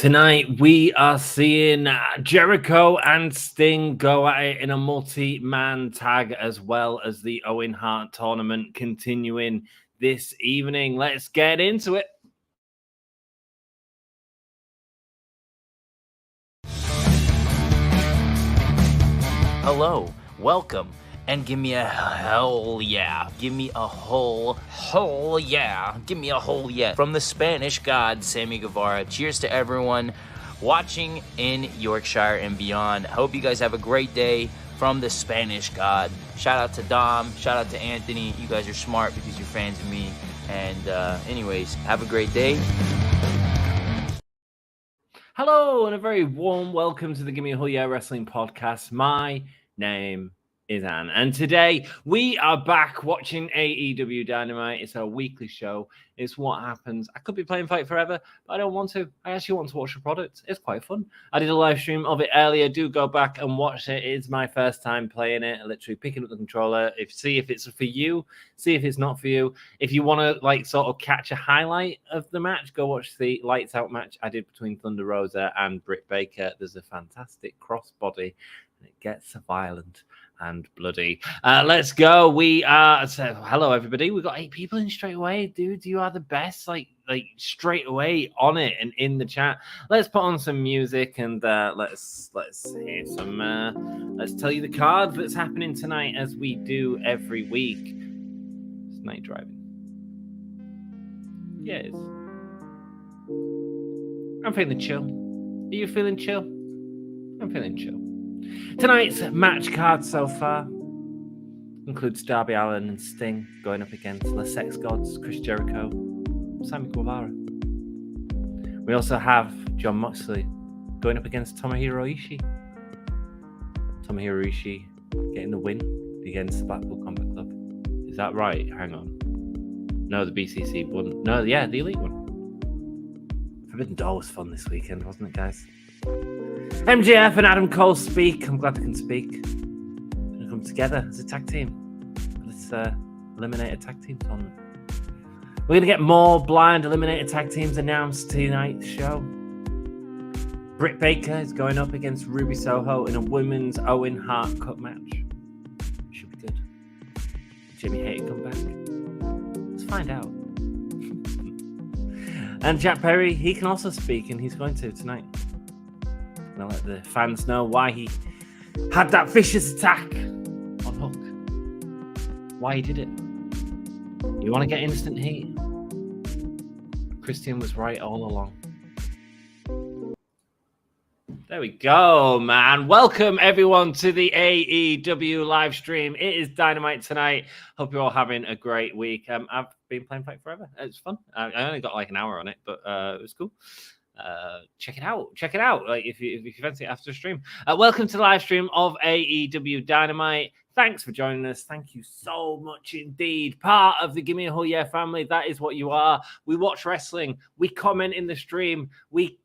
Tonight, we are seeing Jericho and Sting go at it in a multi-man tag, as well as the Owen Hart tournament continuing this evening. Let's get into it. Hello, welcome, and give me a hell yeah. Give me a whole yeah. Give me a whole yeah. From the Spanish god, Sammy Guevara. Cheers to everyone watching in Yorkshire and beyond. Hope you guys have a great day from the Spanish god. Shout out to Dom. Shout out to Anthony. You guys are smart because you're fans of me. And anyways, have a great day. Hello, and a very warm welcome to the Gimme a Whole Yeah Wrestling Podcast. My name is Anne, and today we are back watching AEW Dynamite. It's our weekly show. It's what happens. I could be playing Fight Forever, but I don't want to. I actually want to watch the product. It's quite fun. I did a live stream of it earlier. Do go back and watch it. It's my first time playing it. Literally picking up the controller. See if it's for you. See if it's not for you. If you want to sort of catch a highlight of the match, go watch the Lights Out match I did between Thunder Rosa and Britt Baker. There's a fantastic crossbody, and it gets violent and bloody. Let's go. We are hello everybody. We've got 8 people in straight away. Dude, you are the best. Like straight away on it and in the chat. Let's put on some music and let's hear some let's tell you the card that's happening tonight, as we do every week. It's night driving. Yes. I'm feeling chill. Are you feeling chill? I'm feeling chill. Tonight's match card so far includes Darby, Allin, and Sting going up against the Sex Gods, Chris Jericho, Sammy Guevara. We also have John Moxley going up against Tomohiro Ishii. Tomohiro Ishii getting the win against the Blackpool Combat Club. Is that right? Hang on. No, the BCC won. No, yeah, the Elite one. Forbidden Door was fun this weekend, wasn't it, guys? MJF and Adam Cole speak. I'm glad they can speak. They come together as a tag team. Let's Eliminator tag team tournament. We're going to get more blind Eliminator tag teams announced tonight's show. Britt Baker is going up against Ruby Soho in a women's Owen Hart Cup match. Should be good. Jimmy Hayter come back. Let's find out. And Jack Perry, he can also speak, and he's going to tonight. I'm going to let the fans know why he had that vicious attack on Hook. Why he did it. You want to get instant heat? Christian was right all along. There we go, man. Welcome, everyone, to the AEW live stream. It is Dynamite tonight. Hope you're all having a great week. I've been playing Fight Forever. It's fun. I only got like an hour on it, but it was cool. Check it out. Like if you fancy it after the stream. Welcome to the live stream of AEW Dynamite. Thanks for joining us. Thank you so much indeed. Part of the Gimme a Whole Yeah family. That is what you are. We watch wrestling. We comment in the stream. We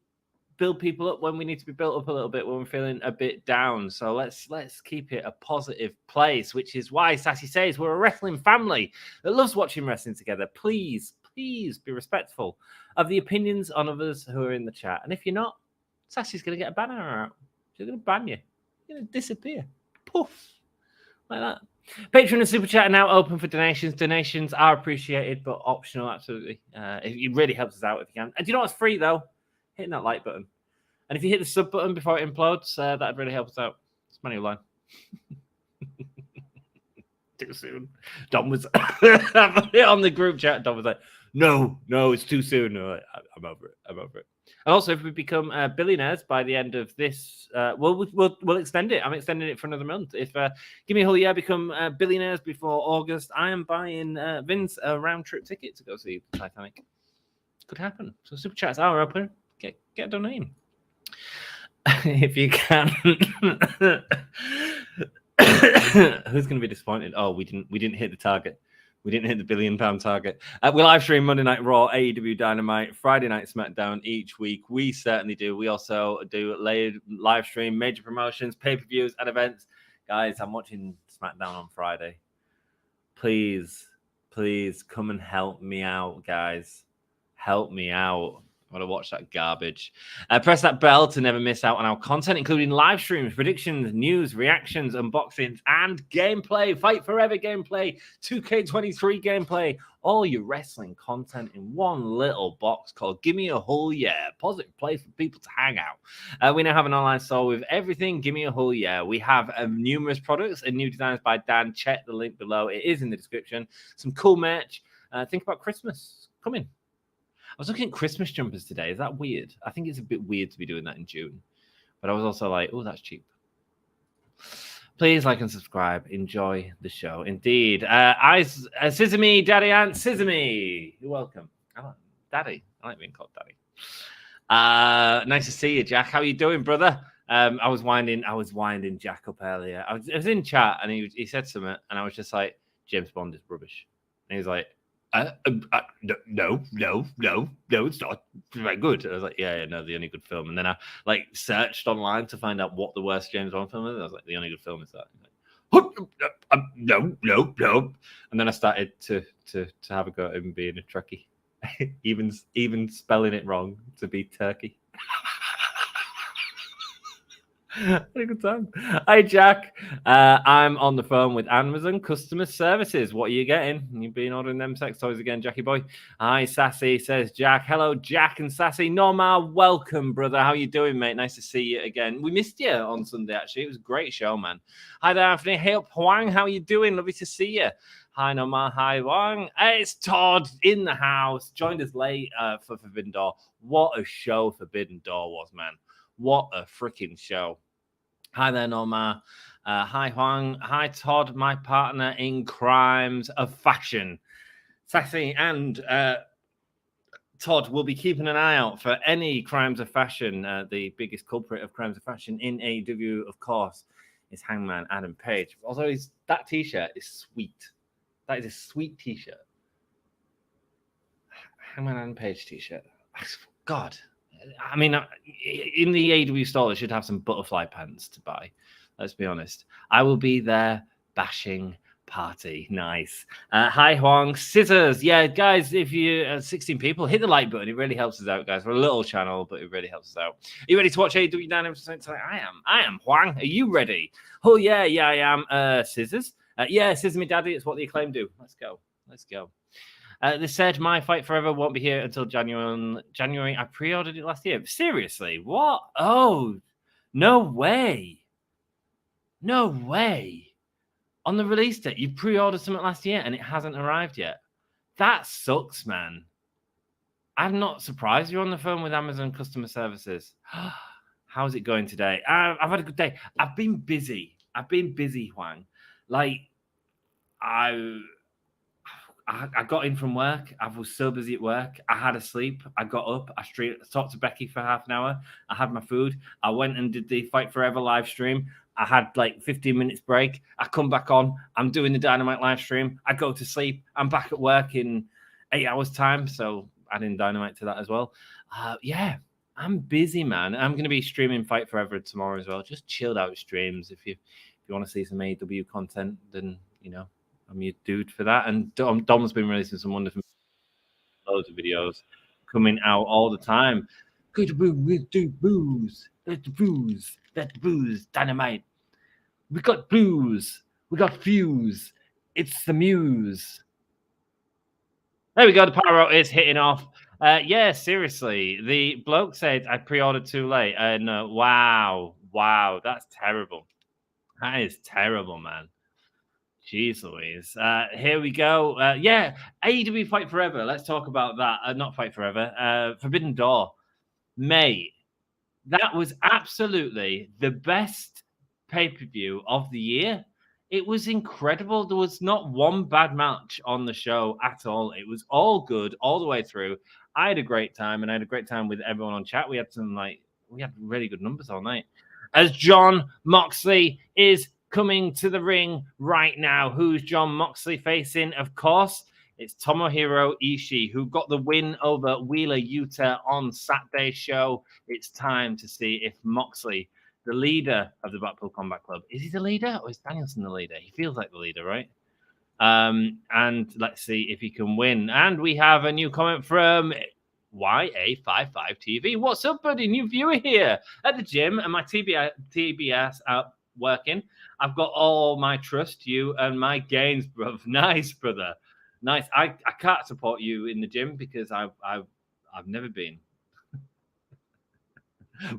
build people up when we need to be built up a little bit, when we're feeling a bit down. So let's keep it a positive place, which is why Sassy says we're a wrestling family that loves watching wrestling together. Please be respectful of the opinions on others who are in the chat. And if you're not, Sassy's going to get a banner out. She's going to ban you. You're going to disappear. Poof. Like that. Patreon and Super Chat are now open for donations. Donations are appreciated, but optional, absolutely. It really helps us out if you can. And do you know what's free, though? Hitting that like button. And if you hit the sub button before it implodes, that'd really help us out. It's money line. Too soon. Dom was on the group chat. Dom was like, no, it's too soon. No, I'm over it. And also, if we become billionaires by the end of this, we'll extend it. I'm extending it for another month. If Gimme a Whole Yeah become billionaires before August, I am buying Vince a round trip ticket to go see Titanic. Could happen. So super chats are open. Get a donation if you can. Who's going to be disappointed? Oh, we didn't hit the target. We didn't hit the £1 billion target. We live stream Monday Night Raw, AEW Dynamite, Friday Night SmackDown each week. We certainly do. We also do live stream major promotions, pay-per-views, and events. Guys, I'm watching SmackDown on Friday. Please come and help me out, guys. Help me out. I want to watch that garbage. Press that bell to never miss out on our content, including live streams, predictions, news, reactions, unboxings, and gameplay. Fight Forever gameplay, 2K23 gameplay, all your wrestling content in one little box called Gimme a Whole Yeah. Positive place for people to hang out. We now have an online store with everything. Gimme a Whole Yeah. We have numerous products and new designs by Dan. Check the link below. It is in the description. Some cool merch. Think about Christmas coming. I was looking at Christmas jumpers today. Is that weird? I think it's a bit weird to be doing that in June. But I was also like, oh, that's cheap. Please like and subscribe. Enjoy the show. Indeed. Sesame, Daddy Aunt Sesame. You're welcome. Daddy. I like being called Daddy. Nice to see you, Jack. How are you doing, brother? I was winding Jack up earlier. I was in chat and he said something and I was just like, James Bond is rubbish. And he was like, no, it's not very good. I was like, yeah, no, the only good film. And then I like searched online to find out what the worst James Bond film is. I was like, the only good film is that. Like, no. And then I started to have a go at him being a Trekkie, even spelling it wrong to be Turkey. What a good time. Hi, Jack. I'm on the phone with Amazon Customer Services. What are you getting? You've been ordering them sex toys again, Jackie boy. Hi, Sassy, says Jack. Hello, Jack and Sassy. Norma, welcome, brother. How you doing, mate? Nice to see you again. We missed you on Sunday, actually. It was a great show, man. Hi there, Anthony. Hey up, Huang. How you doing? Lovely to see you. Hi, Norma. Hi, Huang. Hey, it's Todd in the house. Joined us late for Forbidden Door. What a show Forbidden Door was, man. What a freaking show. Hi there, Norma. Hi, Huang. Hi, Todd, my partner in crimes of fashion. Sassy and Todd will be keeping an eye out for any crimes of fashion. The biggest culprit of crimes of fashion in AEW, of course, is Hangman Adam Page. Although that T-shirt is sweet. That is a sweet T-shirt. Hangman Adam Page T-shirt. God. I mean, in the AEW store, they should have some butterfly pants to buy. Let's be honest. I will be there bashing party. Nice. Hi, Huang. Scissors. Yeah, guys, if you 16 people, hit the like button. It really helps us out, guys. We're a little channel, but it really helps us out. Are you ready to watch AEW Dynamite tonight? I am, Huang. Are you ready? Oh, yeah, I am. Scissors? Yeah, Scissor Me Daddy. It's what the Acclaim do. Let's go. They said my Fight Forever won't be here until January. I pre-ordered it last year. Seriously? What? Oh, no way. No way. On the release date, you pre-ordered something last year and it hasn't arrived yet. That sucks, man. I'm not surprised you're on the phone with Amazon Customer Services. How's it going today? I've had a good day. I've been busy, Huang. Like, I got in from work. I was so busy at work. I had a sleep. I got up. I talked to Becky for half an hour. I had my food. I went and did the Fight Forever live stream. I had like 15 minutes break. I come back on. I'm doing the Dynamite live stream. I go to sleep. I'm back at work in 8 hours time. So adding Dynamite to that as well. Yeah, I'm busy, man. I'm going to be streaming Fight Forever tomorrow as well. Just chilled out streams. If you want to see some AEW content, then, you know, I'm your dude for that. And Dom's been releasing some wonderful loads of videos coming out all the time. Good booze. Let the booze. Dynamite. We got blues. We got fuse. It's the muse. There we go. The pyro is hitting off. Yeah, seriously. The bloke said I pre-ordered too late. No. Wow. That's terrible. That is terrible, man. Jeez Louise. Here we go. Yeah, AEW Fight Forever. Let's talk about that. Not Fight Forever. Forbidden Door. Mate, that was absolutely the best pay-per-view of the year. It was incredible. There was not one bad match on the show at all. It was all good all the way through. I had a great time, and I had a great time with everyone on chat. We had really good numbers all night. As John Moxley is coming to the ring right now. Who's John Moxley facing? Of course, it's Tomohiro Ishii, who got the win over Wheeler Yuta on Saturday's show. It's time to see if Moxley, the leader of the Blackpool Combat Club, is he the leader or is Danielson the leader? He feels like the leader, right? And let's see if he can win. And we have a new comment from YA55TV. What's up, buddy? New viewer here at the gym, and my TBS out working. I've got all my trust, you and my gains, bro. Nice, brother. Nice. I can't support you in the gym because I've never been.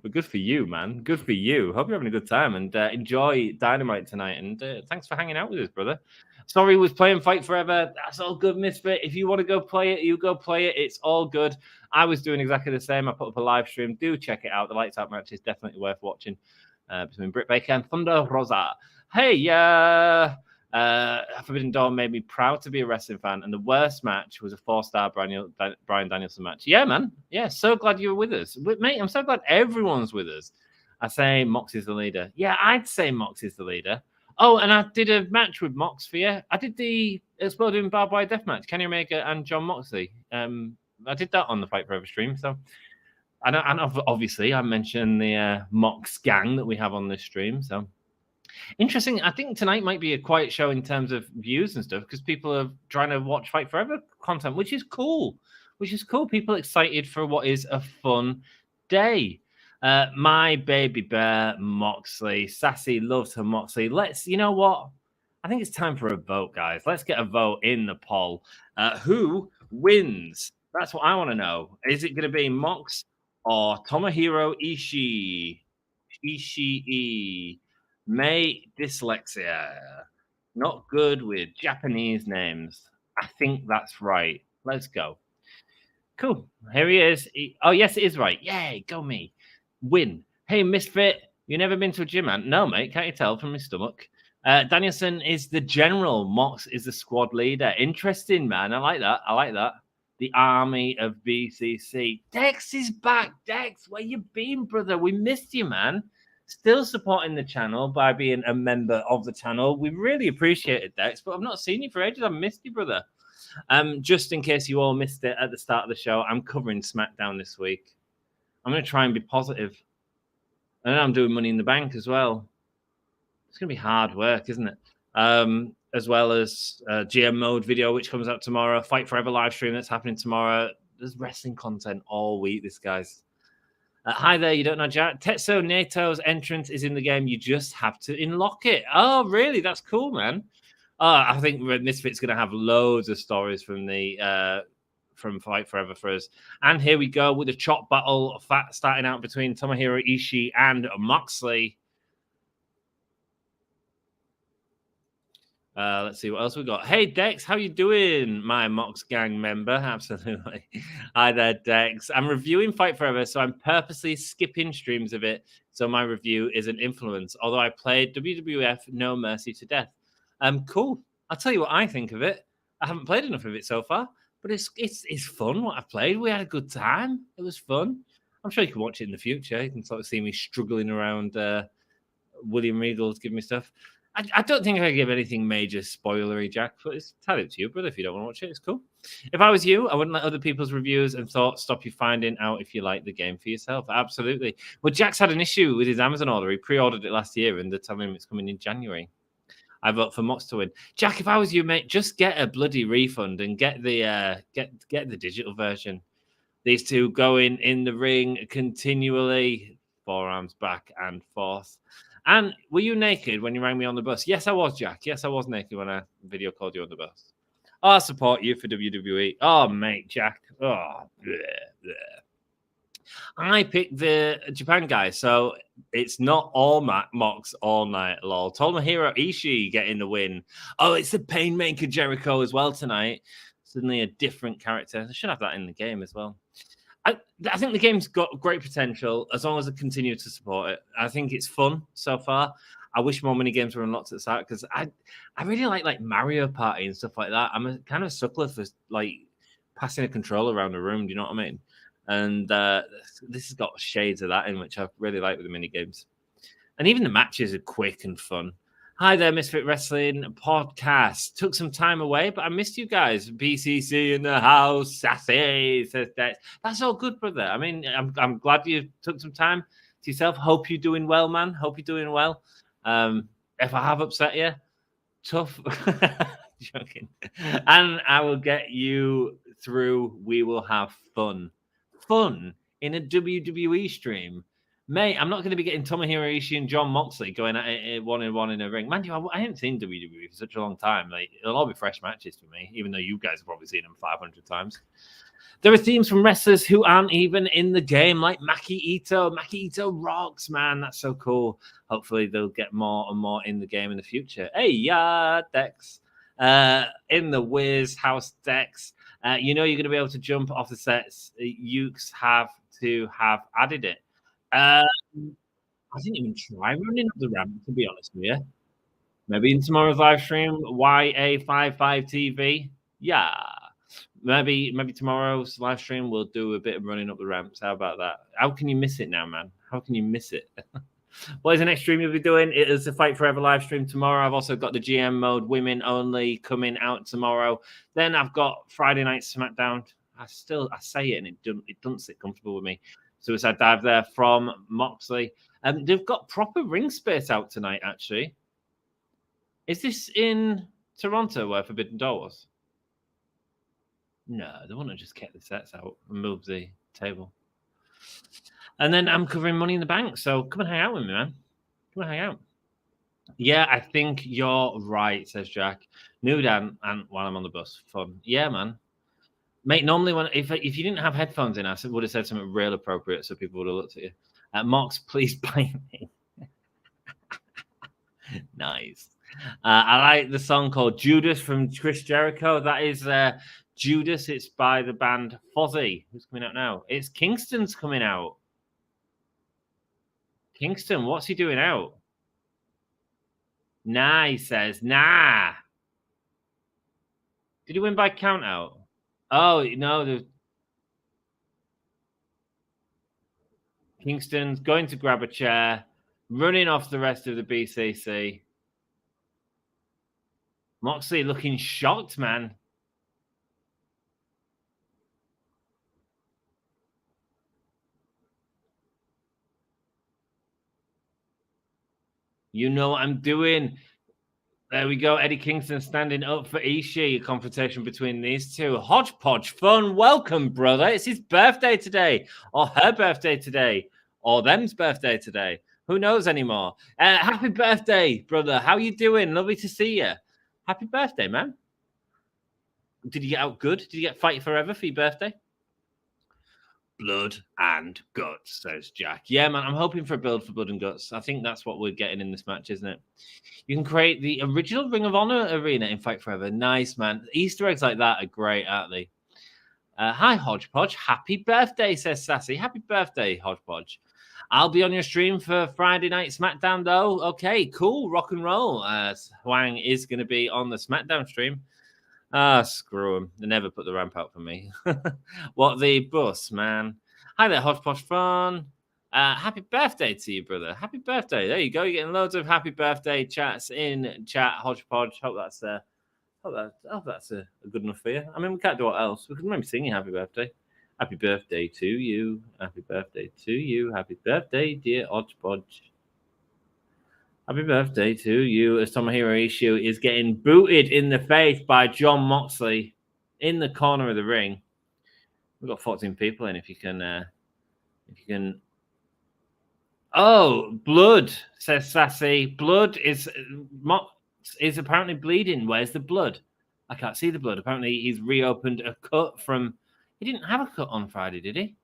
But good for you, man. Good for you. Hope you're having a good time and enjoy Dynamite tonight. And thanks for hanging out with us, brother. Sorry, was playing Fight Forever. That's all good, Misfit. If you want to go play it, you go play it. It's all good. I was doing exactly the same. I put up a live stream. Do check it out. The Lights Out match is definitely worth watching between Britt Baker and Thunder Rosa. Hey, Forbidden Door made me proud to be a wrestling fan, and the worst match was a 4-star Bryan Danielson match. Yeah, man. Yeah, so glad you were with us. Mate, I'm so glad everyone's with us. I say Mox is the leader. Yeah, I'd say Mox is the leader. Oh, and I did a match with Mox for you. I did the Exploding Barbed Wire Death match, Kenny Omega and John Moxley. I did that on the Fight Forever stream. So, and obviously, I mentioned the Mox gang that we have on this stream. So, interesting. I think tonight might be a quiet show in terms of views and stuff because people are trying to watch Fight Forever content, which is cool. People excited for what is a fun day. My baby bear, Moxley. Sassy loves her Moxley. You know what? I think it's time for a vote, guys. Let's get a vote in the poll. Who wins? That's what I want to know. Is it going to be Mox or Tomohiro Ishii? Ishii. May dyslexia. Not good with Japanese names. I think that's right. Let's go. Cool. Here he is. Oh, yes, it is right. Yay, go me. Win. Hey, Misfit, you never been to a gym, man? No, mate. Can't you tell from my stomach? Danielson is the general. Mox is the squad leader. Interesting, man. I like that. The army of BCC. Dex is back. Dex, where you been, brother? We missed you, man. Still supporting the channel by being a member of the channel. We really appreciate it, Dex, but I've not seen you for ages. I missed you, brother. Just in case you all missed it at the start of the show, I'm covering SmackDown this week. I'm going to try and be positive. And then I'm doing Money in the Bank as well. It's going to be hard work, isn't it? As well as GM Mode video, which comes out tomorrow. Fight Forever live stream that's happening tomorrow. There's wrestling content all week, this guy's. Hi there, you don't know Jack. Tetsuo Nato's entrance is in the game. You just have to unlock it. Oh, really? That's cool, man. I think Misfit's going to have loads of stories from the from Fight Forever for us. And here we go with a chop battle starting out between Tomohiro Ishii and Moxley. Let's see what else we got. Hey, Dex, how you doing, my Mox gang member? Absolutely. Hi there, Dex. I'm reviewing Fight Forever, so I'm purposely skipping streams of it, so my review isn't influenced, although I played WWF No Mercy to death. Cool. I'll tell you what I think of it. I haven't played enough of it so far, but it's fun what I've played. We had a good time. It was fun. I'm sure you can watch it in the future. You can sort of see me struggling around William Regal's giving me stuff. I don't think I can give anything major spoilery, Jack, but it's entirely up to you, brother. If you don't want to watch it, it's cool. If I was you, I wouldn't let other people's reviews and thoughts stop you finding out if you like the game for yourself. Absolutely. Well, Jack's had an issue with his Amazon order. He pre-ordered it last year, and they're telling him it's coming in January. I vote for Mox to win. Jack, if I was you, mate, just get a bloody refund and get the get the digital version. These two going in the ring continually, forearms back and forth. And were you naked when you rang me on the bus? Yes, I was, Jack. Yes, I was naked when I video called you on the bus. Oh, I support you for WWE. Oh, mate, Jack. Oh, bleh, bleh. I picked the Japan guy, so it's not all Mox all night, lol. Tomohiro Ishii getting the win. Oh, it's the Painmaker Jericho as well tonight. Suddenly a different character. They should have that in the game as well. I think the game's got great potential as long as I continue to support it. I think it's fun so far. I wish more mini games were unlocked at the start because I really like Mario Party and stuff like that. I'm a kind of suckler for like passing a controller around the room. Do you know what I mean? And this has got shades of that in which I really like with the mini games. And even the matches are quick and fun. Hi there, Misfit Wrestling podcast. Took some time away, but I missed you guys. BCC in the house, sassy, says that. That's all good, brother. I mean, I'm glad you took some time to yourself. Hope you're doing well, man. Hope you're doing well. If I have upset you, tough. Joking. And I will get you through. We will have fun. fun in a WWE stream. Mate, I'm not going to be getting Tomohiro Ishii and John Moxley going at it 1-on-1 in a ring. Man, I haven't seen WWE for such a long time. Like, it'll all be fresh matches for me, even though you guys have probably seen them 500 times. There are themes from wrestlers who aren't even in the game, like Maki Ito. Maki Ito rocks, man. That's so cool. Hopefully, they'll get more and more in the game in the future. Hey, yeah, Dex. In the Wiz House Dex. You know you're going to be able to jump off the sets. Ukes have to have added it. I didn't even try running up the ramp, to be honest with you. Maybe in tomorrow's live stream, YA55 TV. Yeah. Maybe tomorrow's live stream we'll do a bit of running up the ramps. How about that? How can you miss it now, man? How can you miss it? What is the next stream you'll be doing? It is the Fight Forever live stream tomorrow. I've also got the GM mode women only coming out tomorrow. Then I've got Friday night SmackDown. I say it and it doesn't sit comfortable with me. Suicide Dive there from Moxley. They've got proper ring space out tonight, actually. Is this in Toronto where Forbidden Door was? No, they wouldn't have just kept the sets out and moved the table. And then I'm covering Money in the Bank, so come and hang out with me, man. Come and hang out. Yeah, I think you're right, says Jack. Nude and while I'm on the bus. Fun. Yeah, man. Mate, normally if you didn't have headphones in, I would have said something real appropriate so people would have looked at you. Mox, please play me. Nice. I like the song called Judas from Chris Jericho. That is Judas. It's by the band Fozzy. Who's coming out now? It's Kingston's coming out. Kingston, what's he doing out? Nah, he says. Nah. Did he win by count out? Oh, no. Kingston's going to grab a chair, running off the rest of the BCC. Moxley looking shocked, man. You know what I'm doing. There we go. Eddie Kingston standing up for Ishii. A confrontation between these two. Hodgepodge fun. Welcome, brother. It's his birthday today, or her birthday today, or them's birthday today. Who knows anymore? Happy birthday, brother. How you doing? Lovely to see you. Happy birthday, man. Did you get out good? Did you get Fight Forever for your birthday? Blood and guts, says Jack. Yeah, man, I'm hoping for a build for blood and guts. I think that's what we're getting in this match, isn't it? You can create the original Ring of Honor arena in Fight Forever. Nice, man. Easter eggs like that are great, aren't they? Hi, Hodgepodge. Happy birthday, says Sassy. Happy birthday, Hodgepodge. I'll be on your stream for Friday Night SmackDown, though. Okay, cool. Rock and roll. Hwang is going to be on the SmackDown stream. Screw him. They never put the ramp out for me. What the bus, man. Hi there, Hodgepodge Fun. Happy birthday to you, brother. Happy birthday. There you go. You're getting loads of happy birthday chats in chat, Hodgepodge. Hope that's a good enough for you. I mean, we can't do what else. We can maybe sing you happy birthday. Happy birthday to you. Happy birthday to you. Happy birthday, dear Hodgepodge. Happy birthday to you, as Tomohiro Ishii is getting booted in the face by John Moxley in the corner of the ring. We've got 14 people in. If you can. Oh, blood, says Sassy. Blood is apparently bleeding. Where's the blood? I can't see the blood. Apparently, he's reopened a cut from. He didn't have a cut on Friday, did he?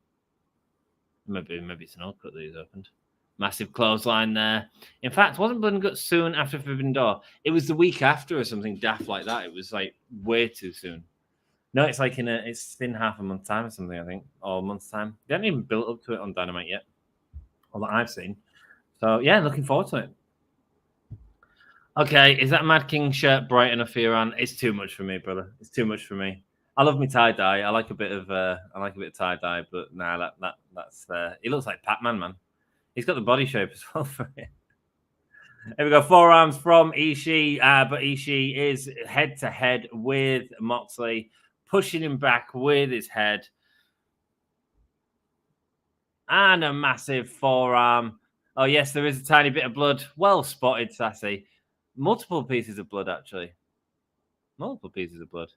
Maybe it's an old cut that he's opened. Massive clothesline there. In fact, wasn't Blood and Guts soon after Forbidden Door? It was the week after or something daft like that. It was like way too soon. No, it's like it's in half a month's time or something, I think, or a month's time. They haven't even built up to it on Dynamite yet, all that I've seen. So yeah, looking forward to it. Okay, is that Mad King shirt bright enough for you, Ron? It's too much for me, brother. It's too much for me. I love me tie dye. I like a bit of tie dye, but nah, that's he looks like Pac-Man, man. He's got the body shape as well for it. Here we go. Forearms from Ishii, but Ishii is head-to-head with Moxley, pushing him back with his head. And a massive forearm. Oh, yes, there is a tiny bit of blood. Well spotted, Sassy. Multiple pieces of blood, actually. Multiple pieces of blood.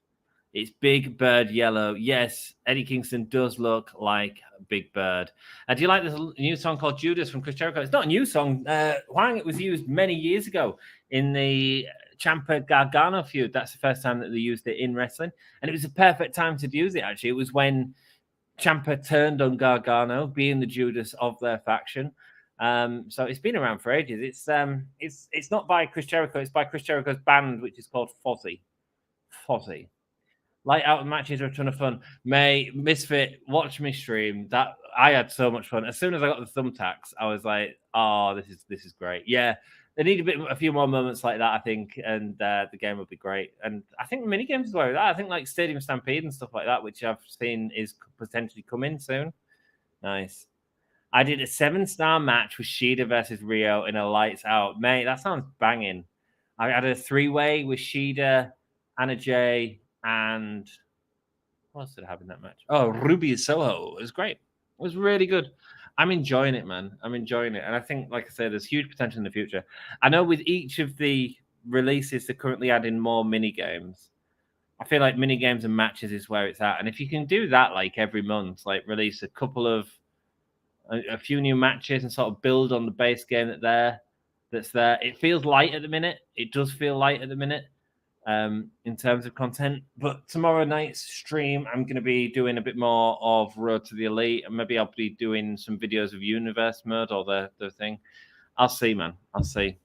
It's Big Bird Yellow. Yes, Eddie Kingston does look like Big Bird. Do you like this new song called Judas from Chris Jericho? It's not a new song. Wang, it was used many years ago in the Ciampa Gargano feud. That's the first time that they used it in wrestling. And it was a perfect time to use it, actually. It was when Ciampa turned on Gargano, being the Judas of their faction. So it's been around for ages. It's not by Chris Jericho. It's by Chris Jericho's band, which is called Fozzy. Fozzy. Light out matches are a ton of fun. May Misfit, watch me stream. That I had so much fun. As soon as I got the thumbtacks, I was like, "Oh, this is great." Yeah, they need a few more moments like that, I think, and the game would be great. And I think mini games as well. I think like Stadium Stampede and stuff like that, which I've seen is potentially coming soon. Nice. I did a 7-star match with Shida versus Rio in a lights out. Mate, that sounds banging. I had a 3-way with Shida, Anna Jay, and what else did I have in that match? Oh, Ruby Soho. It was great. It was really good. I'm enjoying it, man. I'm enjoying it. And I think, like I said, there's huge potential in the future. I know with each of the releases, they're currently adding more mini games. I feel like mini games and matches is where it's at. And if you can do that like every month, like release a few new matches and sort of build on the base game that's there. It feels light at the minute. It does feel light at the minute in terms of content. But tomorrow night's stream, I'm going to be doing a bit more of Road to the Elite, and maybe I'll be doing some videos of Universe Mode or the thing. I'll see, man. I'll see.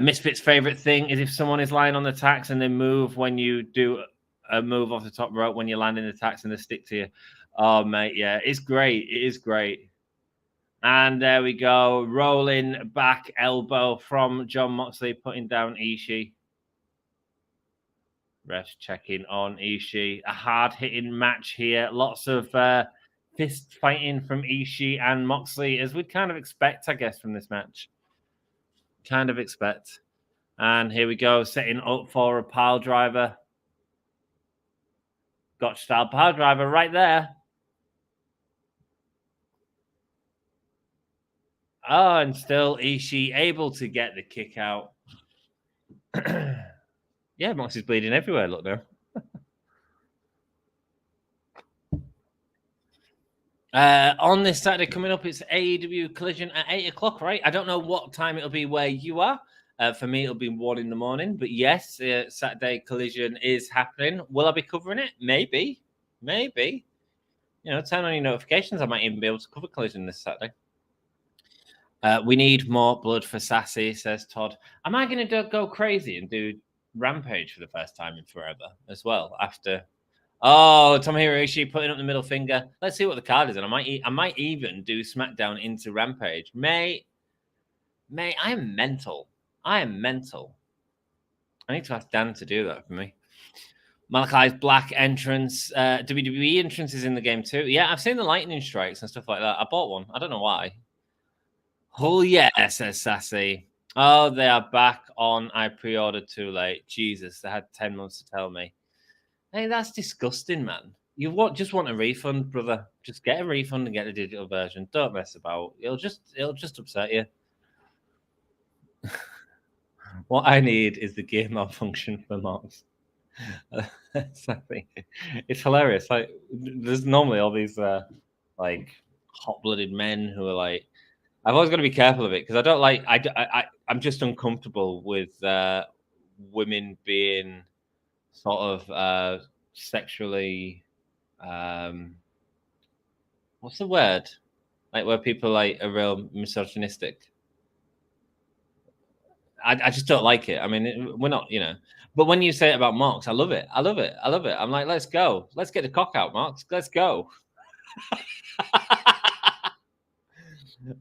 Misfit's favorite thing is if someone is lying on the tacks and they move when you do a move off the top rope when you're landing the tacks and they stick to you. Oh, mate, yeah, it's great. It is great. And there we go. Rolling back elbow from Jon Moxley, putting down Ishii. Refs checking on Ishii. A hard-hitting match here. Lots of fist fighting from Ishii and Moxley, as we'd kind of expect, I guess, from this match. Kind of expect. And here we go, setting up for a pile driver. Gotch style pile driver right there. Oh, and still Ishii able to get the kick out. Yeah, Moxley's bleeding everywhere. Look now. On this Saturday coming up, it's AEW Collision at 8 o'clock, right? I don't know what time it'll be where you are. For me, it'll be 1 in the morning. But yes, Saturday Collision is happening. Will I be covering it? Maybe. Maybe. You know, turn on your notifications. I might even be able to cover Collision this Saturday. We need more blood for Sassy, says Todd. Am I going to go crazy and do Rampage for the first time in forever as well after... Oh, Tomohiro Ishii putting up the middle finger. Let's see what the card is. And I might even do SmackDown into Rampage. May, I am mental. I am mental. I need to ask Dan to do that for me. Malachi's black entrance. WWE entrance is in the game too. Yeah, I've seen the lightning strikes and stuff like that. I bought one. I don't know why. Oh, yeah, says Sassy. Oh, they are back on. I pre-ordered too late. Jesus, they had 10 months to tell me. Hey, that's disgusting, man. You just want a refund, brother. Just get a refund and get the digital version. Don't mess about. It'll just upset you. What I need is the gear malfunction for Mox. It's hilarious. Like, there's normally all these like hot-blooded men who are like, I've always got to be careful of it because I don't like. I'm just uncomfortable with women being sort of sexually. What's the word? Like where people like are real misogynistic. I just don't like it. I mean, we're not, you know. But when you say it about Mox, I love it. I love it. I love it. I'm like, let's go. Let's get the cock out, Mox. Let's go.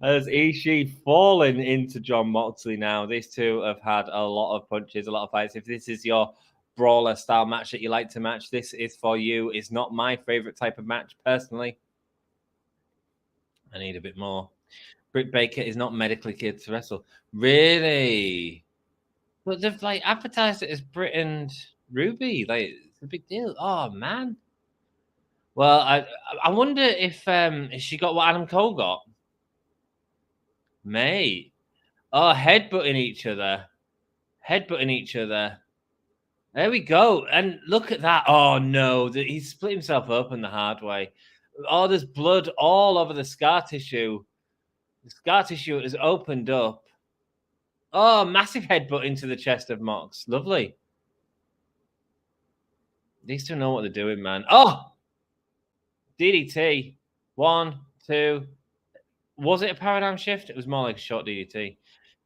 As Ishii falling into Jon Moxley now. These two have had a lot of punches, a lot of fights. If this is your brawler style match that you like to match, this is for you. It's not my favorite type of match personally. I need a bit more. Britt Baker is not medically cleared to wrestle. Really? But they've like advertised it as Britt and Ruby. Like, it's a big deal. Oh man. Well, I wonder if she got what Adam Cole got. Mate. Oh, headbutting each other. Headbutting each other. There we go. And look at that. Oh, no. He's split himself open the hard way. Oh, there's blood all over the scar tissue. The scar tissue has opened up. Oh, massive headbutt into the chest of Mox. Lovely. These two know what they're doing, man. Oh! DDT. 1, 2. Was it a paradigm shift? It was more like a short DDT.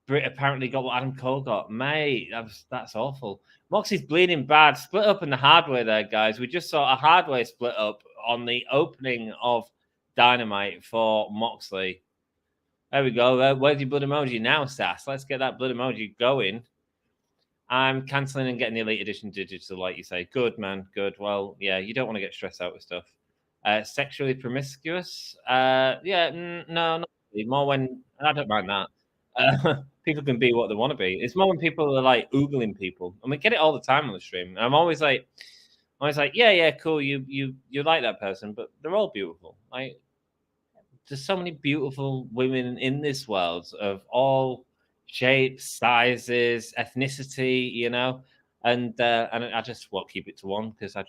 Britt apparently got what Adam Cole got. Mate, that's awful. Moxie's bleeding bad. Split up in the hard way there, guys. We just saw a hard way split up on the opening of Dynamite for Moxley. There we go. Where's your blood emoji now, Sass? Let's get that blood emoji going. I'm cancelling and getting the Elite Edition digital, like you say. Good, man. Good. Well, yeah, you don't want to get stressed out with stuff. Sexually promiscuous? No, not really. More when I don't mind that. People can be what they want to be. It's more when people are like oogling people, and we get it all the time on the stream. And I'm always like, yeah, cool. You like that person, but they're all beautiful. Like, there's so many beautiful women in this world of all shapes, sizes, ethnicity, you know, and I just won't keep it to one because I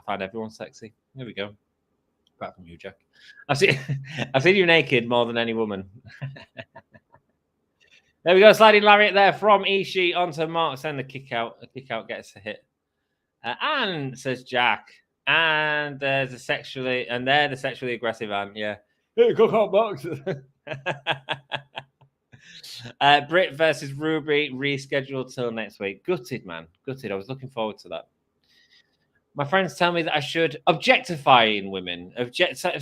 find everyone sexy. There we go. Apart from you, Jack. I've seen you naked more than any woman. There we go. Sliding lariat there from Ishii onto Mark. Send the kick out. A kick out gets a hit. And says Jack. And there's the sexually aggressive Anne. Yeah. Hey, cook out box. Britt versus Ruby rescheduled till next week. Gutted, man. Gutted. I was looking forward to that. My friends tell me that I should objectifying women,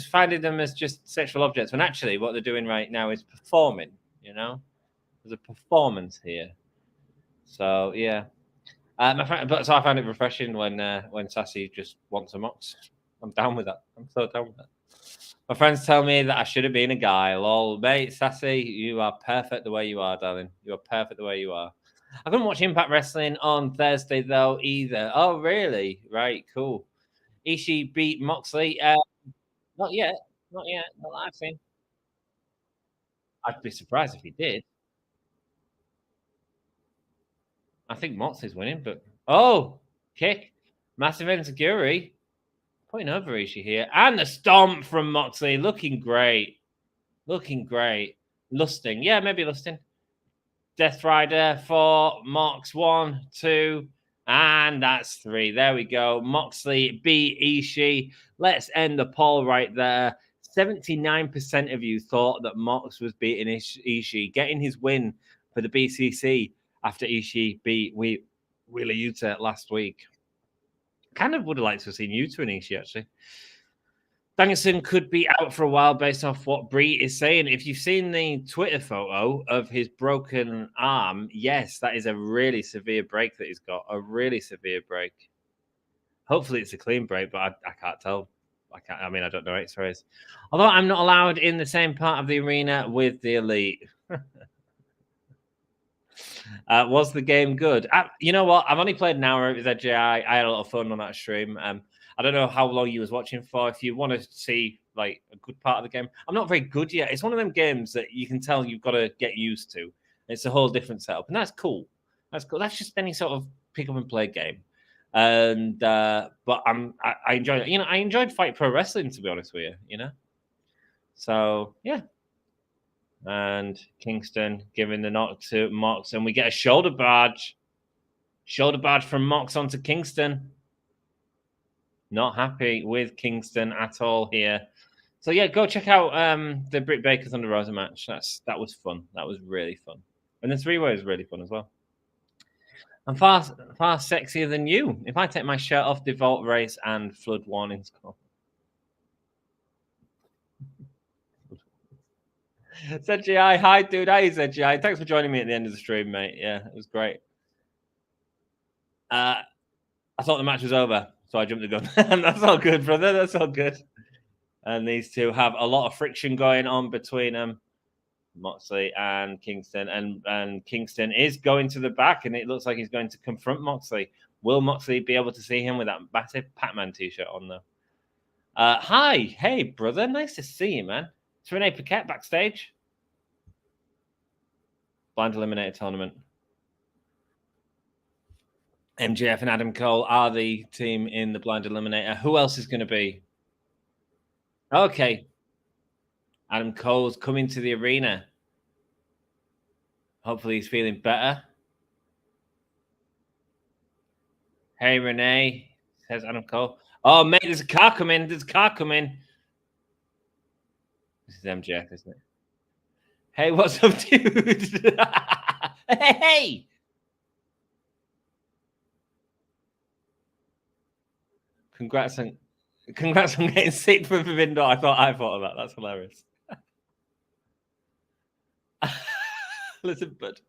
finding them as just sexual objects, when actually what they're doing right now is performing, you know? There's a performance here. So, yeah. So I find it refreshing when Sassy just wants a Mox. I'm down with that. I'm so down with that. My friends tell me that I should have been a guy. Lol, mate, Sassy, you are perfect the way you are, darling. You are perfect the way you are. I couldn't watch Impact Wrestling on Thursday, though, either. Oh, really? Right, cool. Ishii beat Moxley. Not yet. Not yet. Not that I've seen. I'd be surprised if he did. I think Moxley's winning, but... Oh! Kick. Massive Enziguri. Putting over Ishii here. And the stomp from Moxley. Looking great. Looking great. Lusting. Yeah, maybe lusting. Death Rider for Mox. 1, 2, and that's 3. There we go. Moxley beat Ishii. Let's end the poll right there. 79% of you thought that Mox was beating Ishii, getting his win for the BCC after Ishii beat Wheeler Yuta last week. Kind of would have liked to have seen Yuta and Ishii, actually. Danielson could be out for a while based off what Bree is saying. If you've seen the Twitter photo of his broken arm, yes, that is a really severe break that he's got. A really severe break. Hopefully it's a clean break, but I can't tell. I don't know X-rays. Although I'm not allowed in the same part of the arena with the Elite. Was the game good? You know what? I've only played an hour. It was a GI. I had a lot of fun on that stream. I don't know how long you was watching for. If you want to see like a good part of the game, I'm not very good yet. It's one of them games that you can tell you've got to get used to. It's a whole different setup, and that's cool. That's cool. That's just any sort of pick up and play game. And but I enjoyed it. You know, I enjoyed Fight Pro Wrestling, to be honest with you. You know, so yeah. And Kingston giving the knock to Mox, and we get a shoulder barge. Shoulder barge from Mox onto Kingston. Not happy with Kingston at all here. So yeah, go check out the Britt Baker Thunder Rosa match. That was fun. That was really fun. And the three-way was really fun as well. I'm far sexier than you. If I take my shirt off, default race and flood warnings call. ZGI, hi dude. Hi ZGI. Thanks for joining me at the end of the stream, mate. Yeah, it was great. I thought the match was over, so I jumped the gun. That's all good, brother. That's all good. And these two have a lot of friction going on between them, Moxley and Kingston. And Kingston is going to the back, and it looks like he's going to confront Moxley. Will Moxley be able to see him with that massive Pac-Man t-shirt on, though? Hi. Hey, brother. Nice to see you, man. It's Renee Paquette backstage. Blind Eliminator tournament. MJF and Adam Cole are the team in the blind eliminator. Who else is going to be? Okay. Adam Cole's coming to the arena. Hopefully he's feeling better. Hey, Renee, says Adam Cole. Oh, mate, there's a car coming. There's a car coming. This is MJF, isn't it? Hey, what's up, dude? Hey! Congrats on getting sick from Vivindo. I thought of that. That's hilarious. Listen, but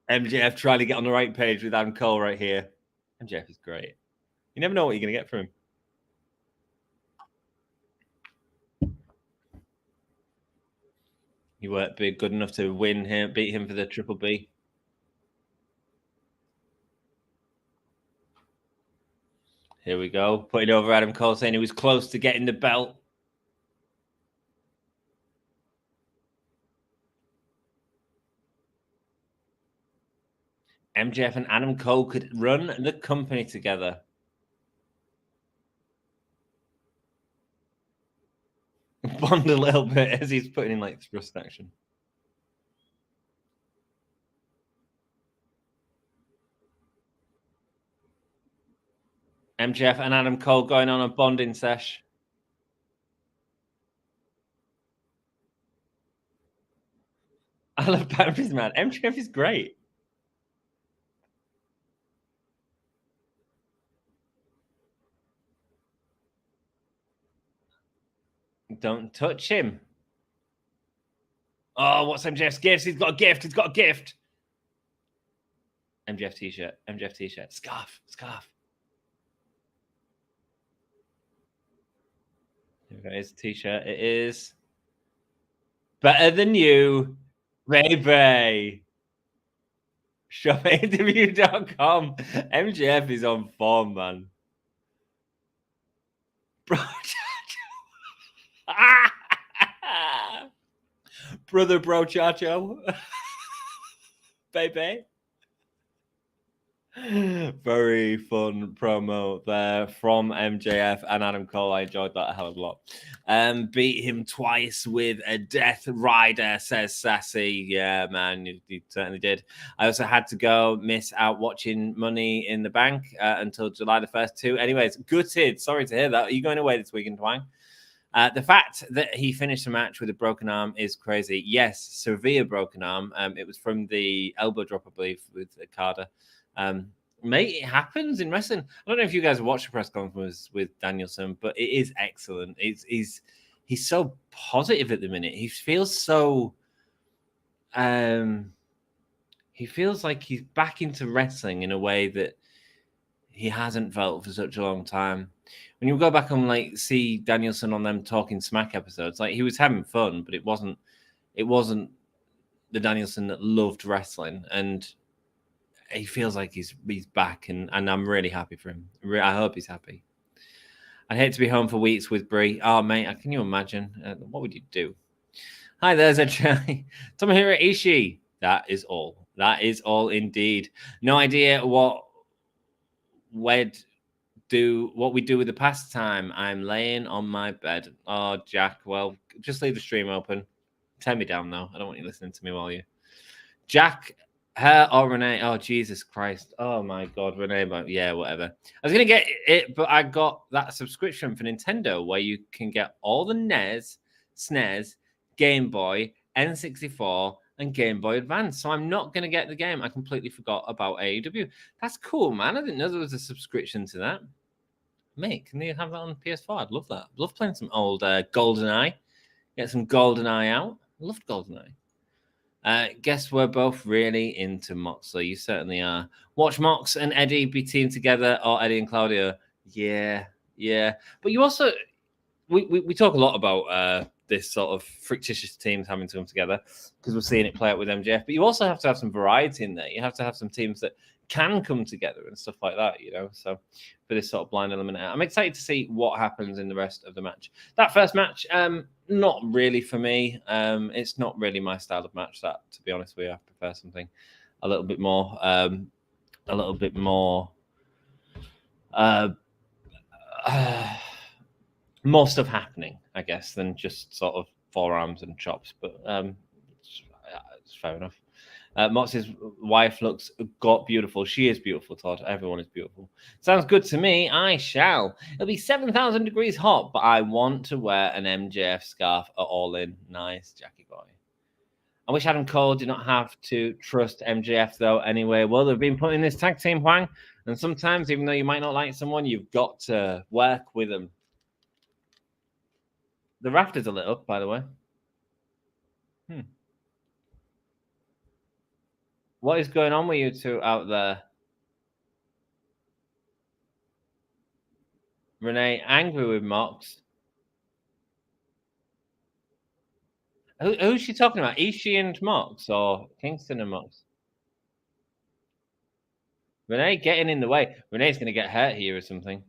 MJF trying to get on the right page with Adam Cole right here. MJF is great. You never know what you're going to get from him. You weren't big good enough to win him, beat him for the Triple B. Here we go. Putting over Adam Cole, saying he was close to getting the belt. MJF and Adam Cole could run the company together. Bond a little bit as he's putting in like thrust action. MJF and Adam Cole going on a bonding sesh. I love boundaries, man. MJF is great. Don't touch him. Oh, what's MJF's gift? He's got a gift. He's got a gift. MJF t-shirt. MJF t-shirt. Scarf. Scarf. There is a t-shirt. It is better than you, baby. ShopAW.com. MJF is on form, man. Bro, brother, bro, Chacho, baby. Very fun promo there from MJF and Adam Cole. I enjoyed that a hell of a lot. Beat him twice with a Death Rider, says Sassy. Yeah, man, you certainly did. I also had to go miss out watching Money in the Bank until July the 1st too. Anyways, gutted. Sorry to hear that. Are you going away this weekend, Twang? The fact that he finished the match with a broken arm is crazy. Yes, severe broken arm. It was from the elbow drop, I believe, with Okada. Mate, it happens in wrestling. I don't know if you guys watch the press conference with Danielson, but it is excellent. He's so positive at the minute. He feels so. He feels like he's back into wrestling in a way that he hasn't felt for such a long time. When you go back and like see Danielson on them Talking Smack episodes, like he was having fun, but it wasn't the Danielson that loved wrestling, and he feels like he's back, and I'm really happy for him. I hope he's happy. I'd hate to be home for weeks with Brie. Oh, mate, can you imagine? What would you do? Hi, there's a Tomohiro Ishii. That is all. That is all indeed. No idea what we do with the pastime. I'm laying on my bed. Oh, Jack, well, just leave the stream open. Turn me down, though. I don't want you listening to me while you... Jack... Her or Renee? Oh, Jesus Christ. Oh, my God. Renee, but yeah, whatever. I was going to get it, but I got that subscription for Nintendo where you can get all the NES, SNES, Game Boy, N64, and Game Boy Advance. So I'm not going to get the game. I completely forgot about AEW. That's cool, man. I didn't know there was a subscription to that. Mate, can they have that on PS4? I'd love that. Love playing some old GoldenEye. Get some GoldenEye out. Loved GoldenEye. Guess we're both really into Moxley. You certainly are. Watch Mox and Eddie be teamed together, or Eddie and Claudio. Yeah. But you also, we talk a lot about this sort of fictitious teams having to come together because we're seeing it play out with MJF. But you also have to have some variety in there. You have to have some teams that can come together and stuff like that, you know. So for this sort of blind eliminator, I'm excited to see what happens in the rest of the match. That first match, not really for me. It's not really my style of match. That, to be honest with you, I prefer something a little bit more a little bit more more stuff happening, I guess, than just sort of forearms and chops. But it's fair enough. Mox's wife looks beautiful. She is beautiful, Todd. Everyone is beautiful. Sounds good to me. I shall. It'll be 7,000 degrees hot, but I want to wear an MJF scarf at Allin. Nice, Jackie boy. I wish Adam Cole did not have to trust MJF, though, anyway. Well, they've been putting this tag team, Huang, and sometimes, even though you might not like someone, you've got to work with them. The rafters are lit up, by the way. What is going on with you two out there? Renee angry with Mox. Who's she talking about? Ishii and Mox or Kingston and Mox? Renee getting in the way. Renee's going to get hurt here or something.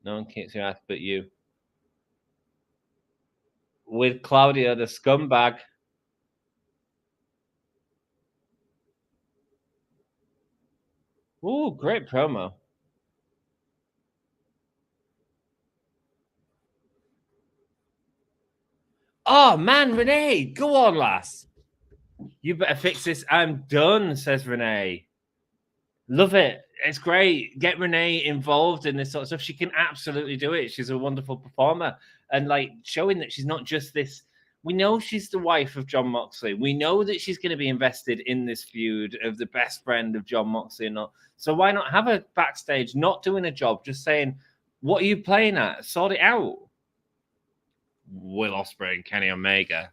No one kicks your ass but you. With Claudia, the scumbag. Ooh, great promo. Oh, man, Renee, go on, lass. You better fix this. I'm done, says Renee. Love it. It's great. Get Renee involved in this sort of stuff. She can absolutely do it. She's a wonderful performer. And like showing that she's not just this. We know she's the wife of John Moxley. We know that she's going to be invested in this feud of the best friend of John Moxley. And not. So why not have her backstage, not doing a job, just saying, what are you playing at? Sort it out. Will Ospreay and Kenny Omega.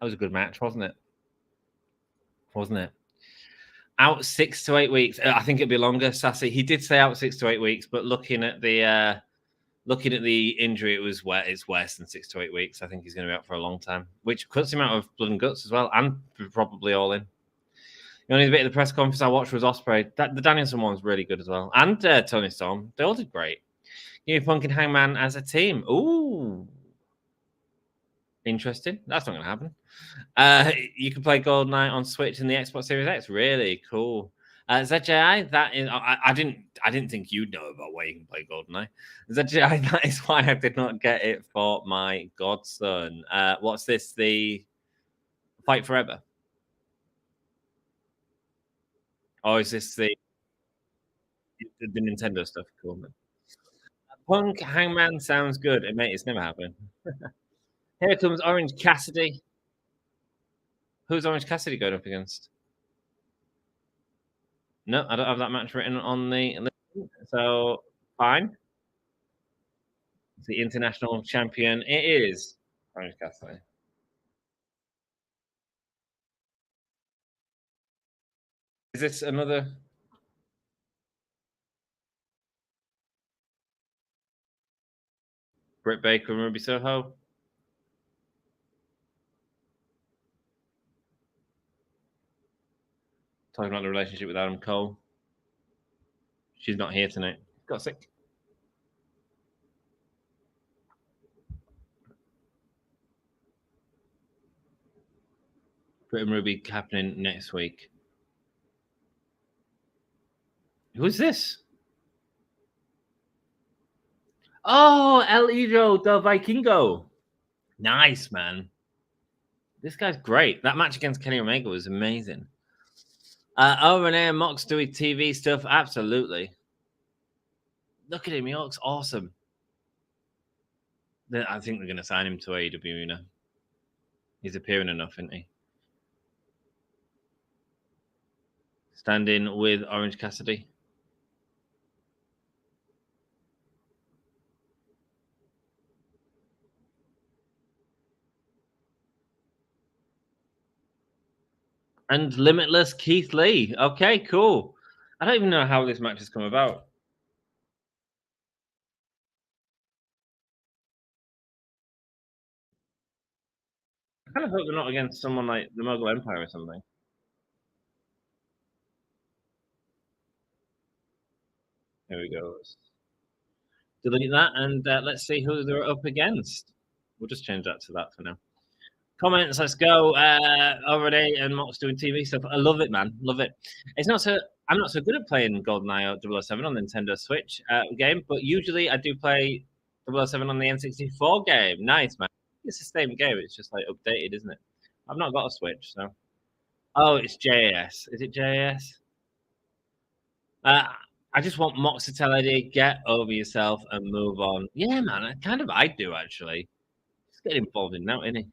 That was a good match, wasn't it? Wasn't it? Out 6 to 8 weeks. I think it'd be longer. Sassy. He did say out 6 to 8 weeks, but looking at the injury, it's worse than 6 to 8 weeks. I think he's going to be out for a long time, which cuts him out of blood and guts as well, and probably All In. The only bit of the press conference I watched was Ospreay. The Danielson one's really good as well, and Tony Storm. They all did great. You Punk and Hangman as a team. Ooh, interesting. That's not going to happen. You can play GoldenEye on Switch and the Xbox Series X. Really cool. ZJI, that is, I didn't think you'd know about where you can play GoldenEye. ZJI, that is why I did not get it for my godson. What's this? The Fight Forever? Or is this the Nintendo stuff? Cool. Punk Hangman sounds good. Mate, it's never happened. Here comes Orange Cassidy. Who's Orange Cassidy going up against? No, I don't have that match written on the list, so fine. It's the international champion. It is Orange Cassidy. Is this another? Britt Baker and Ruby Soho? Talking about the relationship with Adam Cole. She's not here tonight. Got sick. Britt and Ruby happening next week. Who's this? Oh, El Hijo del Vikingo. Nice, man. This guy's great. That match against Kenny Omega was amazing. Renee and Mox doing TV stuff. Absolutely. Look at him. He looks awesome. I think they're going to sign him to AEW now. He's appearing enough, isn't he? Standing with Orange Cassidy. And Limitless Keith Lee. Okay, cool. I don't even know how this match has come about. I kind of hope they're not against someone like the Mogul Empire or something. Here we go. Let's delete that and let's see who they're up against. We'll just change that to that for now. Comments, let's go. Already and Mox doing TV stuff. I love it, man. Love it. It's not so. I'm not so good at playing GoldenEye or 007 on the Nintendo Switch game, but usually I do play 007 on the N64 game. Nice, man. It's the same game. It's just like updated, isn't it? I've not got a Switch, so. Oh, it's JAS. Is it JAS? I just want Mox to tell Eddie, get over yourself and move on. Yeah, man. I do actually. Just get involved in now, isn't he?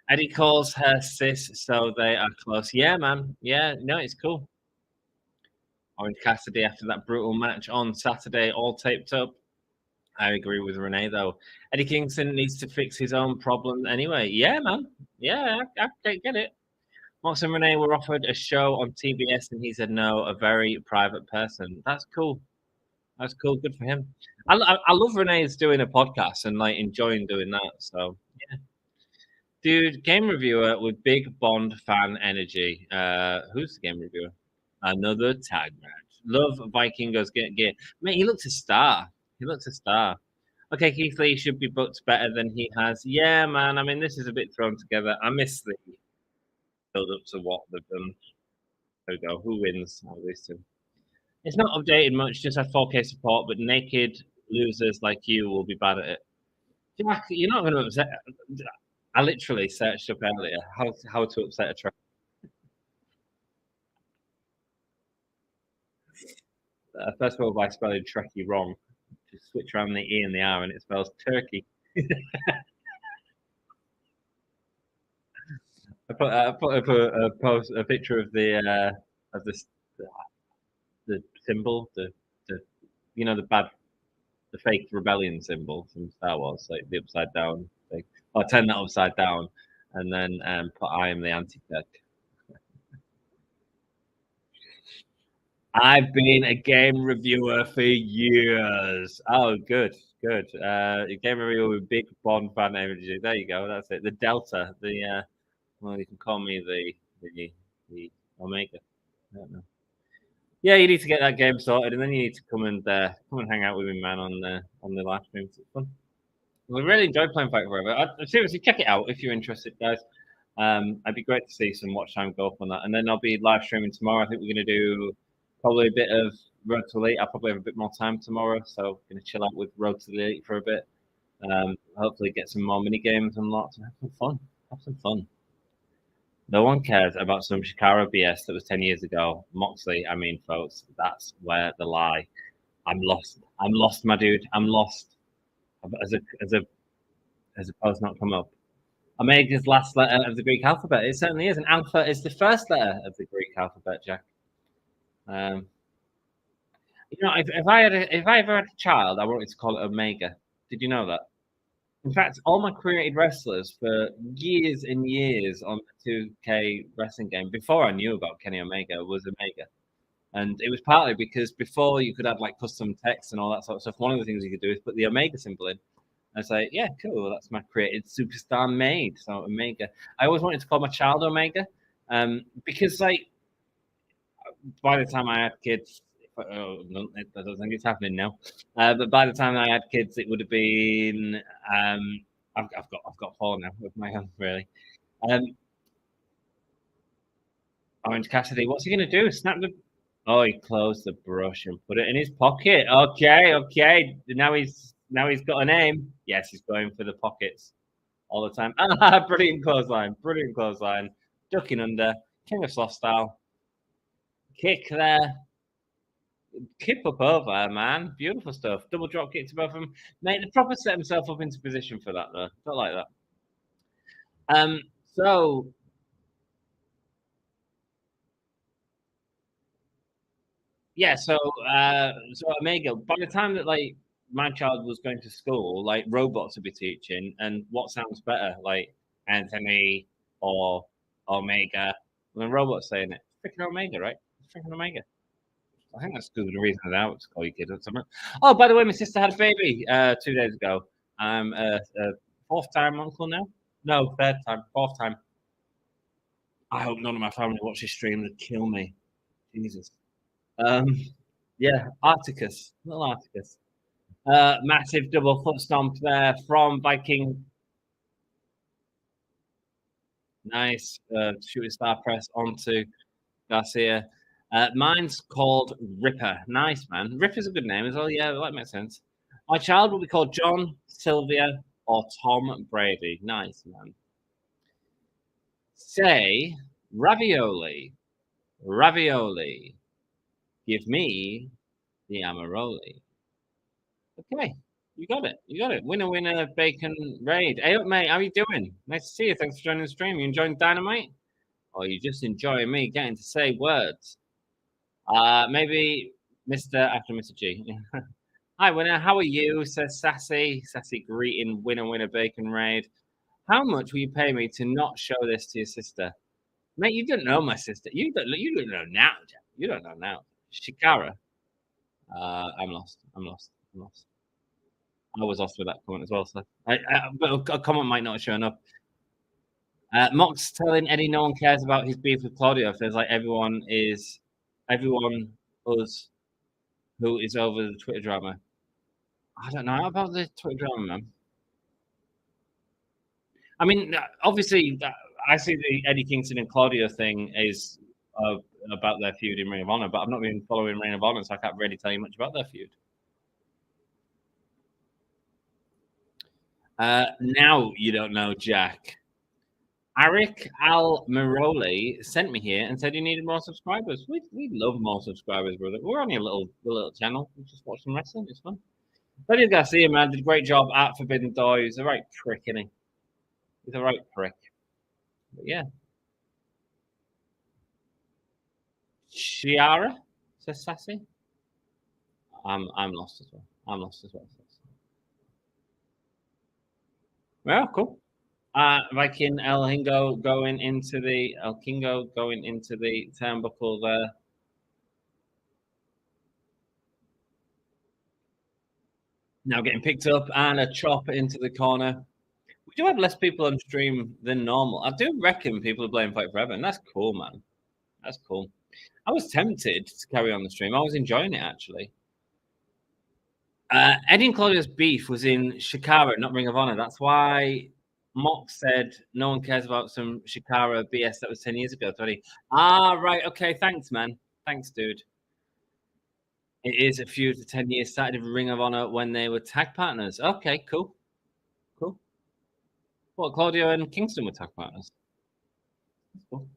Eddie calls her sis, so they are close. Yeah, man. Yeah, no, it's cool. Orange Cassidy after that brutal match on Saturday, all taped up. I agree with Renee, though. Eddie Kingston needs to fix his own problem anyway. Yeah, man. Yeah, I get it. Mox and Renee were offered a show on TBS, and he said no, a very private person. That's cool. That's cool. Good for him. I love Renee's doing a podcast and like enjoying doing that. So yeah. Dude, game reviewer with big Bond fan energy. Who's the game reviewer? Another tag match. Love Vikingos get gear. Mate, he looks a star. He looks a star. Okay, Keith Lee should be booked better than he has. Yeah, man. I mean, this is a bit thrown together. I miss the build up to what they've done. There we go. Who wins? These two. It's not updated much, just had 4K support, but naked losers like you will be bad at it. Jack, you're not going to upset. I literally searched up earlier how to upset a track. First of all, by spelling Trekkie wrong, just switch around the E and the R, and it spells turkey. I put a picture of the symbol, the the fake rebellion symbol from Star Wars, like the upside down thing. I'll turn that upside down, and then put I am the anti-tech. I've been a game reviewer for years. Oh, good. A game reviewer with big Bond fan energy. There you go. That's it. The Delta. Well, you can call me the Omega. I don't know. Yeah, you need to get that game sorted, and then you need to come and hang out with me, man, on the live stream. It's fun. We really enjoyed playing Fight Forever. Seriously, check it out if you're interested, guys. It'd be great to see some watch time go up on that, and then I'll be live streaming tomorrow. I think we're going to do probably a bit of Road to Elite. I'll probably have a bit more time tomorrow, so going to chill out with Road to Elite for a bit. Hopefully get some more mini games unlocked and have some fun. No one cares about some Shikara BS that was 10 years ago. Moxley, I mean, folks, that's where the lie. I'm lost, my dude. I'm lost. As a post not come up. Omega's last letter of the Greek alphabet. It certainly is. And alpha is the first letter of the Greek alphabet, Jack. If I ever had a child, I wanted to call it Omega. Did you know that? In fact, all my created wrestlers for years and years on the 2K wrestling game, before I knew about Kenny Omega, was Omega. And it was partly because before you could add like custom text and all that sort of stuff, one of the things you could do is put the Omega symbol in. I say, yeah, cool. That's my created superstar made. So Omega. I always wanted to call my child Omega, because like by the time I had kids, I don't think it's happening now. But by the time I had kids, it would have been. I've got 4 now with my own really. Orange Cassidy, what's he gonna do? Snap the. Oh, he closed the brush and put it in his pocket. Okay. Now he's got a name. Yes, he's going for the pockets all the time. Brilliant clothesline. Ducking under. King of Sloth style. Kick there. Kip up over, man. Beautiful stuff. Double drop kick to both of them. Mate, the proper set himself up into position for that, though. Don't like that. So Omega, by the time that like my child was going to school, like robots would be teaching, and what sounds better, like Anthony or Omega? When robots saying it, freaking Omega, right? Freaking Omega. I think that's good reason that to call you kid or something. Oh, by the way, my sister had a baby 2 days ago. I'm a 4th time uncle now. No, 3rd time, 4th time. I hope none of my family watch this stream. They'd kill me. Jesus. Yeah, Articus, little Articus. Massive double foot stomp there from Viking. Nice shooting star press onto Garcia. Mine's called Ripper. Nice, man. Ripper's a good name as well. Yeah, that makes sense. My child will be called John, Sylvia, or Tom Brady. Nice, man. Say ravioli. Ravioli. Give me the Amaroli. Okay. You got it. You got it. Winner, winner, bacon raid. Hey, up, mate. How you doing? Nice to see you. Thanks for joining the stream. You enjoying Dynamite? Or you just enjoying me getting to say words? Maybe Mr. after Mr. G. Hi, winner. How are you? Says Sassy. Sassy greeting. Winner, winner, bacon raid. How much will you pay me to not show this to your sister? Mate, you don't know my sister. You don't know now, Jack. You don't know now. Shikara. I'm lost. I'm lost. I'm lost. I was lost with that comment as well. So but a comment might not have shown up. Mox telling Eddie no one cares about his beef with Claudio. Feels like everyone us who is over the Twitter drama. I don't know about the Twitter drama, man. I mean, obviously, I see the Eddie Kingston and Claudio thing is about their feud in Ring of Honor, but I've not been following Ring of Honor, so I can't really tell you much about their feud. Now you don't know, Jack. Arik Al-Miroli sent me here and said he needed more subscribers. We love more subscribers, brother. We're only a little channel. We just watch some wrestling. It's fun. Daniel Garcia, man, did a great job at Forbidden Door. He's a right prick, isn't he? He's a right prick. But yeah. Chiara, says Sassy. I'm lost as well. I'm lost as well. Well, cool. Viking El Kingo going into the turnbuckle there. Now getting picked up and a chop into the corner. We do have less people on stream than normal. I do reckon people are playing Fight Forever, and that's cool, man. That's cool. I was tempted to carry on the stream. I was enjoying it, actually. Eddie and Claudio's beef was in Shikara, not Ring of Honor. That's why Mox said no one cares about some Shikara BS that was 10 years ago. Right. Okay. Thanks, man. Thanks, dude. It is a feud for 10 years. Started with Ring of Honor when they were tag partners. Okay, cool. Cool. Well, Claudio and Kingston were tag partners. That's cool.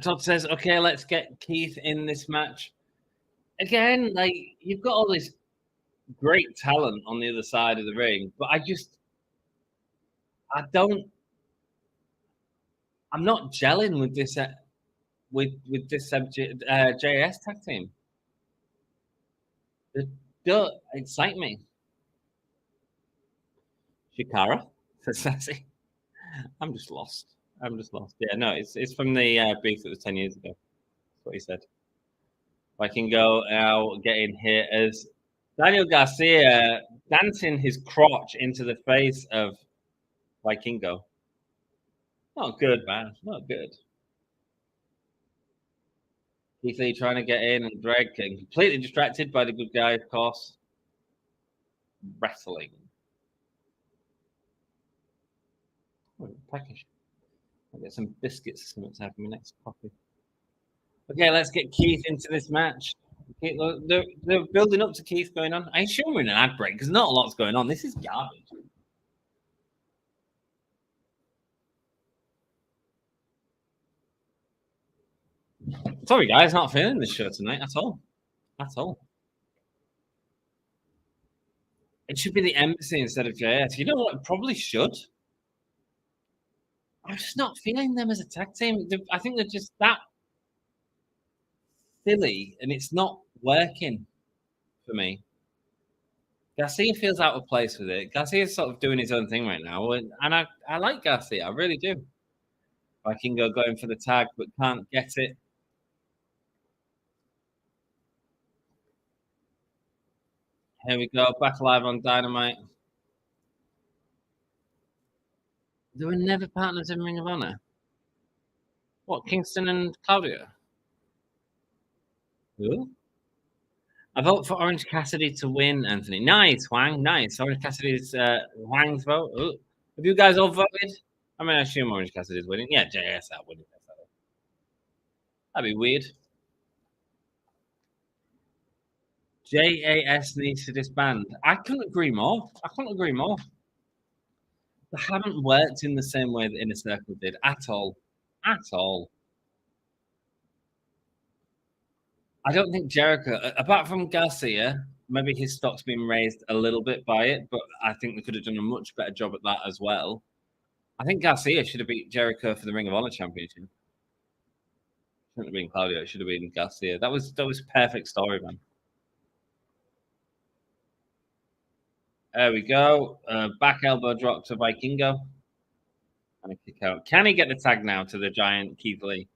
Todd says, okay, let's get Keith in this match. Again, like, you've got all this great talent on the other side of the ring, but I'm not gelling with this JS tag team. They don't excite me. Shikara, says Sassy. I'm just lost. Yeah, no, it's from the beef that was 10 years ago. That's what he said. I can go now getting hit as Daniel Garcia dancing his crotch into the face of Vikingo. Not good, man. Not good. Keith Lee trying to get in and Greg getting completely distracted by the good guy, of course. Wrestling. Oh, package. I'll get some biscuits to have for my next coffee. Okay, let's get Keith into this match. They're building up to Keith going on. I assume we're in an ad break because not a lot's going on. This is garbage. Sorry, guys, not feeling this show tonight at all. At all. It should be the Embassy instead of JS. You know what? It probably should. I'm just not feeling them as a tag team. I think they're just that silly, and it's not working for me. Garcia feels out of place with it. Garcia's sort of doing his own thing right now, and I like Garcia. I really do. Vikingo going for the tag, but can't get it. Here we go, back live on Dynamite. They were never partners in Ring of Honor. What, Kingston and Claudio? Who? I vote for Orange Cassidy to win, Anthony. Nice, Huang. Nice. Orange Cassidy's Huang's vote. Ooh. Have you guys all voted? I mean, I assume Orange Cassidy's winning. Yeah, JS that winning. That'd be weird. JAS needs to disband. I couldn't agree more. They haven't worked in the same way that Inner Circle did at all. At all. I don't think Jericho, apart from Garcia, maybe his stock's been raised a little bit by it, but I think they could have done a much better job at that as well. I think Garcia should have beat Jericho for the Ring of Honor Championship. Shouldn't have been Claudio. It should have been Garcia. That was perfect story, man. There we go. Back elbow drop to Vikingo. And a kick out. Can he get the tag now to the giant Keith Lee?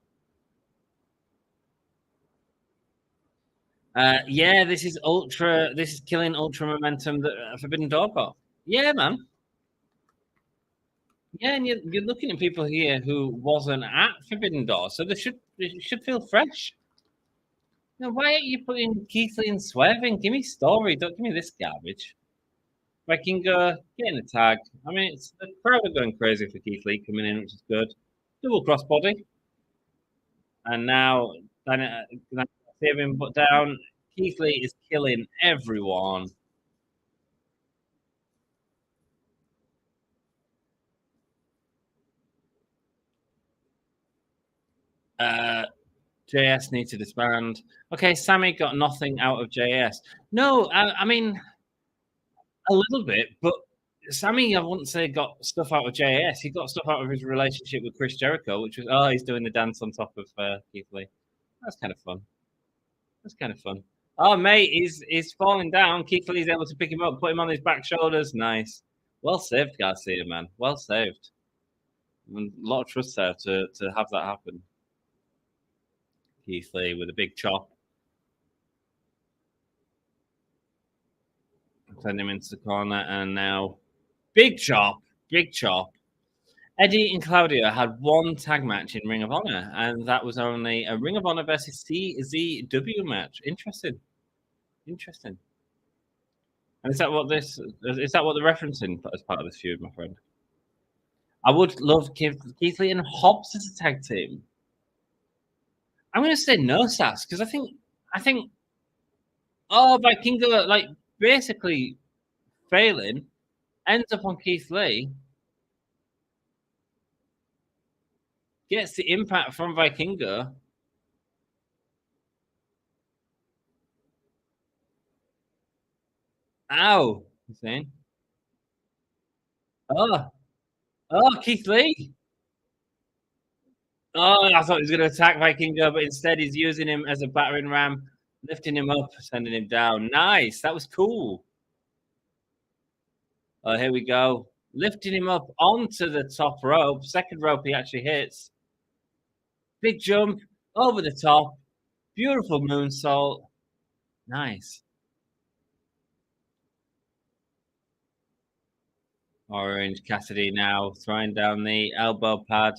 Yeah, this is ultra. This is killing ultra momentum that Forbidden Door got. Yeah, man. Yeah, and you're looking at people here who wasn't at Forbidden Door, so they should feel fresh. Now, why aren't you putting Keith Lee and Swerve in? Give me story. Don't give me this garbage. Vikingo getting a tag. I mean, the crowd are going crazy for Keith Lee coming in, which is good. Double crossbody, and now save him, put down. Keith Lee is killing everyone. JS needs to disband. Okay, Sammy got nothing out of JS. No, I mean, a little bit, but Sammy, I wouldn't say got stuff out of JS. He got stuff out of his relationship with Chris Jericho, which was, he's doing the dance on top of Keith Lee. That's kind of fun. Oh, mate, he's falling down. Keith Lee's able to pick him up, put him on his back shoulders. Nice. Well saved, Garcia, man. Well saved. And a lot of trust there to have that happen. Keith Lee with a big chop. Send him into the corner, and now big chop. Eddie and Claudio had one tag match in Ring of Honor, and that was only a Ring of Honor versus CZW match. Interesting. And is that what they're referencing as part of this feud, my friend? I would love Keith Lee and Hobbs as a tag team. I'm going to say no, Sass, because I think Vikingo, like, basically failing, ends up on Keith Lee, gets the impact from Vikingo. Ow, you saying? Oh, Keith Lee. Oh, I thought he was going to attack Vikingo, but instead he's using him as a battering ram, lifting him up, sending him down. Nice. That was cool. Oh, here we go. Lifting him up onto the top rope. Second rope he actually hits. Big jump over the top. Beautiful moonsault. Nice. Orange Cassidy now throwing down the elbow pad.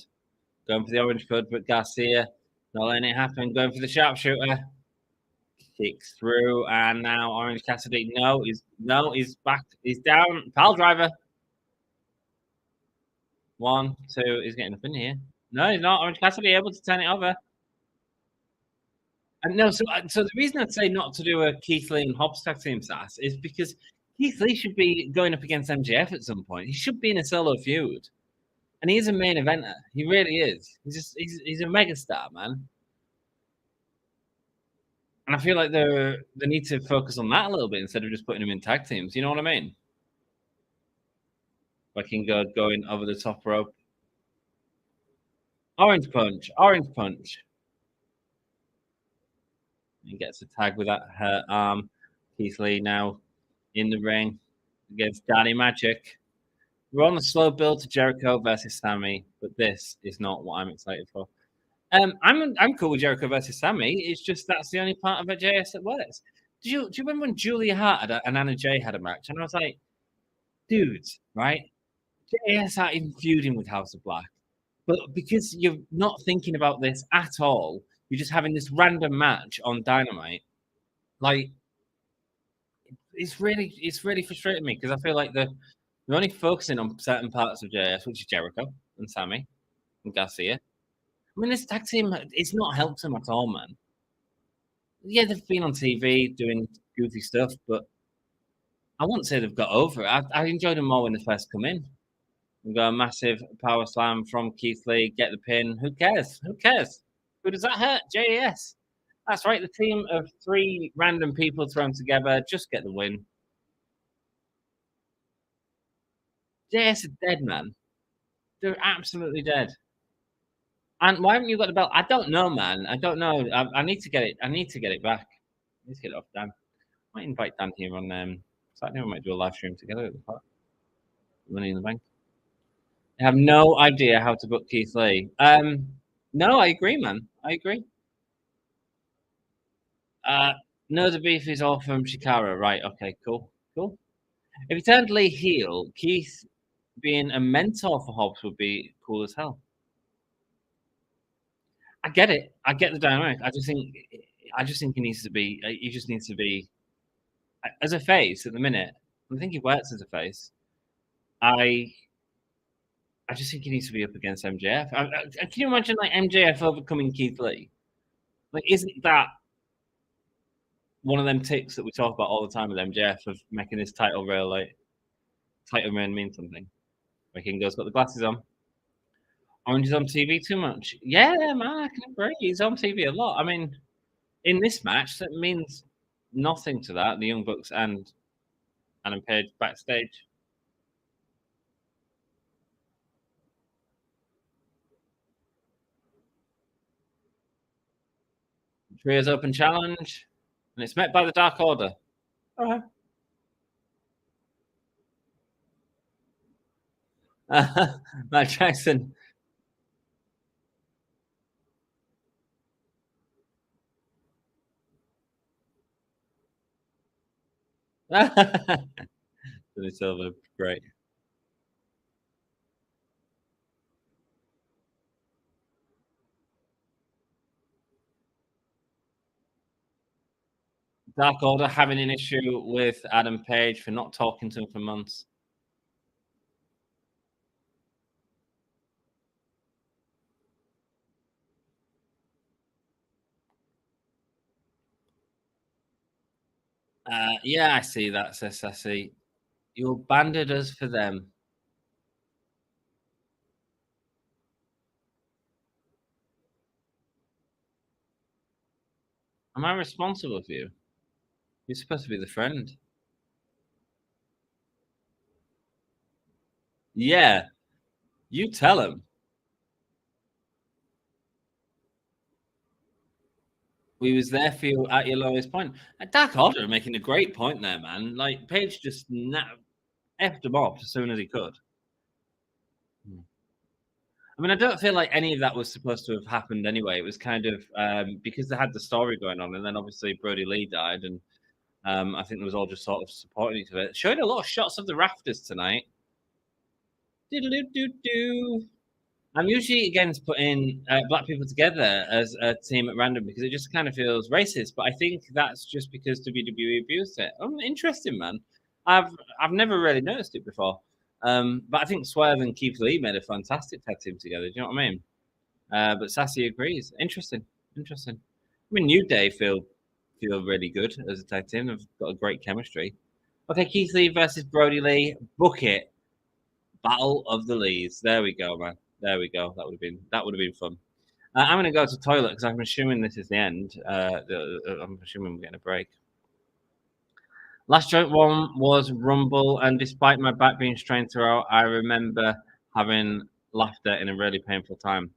Going for the orange hood, but Garcia not letting it happen. Going for the sharpshooter. Kicks through, and now Orange Cassidy. He's back. He's down. Pile driver. 1, 2. He's getting up in here. No, he's not. Orange Cassidy able to turn it over. And no, so the reason I'd say not to do a Keith Lee and Hobbs tag team, Sass, is because Keith Lee should be going up against MJF at some point. He should be in a solo feud. And he's a main eventer. He really is. He's a megastar, man. And I feel like they need to focus on that a little bit instead of just putting him in tag teams. You know what I mean? Vikingo going over the top rope. Orange punch. He gets a tag with that hurt arm. Keith Lee now in the ring against Danny Magic. We're on the slow build to Jericho versus Sammy, but this is not what I'm excited for. I'm cool with Jericho versus Sammy. It's just that's the only part of a JS that works. Do you remember when Julia Hart and Anna Jay had a match? And I was like, dudes, right? JS aren't even feuding with House of Black. But because you're not thinking about this at all, you're just having this random match on Dynamite. Like, it's really frustrating me because I feel like they're only focusing on certain parts of JS, which is Jericho and Sammy and Garcia. I mean, this tag team, it's not helped them at all, man. Yeah, they've been on TV doing goofy stuff, but I wouldn't say they've got over it. I enjoyed them more when they first come in. We got a massive power slam from Keith Lee, get the pin. Who cares? Who cares? Who does that hurt? JAS. That's right. The team of 3 random people thrown together just get the win. JAS are dead, man. They're absolutely dead. And why haven't you got the belt? I don't know, man. I don't know. I need to get it. I need to get it back. I need to get it off Dan. I might invite Dan here on Saturday. We might do a live stream together at the park. Money in the Bank. I have no idea how to book Keith Lee. No, I agree, man. I agree. No, the beef is all from Shikara. Right, okay, cool. If he turned Lee heel, Keith being a mentor for Hobbs would be cool as hell. I get it. I get the dynamic. I just think he needs to be. He just needs to be as a face at the minute. I think he works as a face. I just think he needs to be up against MJF. Can you imagine like MJF overcoming Keith Lee? Like, isn't that one of them ticks that we talk about all the time with MJF of making this title reign mean something? Where Kingo's got the glasses on. Orange is on TV too much. Yeah, man, I can agree. He's on TV a lot. I mean, in this match, that means nothing to that. The Young Bucks and Adam Page backstage. Trios Open Challenge, and it's met by the Dark Order. All right. Matt Jackson. Billy Silver, great. Dark Order having an issue with Adam Page for not talking to him for months. Yeah, I see that, sis. I see. You abandoned us for them. Am I responsible for you? You're supposed to be the friend. Yeah, you tell him. We was there for you at your lowest point. Dark Order making a great point there, man. Like, Page just effed him off as soon as he could. I mean, I don't feel like any of that was supposed to have happened anyway. It was kind of because they had the story going on, and then obviously Brody Lee died, and I think it was all just sort of supporting each other. Showed a lot of shots of the rafters tonight. Do. I'm usually against putting black people together as a team at random because it just kind of feels racist. But I think that's just because WWE abused it. Interesting, man. I've never really noticed it before. But I think Swerve and Keith Lee made a fantastic tag team together. Do you know what I mean? But Sassy agrees. Interesting. I mean, New Day feel really good as a tag team. They've got a great chemistry. Okay, Keith Lee versus Brody Lee. Book it. Battle of the Lees. There we go, man. There we go. That would have been fun. I'm going to go to the toilet because I'm assuming this is the end. I'm assuming we're getting a break. Last joint one was Rumble, and despite my back being strained throughout, I remember having laughter in a really painful time.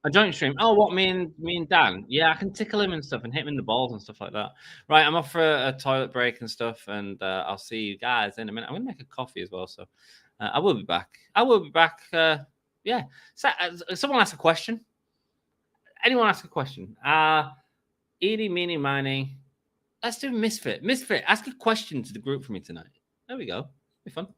A joint stream. Oh, what, me and Dan? Yeah, I can tickle him and stuff and hit him in the balls and stuff like that. Right, I'm off for a toilet break and stuff, and I'll see you guys in a minute. I'm gonna make a coffee as well, so I will be back. Yeah. So, someone ask a question. Anyone ask a question? Eeny, meeny, miny. Let's do Misfit. Misfit, ask a question to the group for me tonight. There we go. Be fun.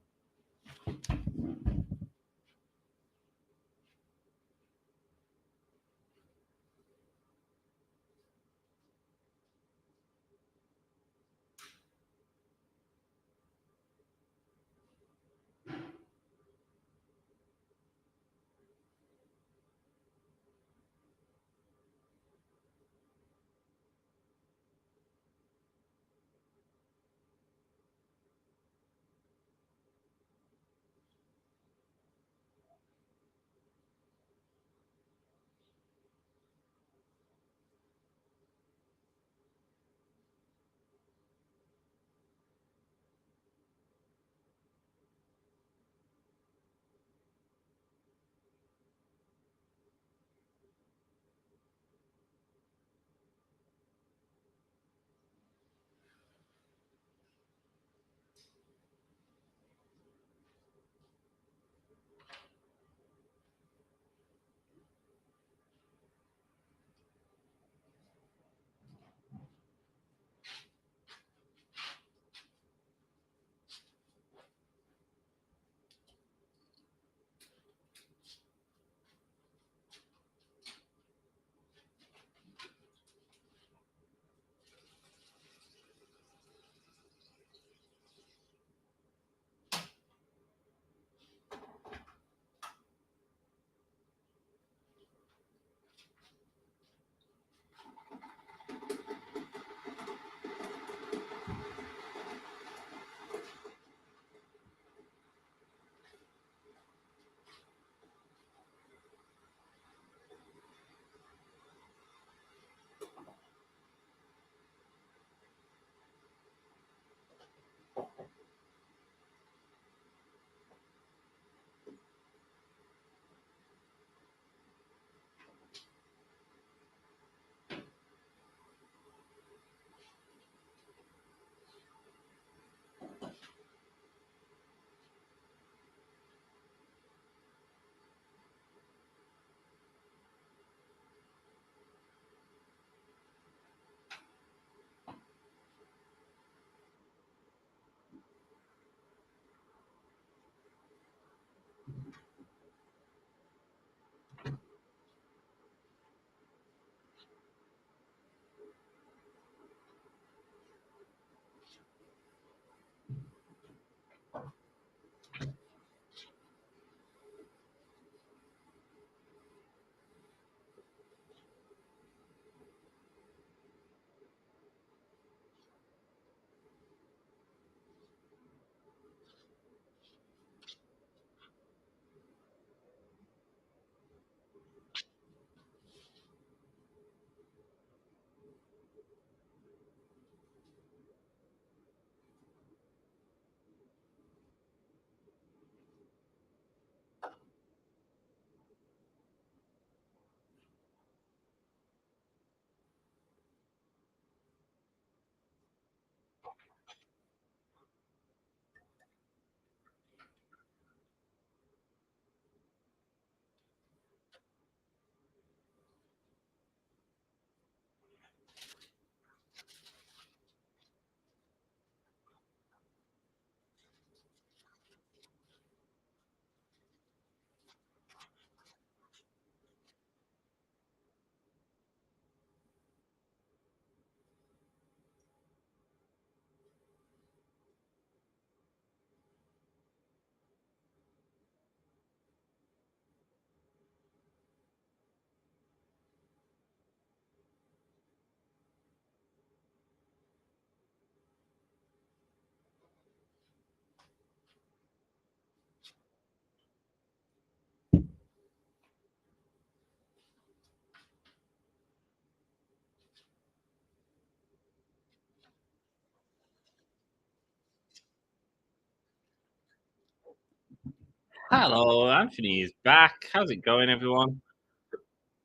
Hello, Anthony is back. How's it going, everyone?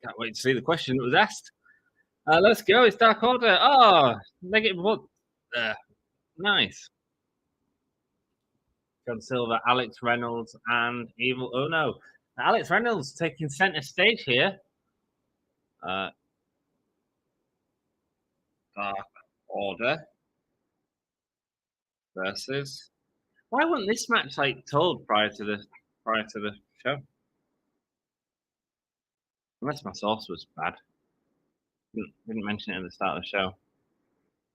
Can't wait to see the question that was asked. Let's go. It's Dark Order. Oh, negative one. Nice. John Silver, Alex Reynolds, and Evil Uno. Alex Reynolds taking center stage here. Dark Order versus. Why wasn't this match told prior to the show? Unless my source was bad. Didn't mention it at the start of the show.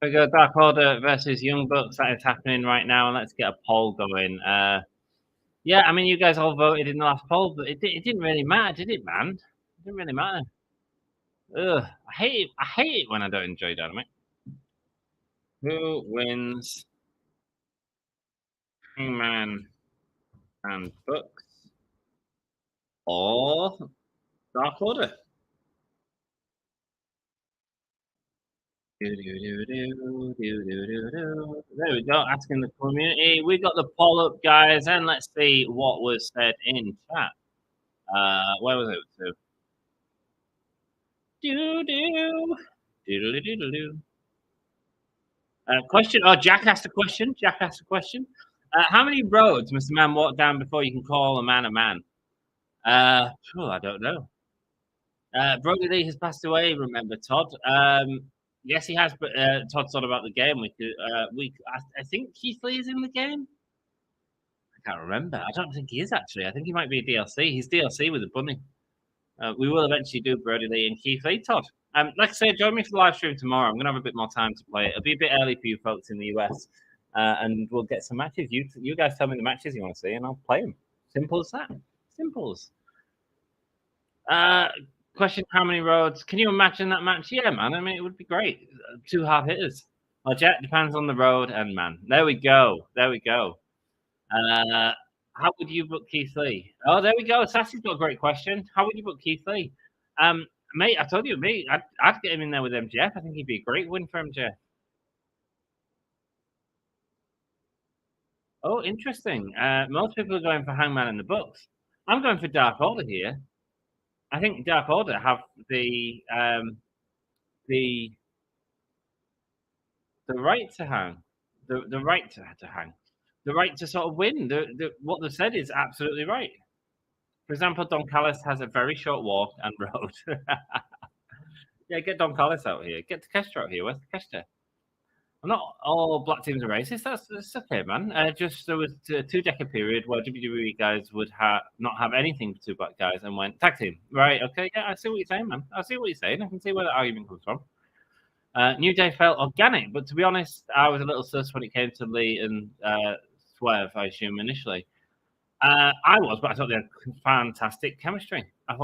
We go Dark Order versus Young Bucks. That is happening right now, and let's get a poll going. Yeah, I mean, you guys all voted in the last poll, but it didn't really matter, did it, man? It didn't really matter. Ugh, I hate it when I don't enjoy Dynamite. Who wins? Hangman and Bucks or Dark Order? There we go. Asking the community. We got the poll up, guys, and let's see what was said in chat. Where was it? Question. Oh, Jack asked a question. How many roads must a man walk down before you can call a man a man? I don't know. Brody Lee has passed away. Remember, Todd? Yes, he has. But Todd thought about the game. I think Keith Lee is in the game. I can't remember. I don't think he is actually. I think he might be a DLC. He's DLC with a bunny. We will eventually do Brody Lee and Keith Lee, Todd. Like I said, join me for the live stream tomorrow. I'm going to have a bit more time to play it. It'll be a bit early for you folks in the US. And we'll get some matches. You guys tell me the matches you want to see, and I'll play them. Simple as that. Simples. Question, how many roads? Can you imagine that match? Yeah, man. I mean, it would be great. 2 hard hitters. Well, Jet depends on the road and man. There we go. How would you book Keith Lee? Oh, there we go. Sassy's got a great question. How would you book Keith Lee? Mate, I told you, I'd get him in there with MJF. I think he'd be a great win for MJF. Oh, interesting. Most people are going for Hangman and the Bucks. I'm going for Dark Order here. I think Dark Order have the right to hang, the right to hang, the right to sort of win. What they've said is absolutely right. For example, Don Callis has a very short walk and road. Yeah, get Don Callis out here. Get Takeshita out here. Where's Takeshita? I'm not all black teams are racist. That's okay, man. Just there was a 2-decade period where WWE guys would not have anything for 2 black guys and went tag team. Right? Okay. Yeah, I see what you're saying, man. I see what you're saying. I can see where the argument comes from. New Day felt organic, but to be honest, I was a little sus when it came to Lee and Swerve, I assume, initially. I was, but I thought they had fantastic chemistry. I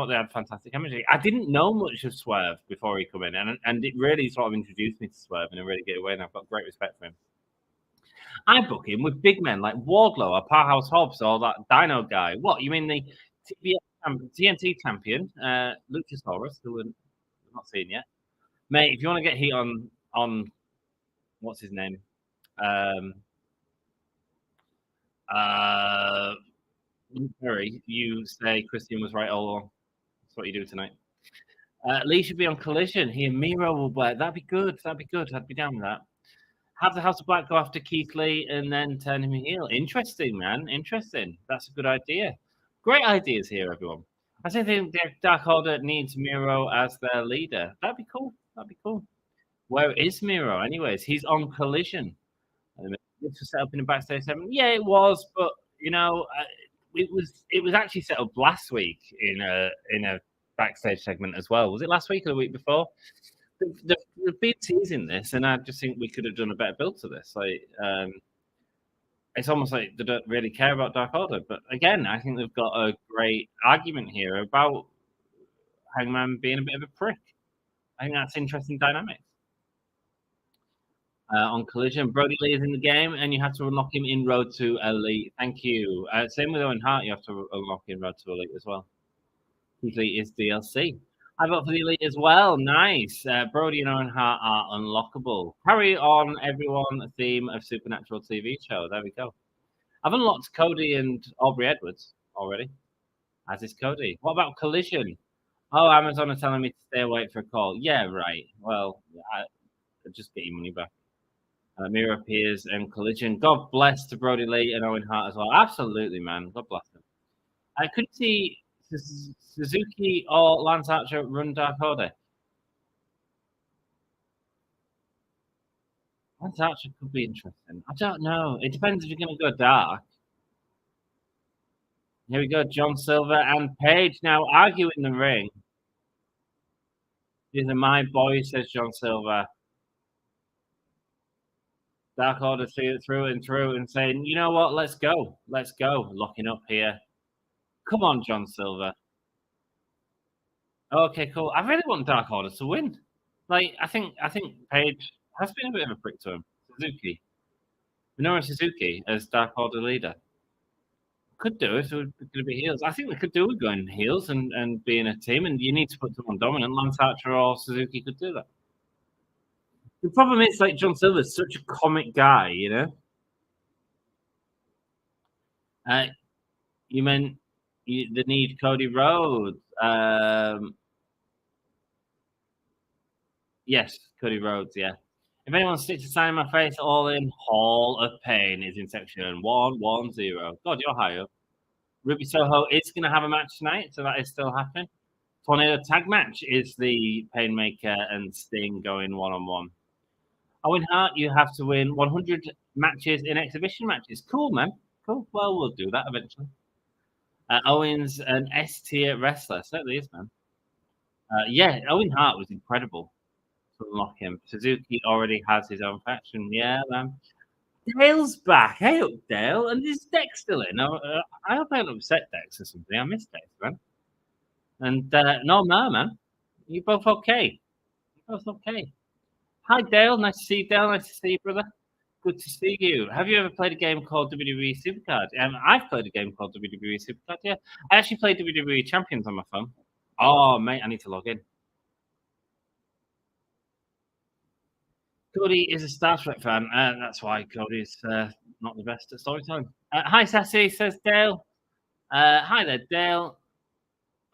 didn't know much of Swerve before he came in, and it really sort of introduced me to Swerve in a really good way, and I've got great respect for him. I book him with big men like Wardlow or Powerhouse Hobbs or that Dino guy. What, you mean the TNT champion, Luchasaurus, who we're not seeing yet? Mate, if you want to get heat on what's his name? You say Christian was right all along. That's what you do tonight. Lee should be on Collision. He and Miro will work. That'd be good. I'd be down with that. Have the House of Black go after Keith Lee and then turn him heel. Interesting, man. Interesting. That's a good idea. Great ideas here, everyone. I think Dark Order needs Miro as their leader. That'd be cool. Where is Miro? Anyways, he's on Collision. This was set up in a backstage segment. Yeah, it was, but it was actually set up last week in a backstage segment as well. Was it last week or the week before? They've been teasing this, and I just think we could have done a better build to this. It's almost like they don't really care about Dark Order. But again, I think they've got a great argument here about Hangman being a bit of a prick. I think that's interesting dynamics. On Collision, Brody Lee is in the game, and you have to unlock him in Road to Elite. Thank you. Same with Owen Hart, you have to unlock in Road to Elite as well. Keith Lee is DLC. I vote for the Elite as well. Nice. Brody and Owen Hart are unlockable. Carry on, everyone. Theme of Supernatural TV show. There we go. I've unlocked Cody and Aubrey Edwards. already. As is Cody. What about Collision? Oh, Amazon are telling me to stay awake for a call. Yeah, right. Well, just get your money back. Mira appears and Collision. God bless to Brody Lee and Owen Hart as well. Absolutely, man. God bless them. I could see Suzuki or Lance Archer run Dark Order. Lance Archer could be interesting. I don't know. It depends if you're going to go dark. Here we go. John Silver and Paige now argue in the ring. These are my boys, says John Silver. Dark Order see it through and through and saying, you know what, let's go. Let's go. Locking up here. Come on, John Silver. Okay, cool. I really want Dark Order to win. Like, I think Paige has been a bit of a prick to him. Suzuki. Minoru Suzuki as Dark Order leader. Could do if it was going to be heels. I think they could do with going heels and being a team, and you need to put someone dominant. Lance Archer or Suzuki could do that. The problem is, like, John Silver's such a comic guy, you know? You meant the need Cody Rhodes. Yes, Cody Rhodes, yeah. If anyone sticks a sign in my face, all in Hall of Pain is in section 110. God, you're high up. Ruby Soho is going to have a match tonight, so that is still happening. Tornado tag match is the Painmaker and Sting going one-on-one. Owen Hart, you have to win 100 matches in exhibition matches. Cool, man. Cool. Well, we'll do that eventually. Owen's an S-tier wrestler. Certainly is, man. Yeah, Owen Hart was incredible to unlock him. Suzuki already has his own faction. Yeah, man. Dale's back. Hey up, Dale. And is Dex still in? I hope I haven't upset Dex or something. I miss Dex, man. And no, man. You both okay? You both okay? Hi, Dale. Nice to see you, Dale. Nice to see you, brother. Good to see you. Have you ever played a game called WWE Supercard? I've played a game called WWE Supercard, yeah. I actually played WWE Champions on my phone. Oh, mate, I need to log in. Cody is a Star Trek fan. That's why Cody's not the best at storytelling. Hi, Sassy, says Dale. Hi there, Dale.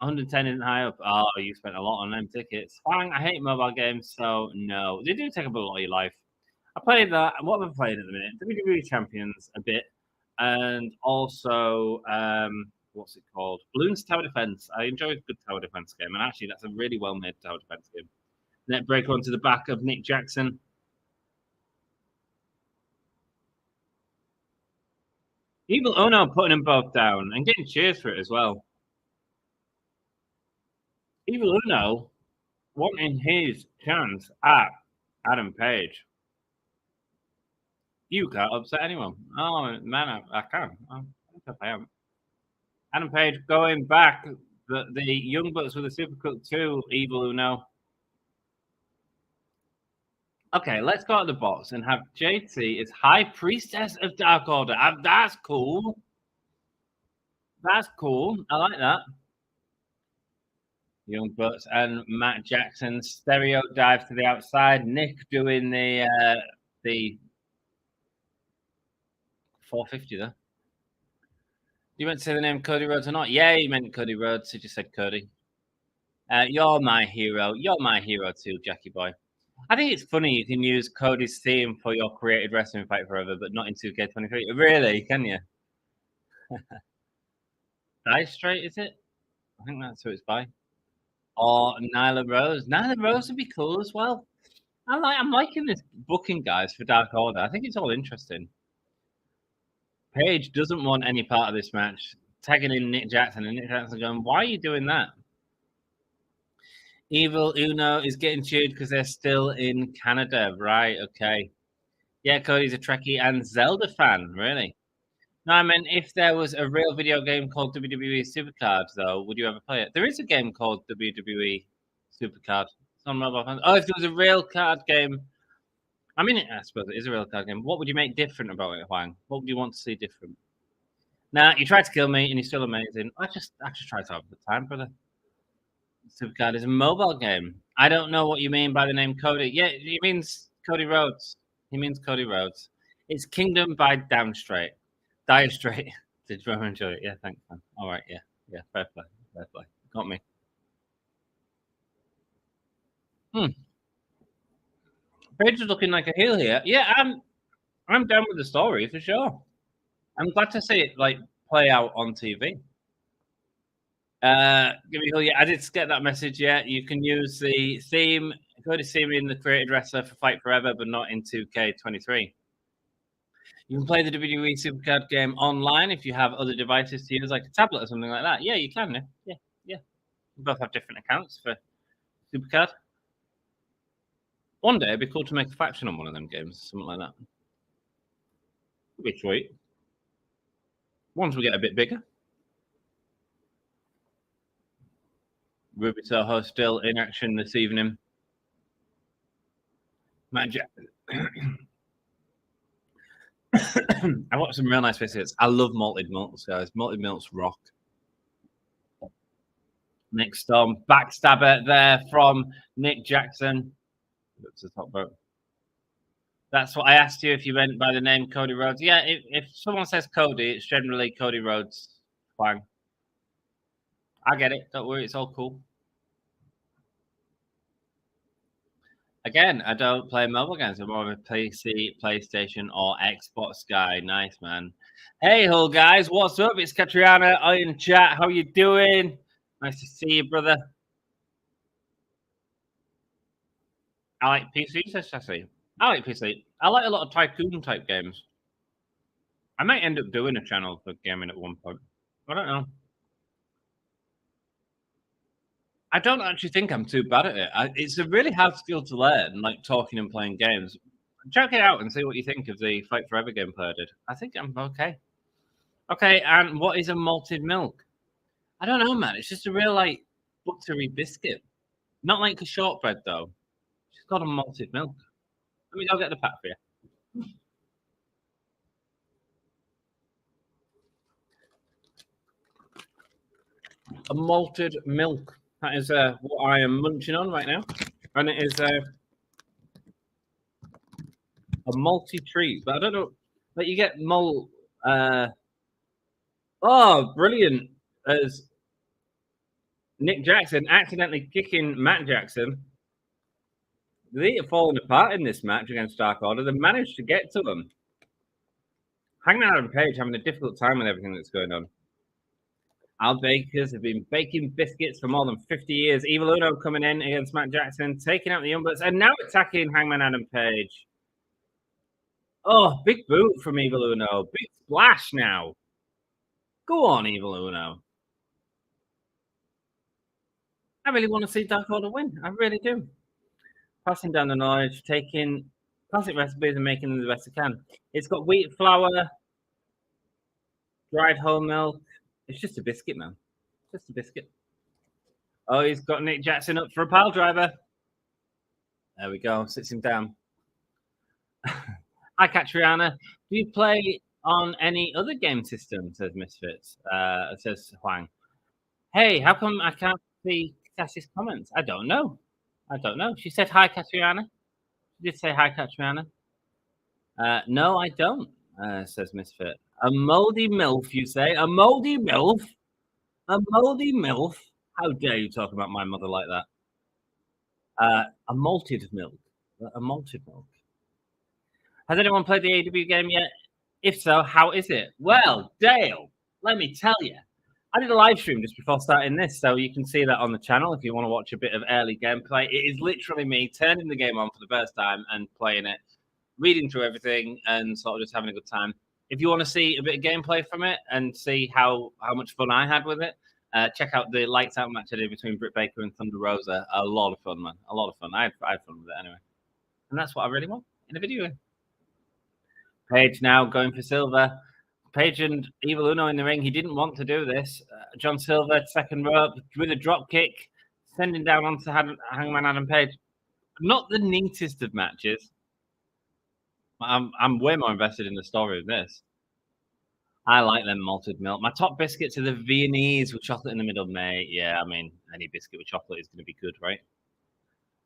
110 isn't high up. Oh, you spent a lot on them tickets. Fine, I hate mobile games, so no. They do take up a lot of your life. I played that. What am I playing at the minute? WWE Champions a bit. And also, what's it called? Bloons Tower Defense. I enjoy a good tower defense game. And actually, that's a really well-made tower defense game. Net breaker onto the back of Nick Jackson. Evil Uno putting them both down and getting cheers for it as well. Evil Uno wanting his chance at Adam Page. You can't upset anyone. Oh, man, I can. I am. Adam Page going back. The Young Bucks with a Supercut 2, Evil Uno. Okay, let's go to the box and have JT as High Priestess of Dark Order. That's cool. That's cool. I like that. Young Bucks and Matt Jackson stereo dive to the outside. Nick doing the 450 there. You meant to say the name Cody Rhodes or not? Yeah, you meant Cody Rhodes. You just said Cody. You're my hero. You're my hero too, Jackie boy. I think it's funny you can use Cody's theme for your created wrestling fight forever, but not in 2K23. Really? Can you? Die Straight, is it? I think that's who it's by. Or Nyla Rose. Nyla Rose would be cool as well. I'm liking this booking, guys, for Dark Order. I think it's all interesting. Paige doesn't want any part of this match. Tagging in Nick Jackson, and Nick Jackson going, why are you doing that? Evil Uno is getting cheered because they're still in Canada. Right, okay. Yeah, Cody's a Trekkie and Zelda fan, really. No, I mean, if there was a real video game called WWE Supercard, though, would you ever play it? There is a game called WWE Supercard. It's on mobile phones. Oh, if there was a real card game. I mean, I suppose it is a real card game. What would you make different about it, Huang? What would you want to see different? Nah, you tried to kill me, and you're still amazing. I just tried to have a good time, brother. Supercard is a mobile game. I don't know what you mean by the name Cody. Yeah, he means Cody Rhodes. He means Cody Rhodes. It's Kingdom by Down Straight. Dire Straight. Did you enjoy it? Yeah, thanks, man. All right, yeah. Fair play. Got me. Paige is looking like a heel here. Yeah, I'm down with the story for sure. I'm glad to see it play out on TV. Give me a yeah. I did get that message. Yeah, you can use the theme. Go to see me in the created wrestler for Fight Forever, but not in 2K23. You can play the WWE Supercard game online if you have other devices to use, like a tablet or something like that. Yeah, you can. Yeah. We both have different accounts for Supercard. One day it'd be cool to make a faction on one of them games, something like that. It'd be sweet. Once we get a bit bigger. Ruby Soho still in action this evening. Matt I watched some real nice biscuits. I love malted milks, guys. Malted milks rock. Nick Storm, backstabber there from Nick Jackson. Looks the top rope. That's what I asked you if you went by the name Cody Rhodes. Yeah, if someone says Cody, it's generally Cody Rhodes. Fine. I get it. Don't worry, it's all cool. Again, I don't play mobile games. I'm more of a PC, PlayStation, or Xbox guy. Nice, man. Hey, Hull guys. What's up? It's Catriona in chat. How you doing? Nice to see you, brother. I like PC, says Sassy. I like PC. I like a lot of tycoon-type games. I might end up doing a channel for gaming at one point. I don't know. I don't actually think I'm too bad at it. It's a really hard skill to learn, like talking and playing games. Check it out and see what you think of the Fight Forever gameplay I did. I think I'm okay. Okay, and what is a malted milk? I don't know, man. It's just a real, buttery biscuit. Not like a shortbread, though. It's got a malted milk. Let me go get the pack for you. A malted milk. That is what I am munching on right now. And it is a malty treat. But I don't know. But you get malt. Oh, brilliant. As Nick Jackson accidentally kicking Matt Jackson. They are falling apart in this match against Dark Order. They managed to get to them. Hangman Adam Page having a difficult time with everything that's going on. Al Bakers have been baking biscuits for more than 50 years. Evil Uno coming in against Matt Jackson, taking out the Youngbucks, and now attacking Hangman Adam Page. Oh, big boot from Evil Uno. Big splash now. Go on, Evil Uno. I really want to see Dark Order win. I really do. Passing down the knowledge, taking classic recipes and making them the best I can. It's got wheat flour, dried whole milk. It's just a biscuit, man. Just a biscuit. Oh, he's got Nick Jackson up for a pile driver. There we go. Sits him down. Hi, Catriona. Do you play on any other game system? Says Misfits. Says Huang. Hey, how come I can't see Cassie's comments? I don't know. She said hi, Catriona. She did say hi, Catriona. No, I don't, says Misfit. A moldy MILF, you say? A moldy MILF? A moldy MILF? How dare you talk about my mother like that? A malted milk. A malted milk. Has anyone played the AEW game yet? If so, how is it? Well, Dale, let me tell you. I did a live stream just before starting this, so you can see that on the channel if you want to watch a bit of early gameplay. It is literally me turning the game on for the first time and playing it, reading through everything, and sort of just having a good time. If you want to see a bit of gameplay from it and see how much fun I had with it, check out the lights out match I did between Britt Baker and Thunder Rosa. A lot of fun, man. A lot of fun. I had fun with it anyway. And that's what I really want in a video. Page now going for Silver. Page and Evil Uno in the ring. He didn't want to do this. John Silver, second rope, with a drop kick, sending down onto Hangman Adam Page. Not the neatest of matches. I'm way more invested in the story of this. I like them malted milk. My top biscuits are the Viennese with chocolate in the middle, mate. Yeah, I mean, any biscuit with chocolate is going to be good, right?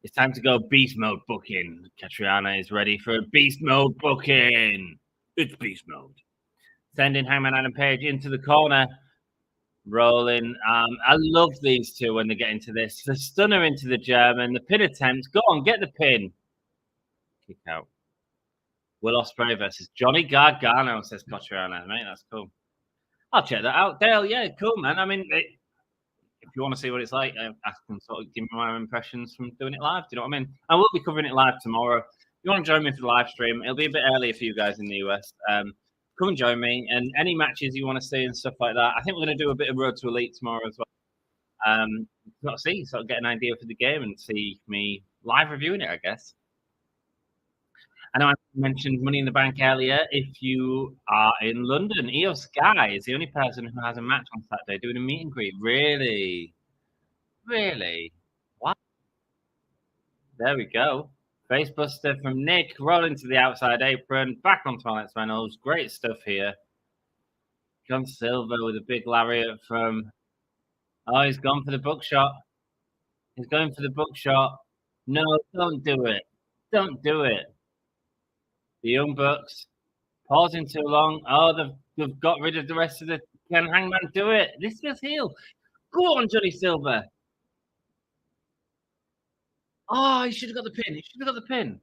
It's time to go beast mode booking. Catriona is ready for beast mode booking. It's beast mode. Sending Hangman Adam Page into the corner. Rolling. I love these two when they get into this. The stunner into the German. The pin attempt. Go on, get the pin. Kick out. Will Ospreay versus Johnny Gargano, says Cotriana, mate. That's cool. I'll check that out. Dale, yeah, cool, man. I mean, if you want to see what it's like, I can sort of give me my impressions from doing it live. Do you know what I mean? I will be covering it live tomorrow. If you want to join me for the live stream, it'll be a bit earlier for you guys in the US. Come and join me. And any matches you want to see and stuff like that. I think we're going to do a bit of Road to Elite tomorrow as well. Not see, sort of get an idea for the game and see me live reviewing it, I guess. I know I mentioned Money in the Bank earlier. If you are in London, Io Sky is the only person who has a match on Saturday doing a meet and greet. Really? Really? What? There we go. Facebuster from Nick, rolling to the outside apron, back onto Alex Reynolds. Great stuff here. John Silver with a big lariat from... Oh, he's gone for the buckshot. He's going for the buckshot. No, don't do it. Don't do it. The Young Bucks pausing too long. Oh, they've got rid of the rest of the... Can Hangman do it? This is heel. Go on, Johnny Silver. Oh, he should have got the pin. He should have got the pin.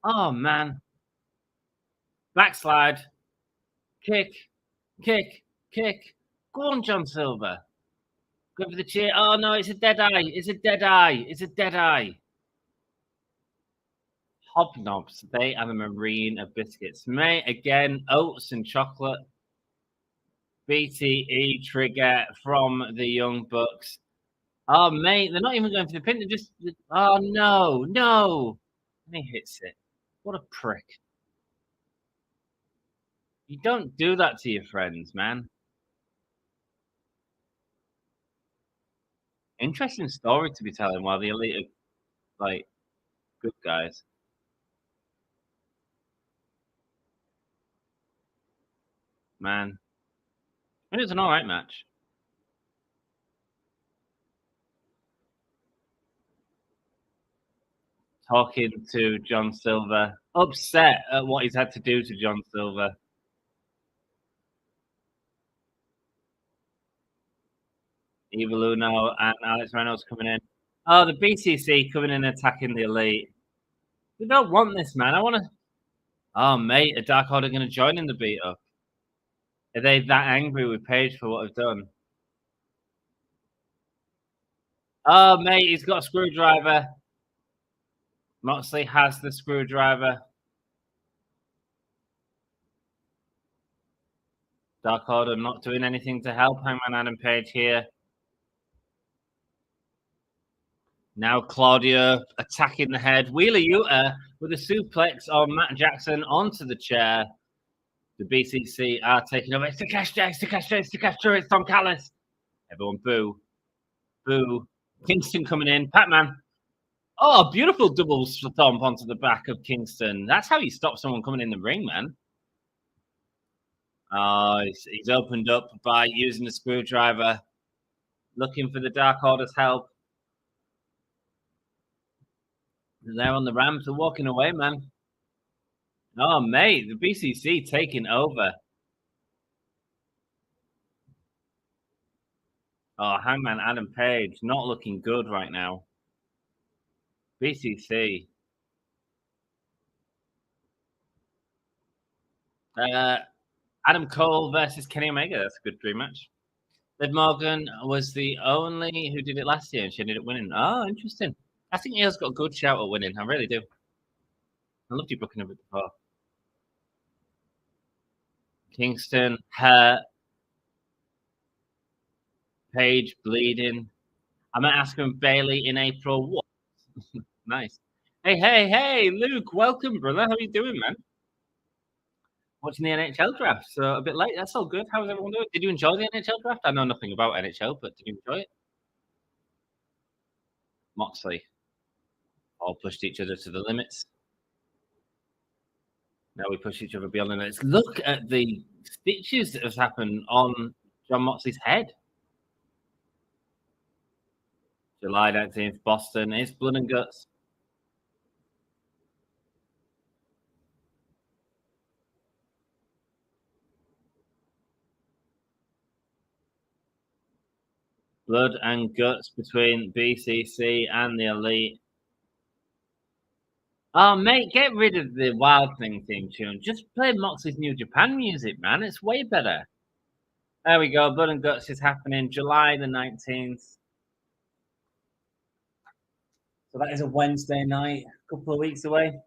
Oh, man. Backslide. Kick. Kick. Kick. Go on, John Silver. Go for the cheer. Oh, no, it's a dead eye. It's a dead eye. It's a dead eye. Hobnobs. They are the marine of biscuits. Mate, again, oats and chocolate. BTE trigger from the Young Bucks. Oh, mate, they're not even going for the pin. They're just... Oh, no, no. And he hits it. What a prick. You don't do that to your friends, man. Interesting story to be telling while the Elite are, like, good guys. Man. It was an alright match. Talking to John Silver. Upset at what he's had to do to John Silver. Evil Uno and Alex Reynolds coming in. Oh, the BCC coming in attacking the Elite. We don't want this, man. I want to... Oh, mate, a Dark Order going to join in the beat up. Are they that angry with Page for what they've done? Oh, mate, he's got a screwdriver. Moxley has the screwdriver. Dark Order not doing anything to help Hangman Adam Page here. Now Claudio attacking the head. Wheeler Yuta with a suplex on Matt Jackson onto the chair. The BCC are taking over. It's Takeshita, it's Takeshita, it's Takeshita, it's Tom Callis. Everyone boo. Boo. Kingston coming in. Pac-Man. Oh, beautiful double stomp onto the back of Kingston. That's how you stop someone coming in the ring, man. Oh, he's opened up by using the screwdriver. Looking for the Dark Order's help. They're on the ramp. They're walking away, man. Oh, mate, the BCC taking over. Oh, Hangman Adam Page not looking good right now. BCC. Adam Cole versus Kenny Omega. That's a good dream match. Liv Morgan was the only who did it last year, and she ended up winning. Oh, interesting. I think Io's got a good shout at winning. I really do. I loved you booking him before. Kingston, hurt. Page bleeding. I might ask him Bailey in April. What? Nice. Hey, Luke, welcome, brother. How are you doing, man? Watching the NHL draft, so a bit late. That's all good. How's everyone doing? Did you enjoy the NHL draft? I know nothing about NHL, but did you enjoy it? Moxley. All pushed each other to the limits. Now we push each other beyond the limits. Look at the stitches that have happened on John Moxley's head. July 19th, Boston. It's blood and guts. Blood and guts between BCC and the Elite. Oh, mate, get rid of the Wild Thing theme tune. Just play Moxley's New Japan music, man. It's way better. There we go. Blood and Guts is happening July the 19th. So that is a Wednesday night, a couple of weeks away.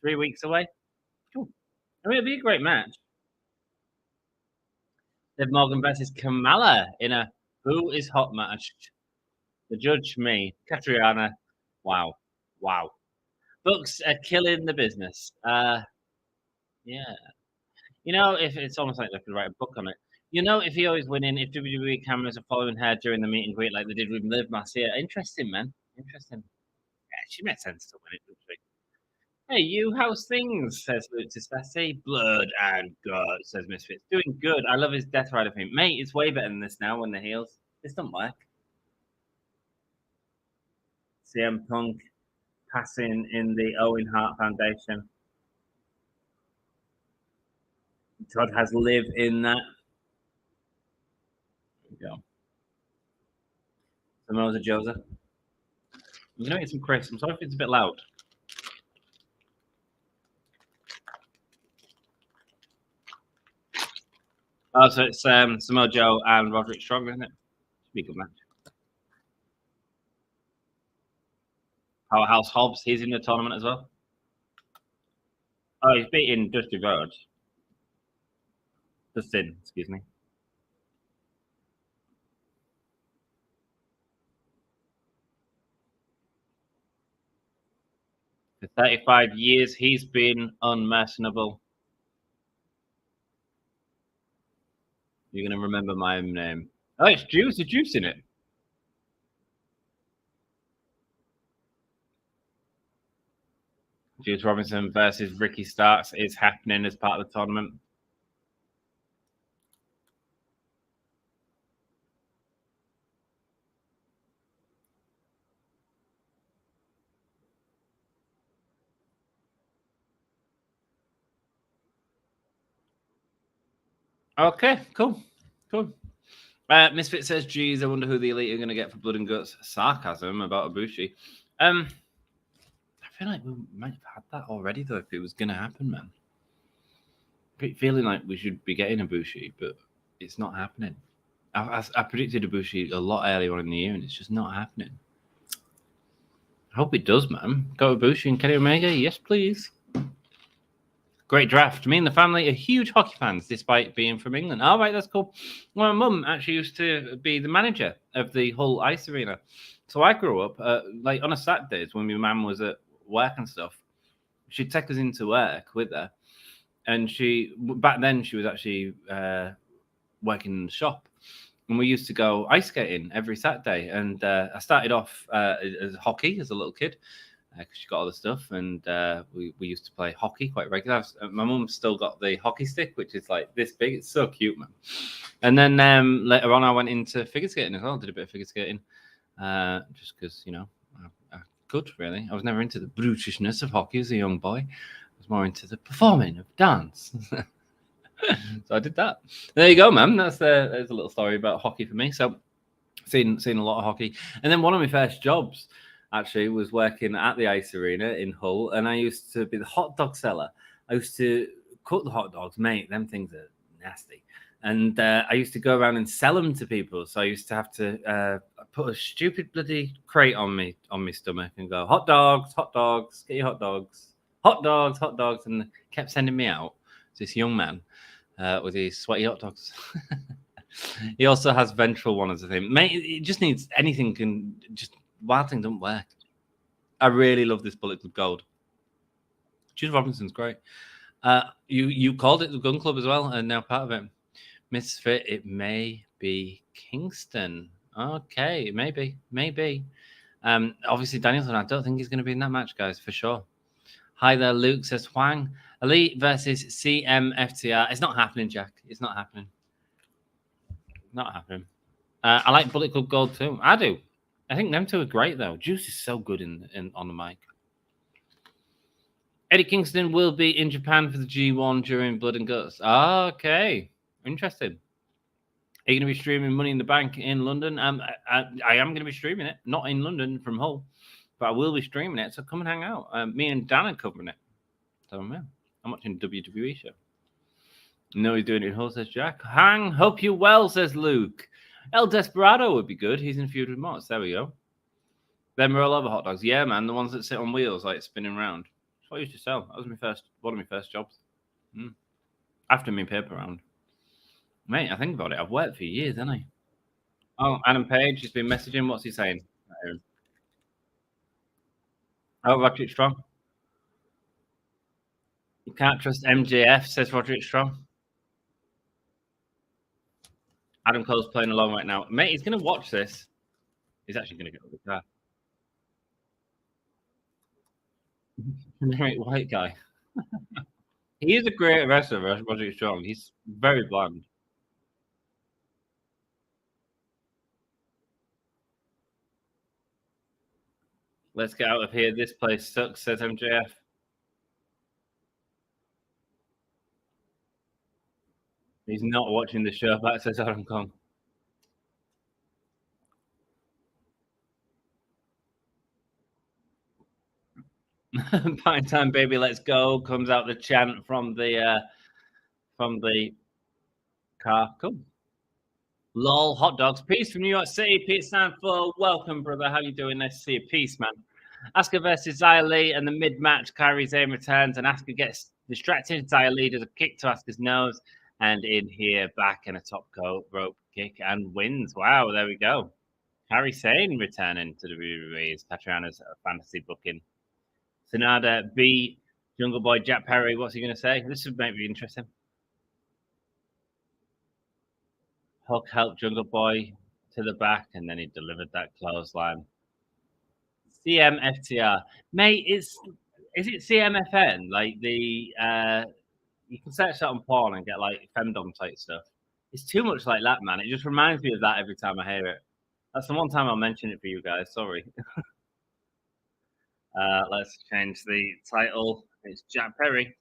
3 weeks away. Cool. I mean, it'll be a great match. Liv Morgan versus Kamala in a Who is Hot match. The judge, me. Katriana. Wow. Wow. Books are killing the business. Yeah. You know, if it's almost like they could write a book on it. You know, if he always winning, if WWE cameras are following her during the meet and greet like they did with Liv last year. Interesting, man. Interesting. Yeah, she made sense to win it, didn't she? Hey, you, how's things? Says Lucis Bessie. Blood and guts, says Misfits. Doing good. I love his Death Rider thing. Mate, it's way better than this now when the heels. This don't work. CM Punk passing in the Owen Hart Foundation. Todd has Liv in that. There we go. Samoa Joseph. I'm going to get some crisps. I'm sorry if it's a bit loud. Oh, so it's Samoa Joe and Roderick Strong, isn't it? Should be a good match. Powerhouse Hobbs, he's in the tournament as well. Oh, he's beating Dusty Rhodes. Dustin, excuse me. For 35 years, he's been unmercenable. You're going to remember my name. Oh, it's Juice. The Juice in it. Juice Robinson versus Ricky Starks is happening as part of the tournament. Okay, cool. Misfit says, geez, I wonder who the Elite are going to get for Blood and Guts. Sarcasm about Ibushi. I feel like we might have had that already, though, if it was going to happen, man. Feeling like we should be getting Ibushi, but it's not happening. I predicted Ibushi a lot earlier on in the year, and it's just not happening. I hope it does, man. Go Ibushi and Kenny Omega. Yes, please. Great draft. Me and the family are huge hockey fans, despite being from England. All right, that's cool. Well, my mum actually used to be the manager of the Hull Ice Arena. So I grew up, like on a Saturdays when my mum was at work and stuff, she'd take us into work with her. And back then she was actually working in the shop. And we used to go ice skating every Saturday. And I started off as hockey as a little kid. Because she got all the stuff, and we used to play hockey quite regularly. My mum's still got the hockey stick, which is like this big. It's so cute, man. And then later on, I went into figure skating as well. Did a bit of figure skating, just because, you know, I could, really. I was never into the brutishness of hockey as a young boy. I was more into the performing of dance. So I did that. There you go, man. There's a little story about hockey for me. So seen a lot of hockey. And then one of my first jobs actually was working at the ice arena in Hull, and I used to be the hot dog seller. I used to cook the hot dogs, mate. Them things are nasty. And I used to go around and sell them to people. So I used to have to put a stupid bloody crate on my stomach and go, hot dogs, get your hot dogs, hot dogs. And kept sending me out, this young man with his sweaty hot dogs. He also has ventral one as a thing. Mate, it just needs anything can just... Wild Thing doesn't work. I really love this Bullet Club Gold. Juice Robinson's great. You called it the Gun Club as well, and now part of it. Misfit, it may be Kingston. Okay, maybe. Obviously, Danielson, I don't think he's going to be in that match, guys, for sure. Hi there, Luke, says Hwang. Elite versus CMFTR. It's not happening, Jack. It's not happening. Not happening. I like Bullet Club Gold too. I do. I think them two are great, though. Juice is so good on the mic. Eddie Kingston will be in Japan for the G1 during Blood and Guts. Okay. Interesting. Are you going to be streaming Money in the Bank in London? I am going to be streaming it, not in London from Hull, but I will be streaming it. So come and hang out. Me and Dan are covering it. So yeah, I'm watching WWE show. No, he's doing it in Hull, says Jack. Hope you well, says Luke. El Desperado would be good. He's in feud with Mox. There we go. Then roll over hot dogs. Yeah, man, the ones that sit on wheels, like spinning around. That's what I used to sell. That was one of my first jobs. After my paper round. Mate, I think about it. I've worked for years, haven't I? Oh, Adam Page has been messaging. What's he saying? Oh, Roderick Strong. You can't trust MJF, says Roderick Strong. Adam Cole's playing along right now. Mate, he's going to watch this. He's actually going to get the car. Great white guy. He is a great wrestler, Roderick Strong. He's very bland. Let's get out of here. This place sucks, says MJF. He's not watching the show back, says Adam Cole. Pine time, baby, let's go. Comes out the chant from the car. Cool. Lol, hot dogs. Peace from New York City. Peace stand for welcome, brother. How you doing? Nice to see you. Peace, man. Asuka versus Xia Li, and the mid-match, Kairi Sane returns, and Asuka gets distracted. Xia Li does a kick to Asuka's nose, and in here, back in a top rope kick, and wins. Wow, there we go. Kairi Sane returning to the WWE as Tatiana's fantasy booking. Sanada B, Jungle Boy, Jack Perry. What's he going to say? This would make me interesting. Hulk helped Jungle Boy to the back, and then he delivered that clothesline. CMFTR, mate. Is it CMFN? Like the you can search that on porn and get like femdom type stuff. It's too much like that, man. It just reminds me of that every time I hear it. That's the one time I'll mention it for you guys. Sorry. Let's change the title. It's Jack Perry.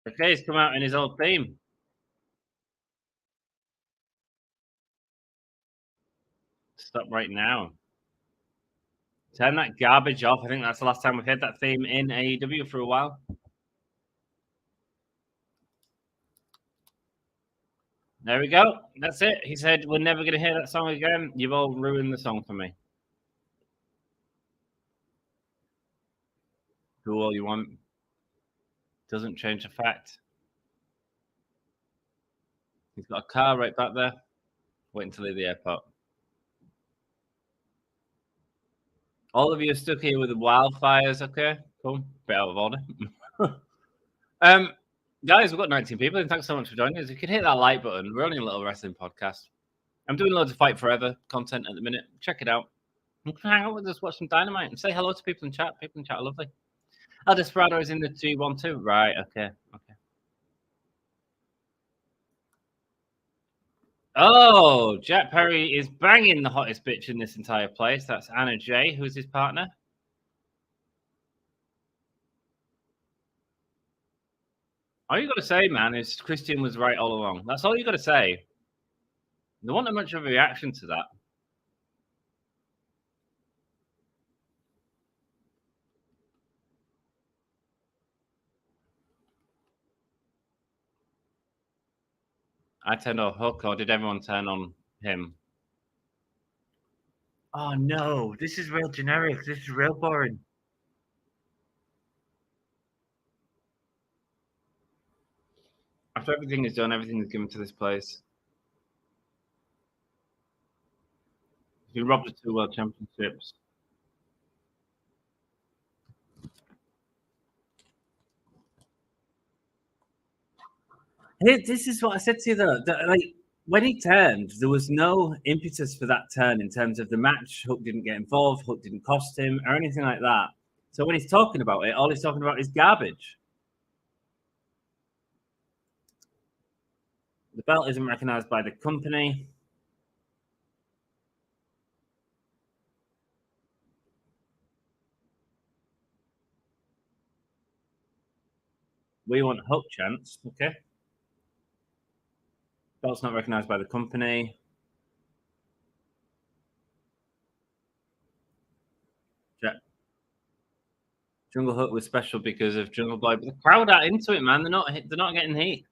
Okay, he's come out in his old theme. Stop right now. Turn that garbage off. I think that's the last time we've heard that theme in AEW for a while. There we go. That's it. He said, we're never going to hear that song again. You've all ruined the song for me. Do all you want. Doesn't change the fact. He's got a car right back there. Waiting to leave the airport. All of you are stuck here with the wildfires, okay? Cool. Bit out of order. Guys, we've got 19 people, and thanks so much for joining us. You can hit that like button. We're only a little wrestling podcast. I'm doing loads of Fight Forever content at the minute. Check it out. You can hang out with us, watch some Dynamite, and say hello to people in chat. People in chat are lovely. El Desperado is in the 212. Right, okay. Oh, Jack Perry is banging the hottest bitch in this entire place. That's Anna Jay, who's his partner. All you got to say, man, is Christian was right all along. That's all you got to say. There wasn't much of a reaction to that. I turned on Hook, or did everyone turn on him? Oh no, this is real generic. This is real boring. After everything is done, everything is given to this place. You robbed the 2 world championships. This is what I said to you though. Like when he turned, there was no impetus for that turn in terms of the match. Hook didn't get involved. Hook didn't cost him or anything like that. So when he's talking about it, all he's talking about is garbage. The belt isn't recognized by the company. We want Hook chance, okay? Belt's not recognized by the company. Jungle Hook was special because of Jungle Boy, but the crowd are into it, man. They're not getting heat.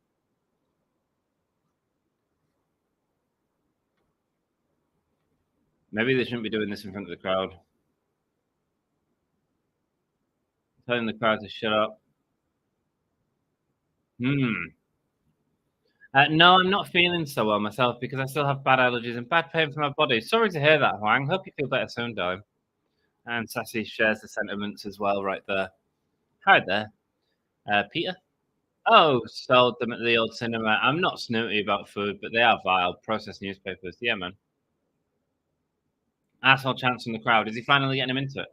Maybe they shouldn't be doing this in front of the crowd. Telling the crowd to shut up. No, I'm not feeling so well myself because I still have bad allergies and bad pain from my body. Sorry to hear that, Huang. Hope you feel better soon, darling. And Sassy shares the sentiments as well right there. Hi there. Peter? Oh, sold them at the old cinema. I'm not snooty about food, but they are vile. Processed newspapers. Yeah, man. Asshole chance from the crowd. Is he finally getting him into it?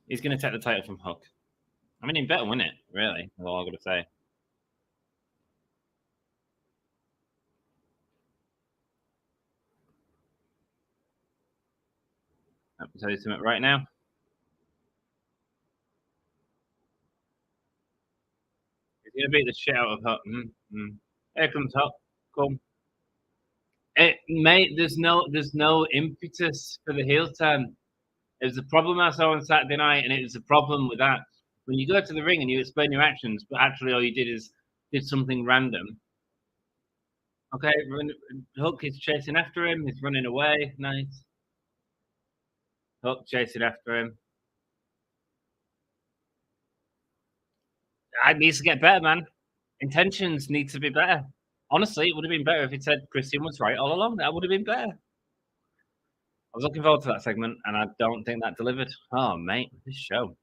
He's going to take the title from Hook. I mean, he better win it, really. That's all I've got to say. I'll tell you something right now. He's going to beat the shit out of Hook. Here comes Hook. Cool. Mate, there's no impetus for the heel turn. It was a problem I saw on Saturday night, and it was a problem with that. When you go to the ring and you explain your actions, but actually all you did something random. Okay, Hook is chasing after him. He's running away. Nice. Hook chasing after him. It needs to get better, man. Intentions need to be better. Honestly, it would have been better if it said Christian was right all along. That would have been better. I was looking forward to that segment, and I don't think that delivered. Oh, mate, this show.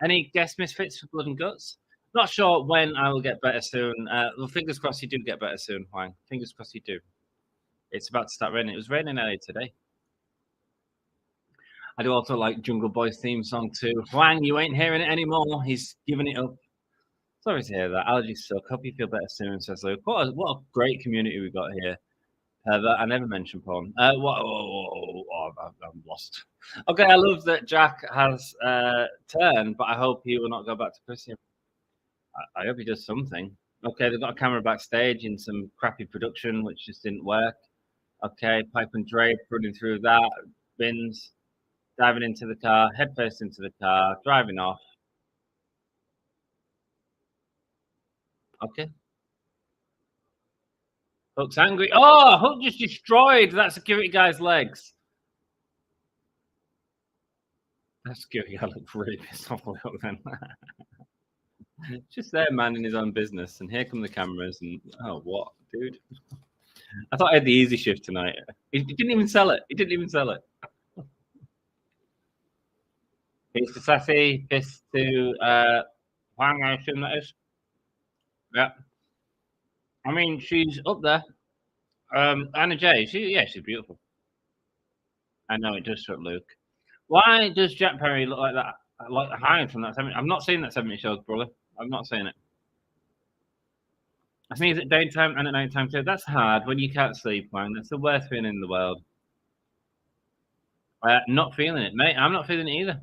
Any guest misfits for Blood and Guts? Not sure when I will get better soon. Well, fingers crossed you do get better soon, Huang. Fingers crossed you do. It's about to start raining. It was raining earlier today. I do also like Jungle Boy's theme song too. Huang, you ain't hearing it anymore. He's giving it up. Sorry to hear that. Allergies suck. Hope you feel better soon, says Luke. What a great community we got here. That I never mentioned porn. I'm lost. Okay, I love that Jack has turned, but I hope he will not go back to Christian. I hope he does something. Okay, they've got a camera backstage in some crappy production, which just didn't work. Okay, Pipe and Drape running through that, bins, diving into the car, head first into the car, driving off. Okay. Hook's angry. Oh, Hook just destroyed that security guy's legs. That security guy looked really pissed off with Hook then. Just there minding his own business, and here come the cameras, and oh, what, dude? I thought I had the easy shift tonight. He didn't even sell it. Peace to Sassy, peace to Huang, I assume that is. Yeah. I mean, she's up there. Anna Jay, she's beautiful. I know it does shut Luke. Why does Jack Perry look like that? Like hide from that 70? I've not seen that 70 shows, brother. I've not seen it. I think it's at daytime and at nighttime too. That's hard when you can't sleep, man. That's the worst feeling in the world. Not feeling it, mate. I'm not feeling it either.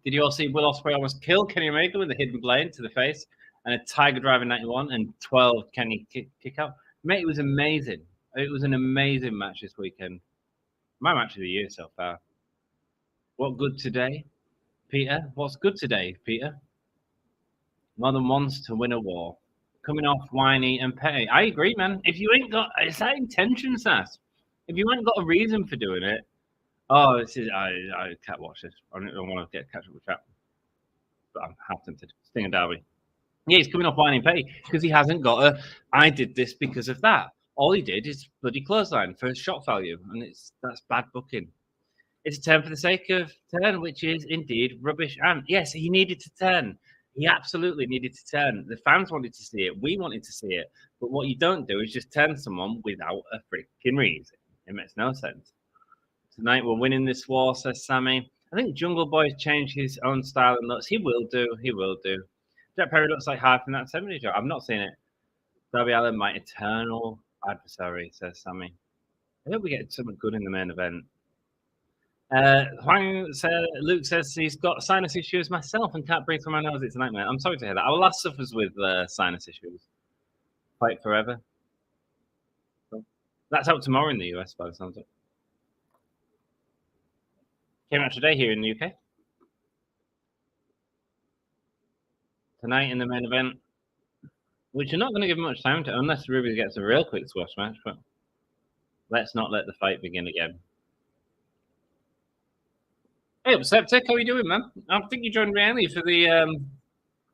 Did you all see Will Ospreay almost kill Kenny Omega with a hidden blade to the face and a Tiger Driver 91 and 12 Kenny kick out? Mate, it was amazing. It was an amazing match this weekend. My match of the year so far. What good today, Peter? What's good today, Peter? More than once to win a war. Coming off whiny and petty. I agree, man. If you ain't got, it's that intention, Sass. If you ain't got a reason for doing it, I can't watch this. I don't want to catch up with chat, but I'm half tempted. Sting and Darby. Yeah, he's coming off whiny and petty because he hasn't got a. I did this because of that. All he did is bloody clothesline for shot value, and that's bad booking. It's a turn for the sake of turn, which is indeed rubbish. And yes, he needed to turn. He absolutely needed to turn. The fans wanted to see it. We wanted to see it. But what you don't do is just turn someone without a freaking reason. It makes no sense. Tonight we're winning this war, says Sammy. I think Jungle Boy's changed his own style and looks. He will do. Jack Perry looks like Hart from that 70s show. I've not seen it. Darby Allin, my eternal adversary, says Sammy. I hope we get something good in the main event. Luke says he's got sinus issues myself and can't breathe through my nose. It's a nightmare. I'm sorry to hear that. Our last suffers with sinus issues. Fight forever. So, that's out tomorrow in the US, by the sounds of it. Came out today here in the UK. Tonight in the main event, which you're not going to give much time to, unless Ruby gets a real quick squash match, but let's not let the fight begin again. Hey, what's up, Tick? How are you doing, man? I think you joined me early for the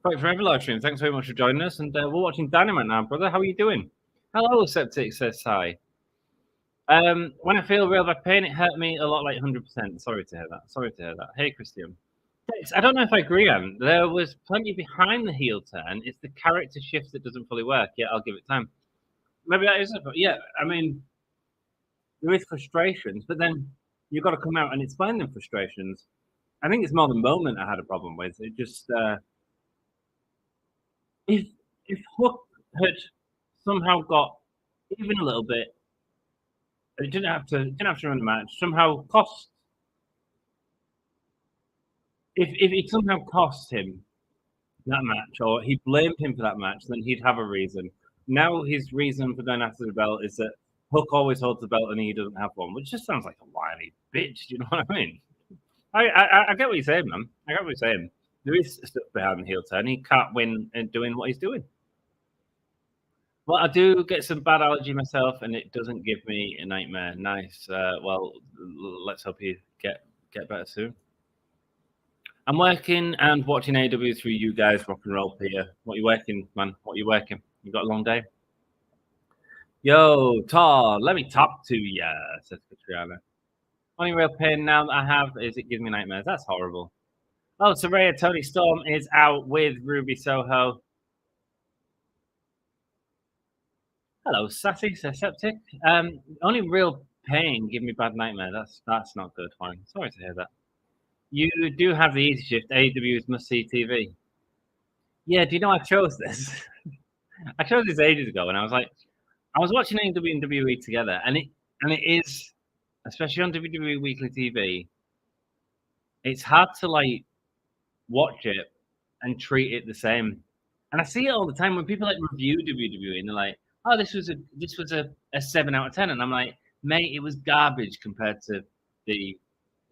Fight Forever live stream. Thanks very much for joining us, and we're watching Dynamite now, brother. How are you doing? Hello, Septic says hi. When I feel real bad pain, it hurt me a lot, like 100%. Sorry to hear that. Hey, Christian. I don't know if I agree, Anne. There was plenty behind the heel turn. It's the character shift that doesn't fully work. Yeah, I'll give it time. Maybe that is it. But yeah, I mean, there is frustrations, but then you've got to come out and explain them frustrations. I think it's more the moment I had a problem with. It just if Hook had somehow got even a little bit, it didn't have to run the match. Somehow cost. If it somehow cost him that match, or he blamed him for that match, then he'd have a reason. Now his reason for going after the belt is that Hook always holds the belt and he doesn't have one, which just sounds like a whiny bitch. Do you know what I mean? I get what you're saying, man. I get what you're saying. There is stuff behind the heel turn. He can't win and doing what he's doing. Well, I do get some bad allergy myself, and it doesn't give me a nightmare. Nice. Well, let's hope you get better soon. I'm working and watching AEW through you guys, Rock and Roll Peter. What are you working, man? What are you working? You got a long day? Yo, Todd, let me talk to ya, says Katriana. Only real pain now that I have is it gives me nightmares. That's horrible. Oh, Saraya Tony Storm is out with Ruby Soho. Hello, Sassy, says Septic. Only real pain give me bad nightmare. That's not good. Fine. Sorry to hear that. You do have the easy shift. AEW's must-see TV. Yeah, do you know I chose this? I chose this ages ago, and I was watching AEW and WWE together, and it is, especially on WWE Weekly TV, it's hard to like watch it and treat it the same. And I see it all the time when people like review WWE, and they're like, "Oh, this was a 7 out of 10," and I'm like, "Mate, it was garbage compared to the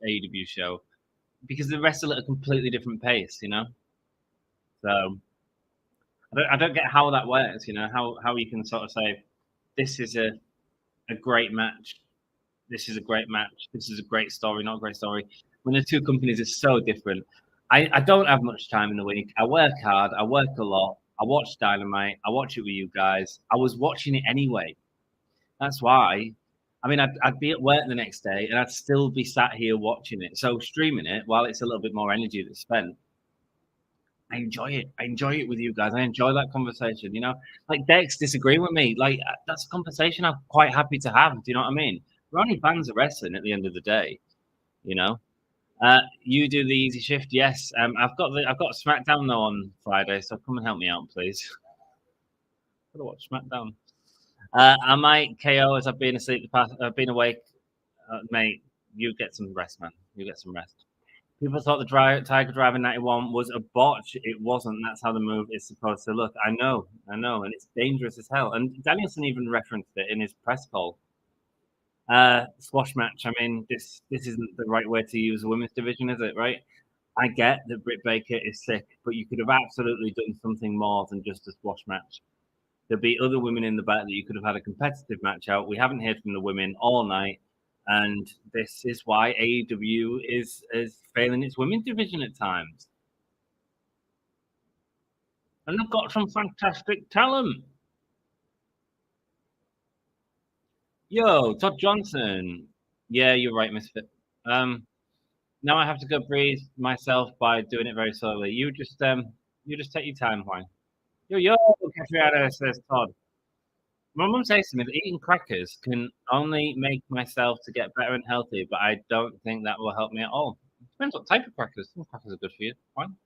AEW show." Because the rest are at a completely different pace, you know. So I don't get how that works, you know. How you can sort of say this is a great match, this is a great match, this is a great story, not a great story, when the two companies are so different. I don't have much time in the week. I work hard. I work a lot. I watch Dynamite. I watch it with you guys. I was watching it anyway. That's why. I mean, I'd be at work the next day and I'd still be sat here watching it. So streaming it, while it's a little bit more energy that's spent, I enjoy it. I enjoy it with you guys. I enjoy that conversation. You know, like Dex disagreeing with me. Like that's a conversation I'm quite happy to have. Do you know what I mean? We're only fans of wrestling at the end of the day. You know, you do the easy shift. Yes, I've got SmackDown though on Friday, so come and help me out, please. Gotta watch SmackDown. I might KO as I've been asleep. I've been awake, mate. You get some rest, man. You get some rest. People thought the Tiger Driver 91 was a botch. It wasn't. That's how the move is supposed to look. I know, and it's dangerous as hell. And Danielson even referenced it in his press call. Squash match. I mean, this isn't the right way to use a women's division, is it? Right? I get that Britt Baker is sick, but you could have absolutely done something more than just a squash match. There'll be other women in the back that you could have had a competitive match out. We haven't heard from the women all night, and this is why AEW is failing its women's division at times. And they've got some fantastic talent. Yo, Todd Johnson. Yeah, you're right, Misfit. Now I have to go breathe myself by doing it very slowly. You just take your time, Juan. Yo, Catriana, says Todd. My mum says to me that eating crackers can only make myself to get better and healthy, but I don't think that will help me at all. Depends what type of crackers. Some crackers are good for you. Fine.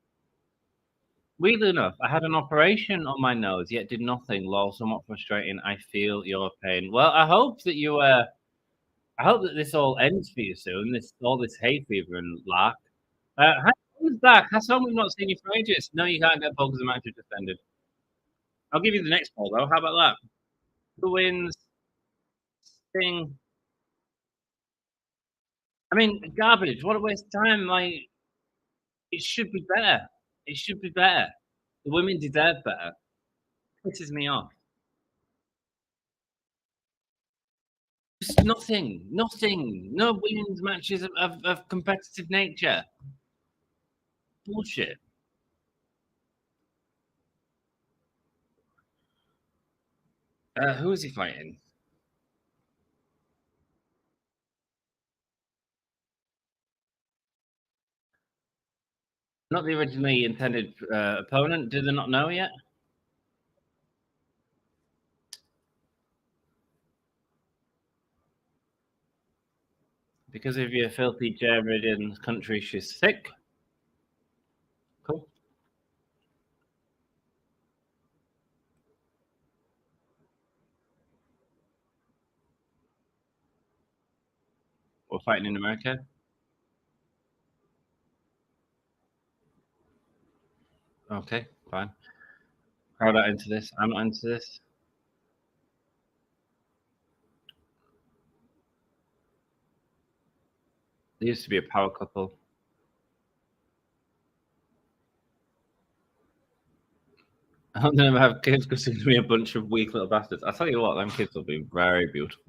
Weirdly enough, I had an operation on my nose, yet did nothing. Lol, somewhat frustrating. I feel your pain. Well, I hope that you I hope that this all ends for you soon. All this hay fever and lark. Who's back? That's how we've not seen you for ages. No, you can't get poll because the match has just ended. I'll give you the next poll though. How about that? Who wins? Sting. I mean, garbage. What a waste of time. Like, it should be better. It should be better. The women deserve better. Pisses me off. Just nothing. No women's matches of competitive nature. Bullshit. Who is he fighting? Not the originally intended opponent. Do they not know yet? Because of your filthy German country, she's sick. Cool. We're fighting in America. Okay, fine. Crowd out into this. I'm not into this. There used to be a power couple. I hope they never have kids because there's going to be a bunch of weak little bastards. I'll tell you what, them kids will be very beautiful.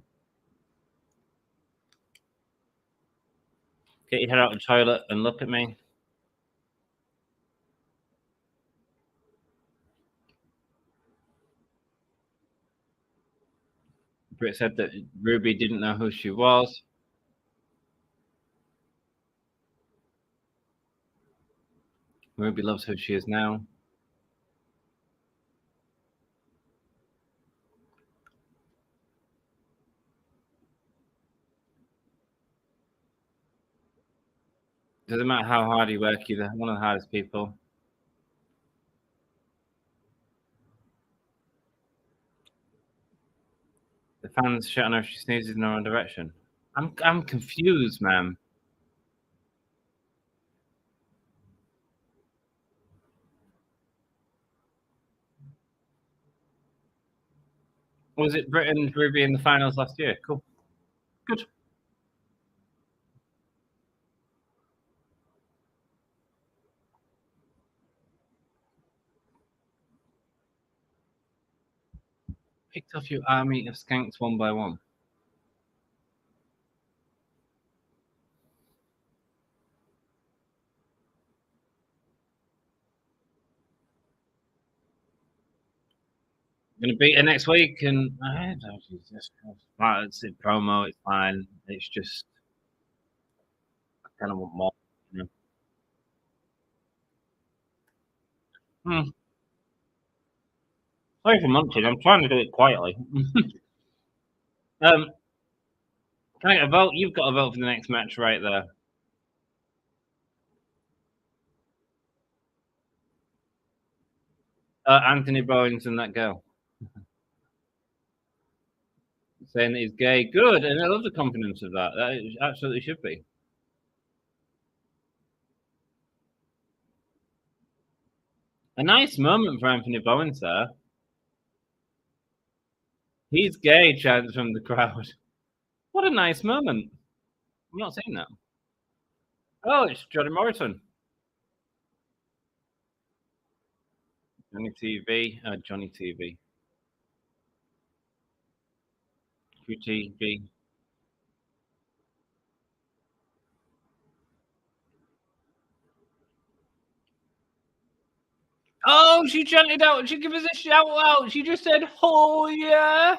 Get your head out of the toilet and look at me. Britt said that Ruby didn't know who she was. Ruby loves who she is now. Doesn't matter how hard you work, you're one of the hardest people. The fans shit on her if she sneezes in the wrong direction. I'm confused, man. Was it Britt and Ruby in the finals last year? Cool. Good. Picked off your army of skanks one by one. Going to beat her next week, and Jesus Christ. It's a promo. It's fine. It's just I kind of want more. You know? Sorry for munching. I'm trying to do it quietly. Can I get a vote? You've got a vote for the next match right there. Anthony Bowens and that girl. Saying that he's gay. Good. And I love the confidence of that. That absolutely should be. A nice moment for Anthony Bowens there. He's gay, chants from the crowd. What a nice moment. I'm not saying that. Oh, it's Johnny Morrison. Johnny TV. Johnny TV. QTV. Oh, she chanted out. She gave us a shout out. She just said, "Oh yeah."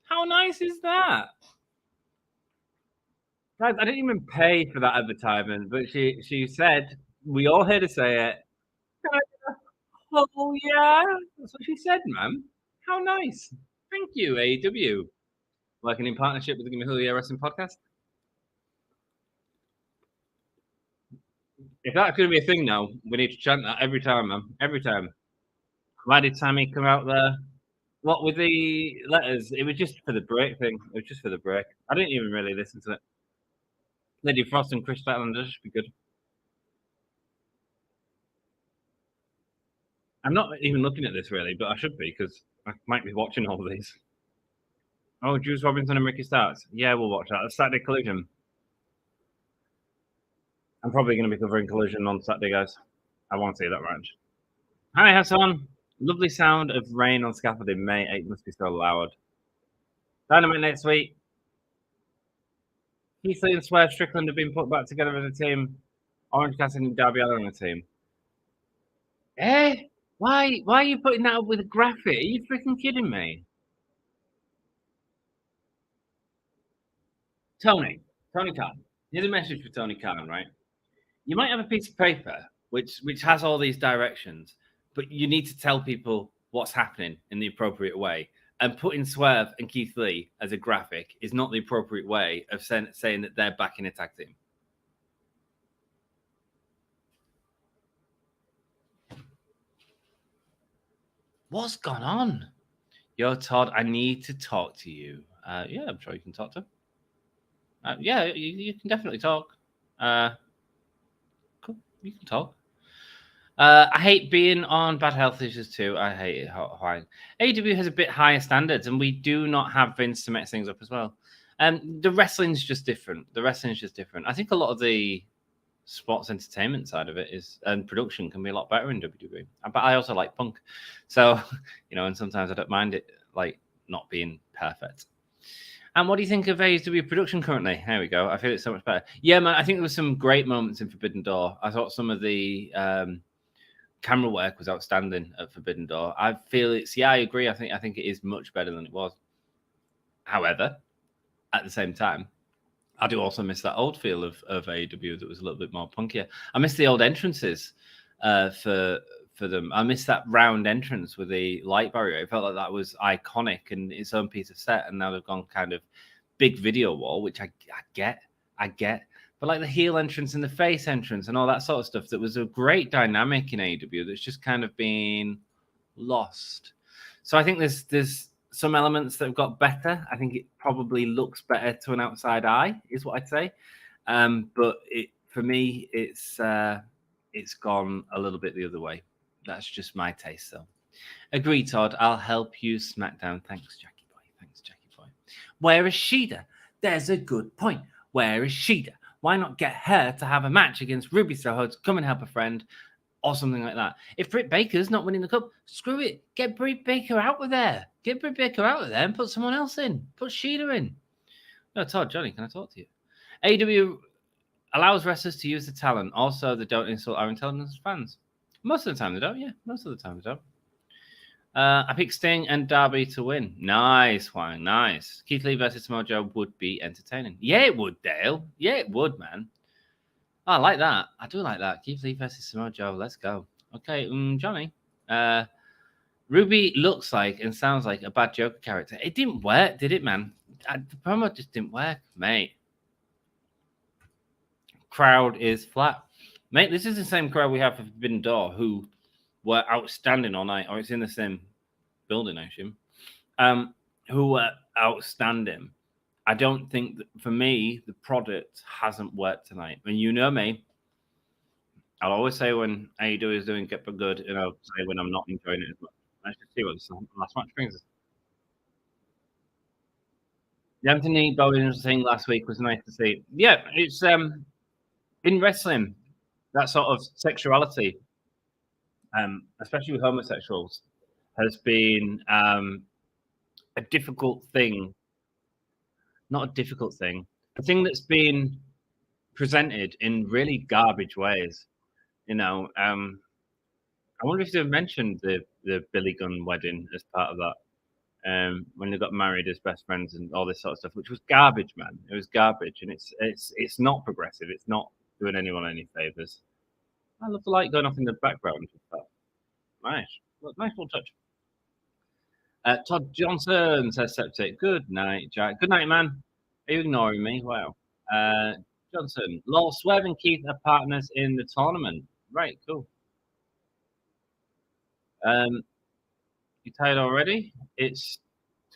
How nice is that? Guys, I didn't even pay for that advertisement, but she said, we all heard her say it. Oh yeah. That's what she said, man. How nice. Thank you, AEW. Working in partnership with the Gimme Hulu Wrestling Podcast. If that's going to be a thing now, we need to chant that every time, man. Every time. Why did Sammy come out there? What with the letters? It was just for the break thing. It was just for the break. I didn't even really listen to it. Lady Frost and Chris Statlander should be good. I'm not even looking at this really, but I should be because I might be watching all of these. Oh, Juice Robinson and Ricky Starks. Yeah, we'll watch that. That's Saturday Collision. I'm probably going to be covering Collision on Saturday, guys. I want to see that match. Hi, Hassan. Lovely sound of rain on scaffolding. May 8 must be so loud. Dynamite next week. Keith Lee and Swerve Strickland have been put back together as a team. Orange Cassidy and Darby Allin on a team. Eh? Why are you putting that up with a graphic? Are you freaking kidding me? Tony Khan. Here's a message for Tony Khan, right? You might have a piece of paper which has all these directions, but you need to tell people what's happening in the appropriate way. And putting Swerve and Keith Lee as a graphic is not the appropriate way of saying that they're back in a tag team. What's gone on? Yo, Todd, I need to talk to you. Yeah, I'm sure you can talk to him. Yeah, you can definitely talk. Cool, you can talk. I hate being on bad health issues too. I hate it. AEW has a bit higher standards, and we do not have Vince to mix things up as well. The wrestling's just different. I think a lot of the sports entertainment side of it and production can be a lot better in WWE. But I also like Punk, so and sometimes I don't mind it like not being perfect. And what do you think of AEW production currently? There we go. I feel it's so much better. Yeah, man. I think there was some great moments in Forbidden Door. I thought some of the camera work was outstanding at Forbidden Door. I feel I agree. I think it is much better than it was. However, at the same time, I do also miss that old feel of AEW that was a little bit more punkier. I miss the old entrances for them. I miss that round entrance with the light barrier. It felt like that was iconic and its own piece of set, and now they've gone kind of big video wall, which I get. But like the heel entrance and the face entrance and all that sort of stuff, that was a great dynamic in AEW that's just kind of been lost. So I think there's some elements that have got better. I think it probably looks better to an outside eye, is what I'd say. But for me, it's gone a little bit the other way. That's just my taste, though. Agree, Todd. I'll help you, SmackDown. Thanks, Jackie Boy. Where is Shida? There's a good point. Where is Shida? Why not get her to have a match against Ruby Soho to come and help a friend or something like that? If Britt Baker's not winning the cup, screw it. Get Britt Baker out of there. And put someone else in. Put Shida in. No, Todd, Johnny, can I talk to you? AEW allows wrestlers to use the talent. Also, they don't insult our intelligence fans. Most of the time they don't, yeah. I picked Sting and Darby to win. Nice, Juan. Nice. Keith Lee versus Samoa Joe would be entertaining. Yeah, it would, Dale. Yeah, it would, man. Oh, I like that. I do like that. Keith Lee versus Samoa Joe. Let's go. Okay, Johnny. Ruby looks like and sounds like a bad Joker character. It didn't work, did it, man? The promo just didn't work, mate. Crowd is flat. Mate, this is the same crowd we have for Forbidden Door, who were outstanding all night, or it's in the same building, I assume, who were outstanding. I don't think that, for me, the product hasn't worked tonight. And you know me, I'll always say when AEW is doing get but good, and I'll say when I'm not enjoying it as much. Let's just see what this last match brings us. The Anthony Bowens thing last week was nice to see. Yeah, it's in wrestling, that sort of sexuality, especially with homosexuals, has been a difficult thing. Not a difficult thing. A thing that's been presented in really garbage ways. I wonder if they've mentioned the Billy Gunn wedding as part of that. When they got married as best friends and all this sort of stuff, which was garbage, man. It was garbage, and it's not progressive. It's not doing anyone any favors. I love the light going off in the background. Nice little touch. Todd Johnson says septic. Good night, Jack. Good night, man. Are you ignoring me? Wow. Johnson. Lol, Swerve and Keith are partners in the tournament. Right, cool. You tired already? It's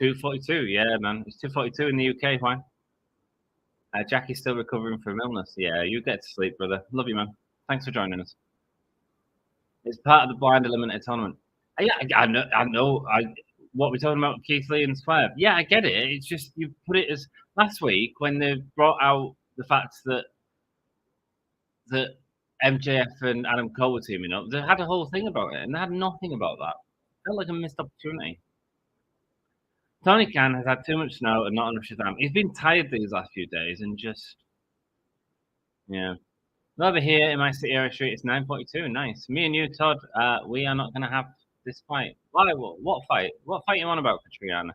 2:42. Yeah, man. It's 2:42 in the UK. Why? Jackie's still recovering from illness. Yeah, you get to sleep, brother. Love you, man. Thanks for joining us. It's part of the blind eliminator tournament. Yeah, I know. What we're talking about, Keith Lee and Swerve. Yeah, I get it. It's just you put it as last week when they brought out the fact that MJF and Adam Cole were teaming up. They had a whole thing about it, and they had nothing about that. Felt like a missed opportunity. Tony Khan has had too much snow and not enough Shazam. He's been tired these last few days and just, yeah. Over here in my city area street, it's 9:42. Nice. Me and you, Todd, we are not going to have this fight. Why? What fight? What fight you on about, Katriana?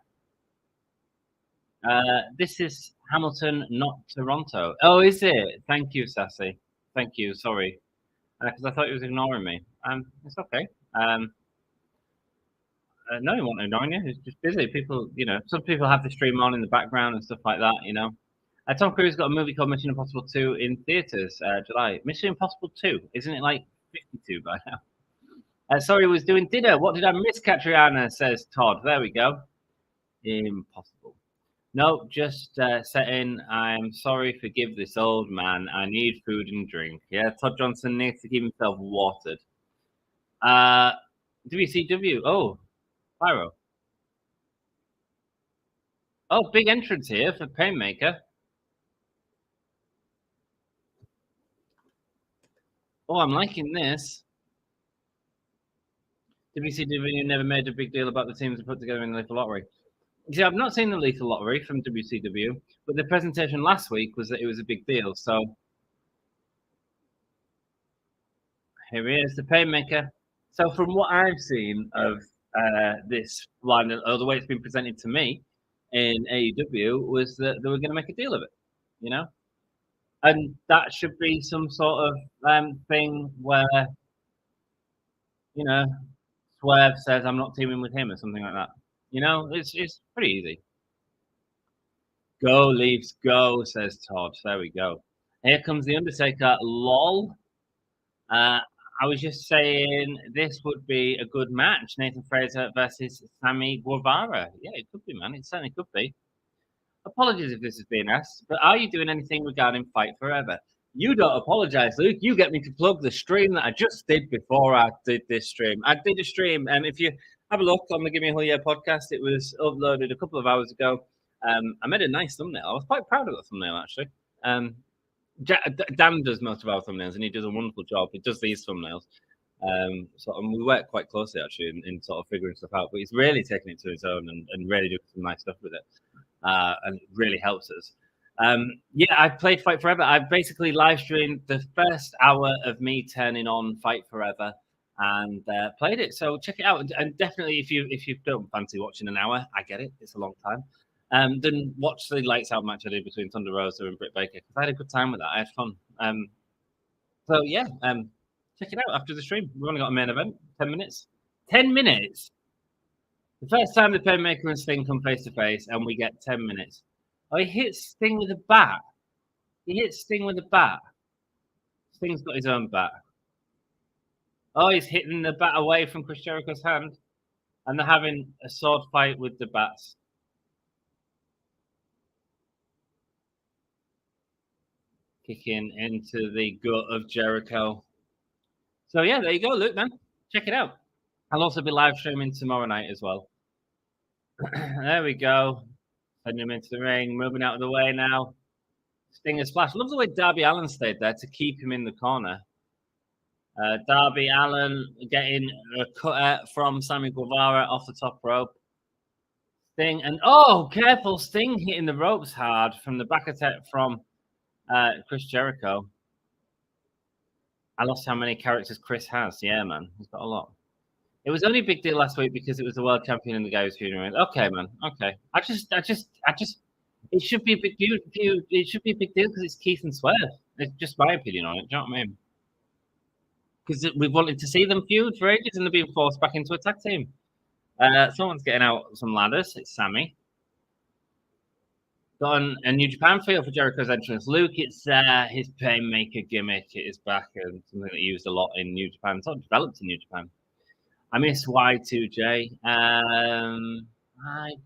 This is Hamilton, not Toronto. Oh, is it? Thank you, Sassy. Thank you. Sorry. Because I thought he was ignoring me. It's okay. No, he wasn't ignoring you. He's just busy. People, some people have the stream on in the background and stuff like that, Tom Cruise got a movie called Mission Impossible 2 in theaters, July. Mission Impossible 2, isn't it like 52 by now? Sorry, was doing dinner. What did I miss, Katriana, says Todd. There we go. Impossible. No, just setting. I'm sorry, forgive this old man. I need food and drink. Yeah, Todd Johnson needs to keep himself watered. WCW. Oh, Pyro. Oh, big entrance here for Painmaker. Oh, I'm liking this. WCW never made a big deal about the teams they put together in the Lethal Lottery. See, I've not seen the Lethal Lottery from WCW, but the presentation last week was that it was a big deal. So here he is, the Painmaker. So from what I've seen of this line, or the way it's been presented to me in AEW, was that they were going to make a deal of it, And that should be some sort of thing where, Swerve says, I'm not teaming with him or something like that. It's pretty easy. Go, Leafs, go, says Todd. There we go. Here comes The Undertaker. Lol. I was just saying this would be a good match. Nathan Fraser versus Sammy Guevara. Yeah, it could be, man. It certainly could be. Apologies if this is being asked, but are you doing anything regarding Fight Forever? You don't apologize, Luke. You get me to plug the stream that I just did before I did this stream. I did a stream, and if you have a look on the Give Me a Whole Year podcast, it was uploaded a couple of hours ago. I made a nice thumbnail. I was quite proud of that thumbnail, actually. Dan does most of our thumbnails, and he does a wonderful job. He does these thumbnails. And we work quite closely, actually, in sort of figuring stuff out. But he's really taking it to his own and really doing some nice stuff with it. And it really helps us. I played Fight Forever. I basically live streamed the first hour of me turning on Fight Forever and played it. So check it out. And definitely, if you don't fancy watching an hour, I get it. It's a long time. Then watch the lights out match I did between Thunder Rosa and Britt Baker, because I had a good time with that. I had fun. Check it out after the stream. We've only got a main event. 10 minutes. 10 minutes. The first time the Painmaker and Sting come face to face, and we get 10 minutes. Oh, he hits Sting with a bat. He hits Sting with a bat. Sting's got his own bat. Oh, he's hitting the bat away from Chris Jericho's hand, and they're having a sword fight with the bats. Kicking into the gut of Jericho. So yeah, there you go, Luke, man. Check it out. I'll also be live streaming tomorrow night as well. There we go. Sending him into the ring, moving out of the way now. Stinger splash. Love the way Darby Allin stayed there to keep him in the corner. Darby Allin getting a cut from Sammy Guevara off the top rope. Sting, and oh, careful, Sting hitting the ropes hard from the back attack from Chris Jericho. I lost how many characters Chris has. Yeah, man, he's got a lot. It was only a big deal last week because it was the world champion and the guy who's feuding. Okay, man. Okay. I just. It should be a big deal. It should be a big deal because it's Keith and Swerve. It's just my opinion on it. Do you know what I mean? Because we've wanted to see them feud for ages, and they're being forced back into a tag team. Someone's getting out some ladders. It's Sammy. Got a New Japan feel for Jericho's entrance. Luke, it's his Painmaker gimmick. It is back and something that he used a lot in New Japan. It's not developed in New Japan. I miss Y2J. I like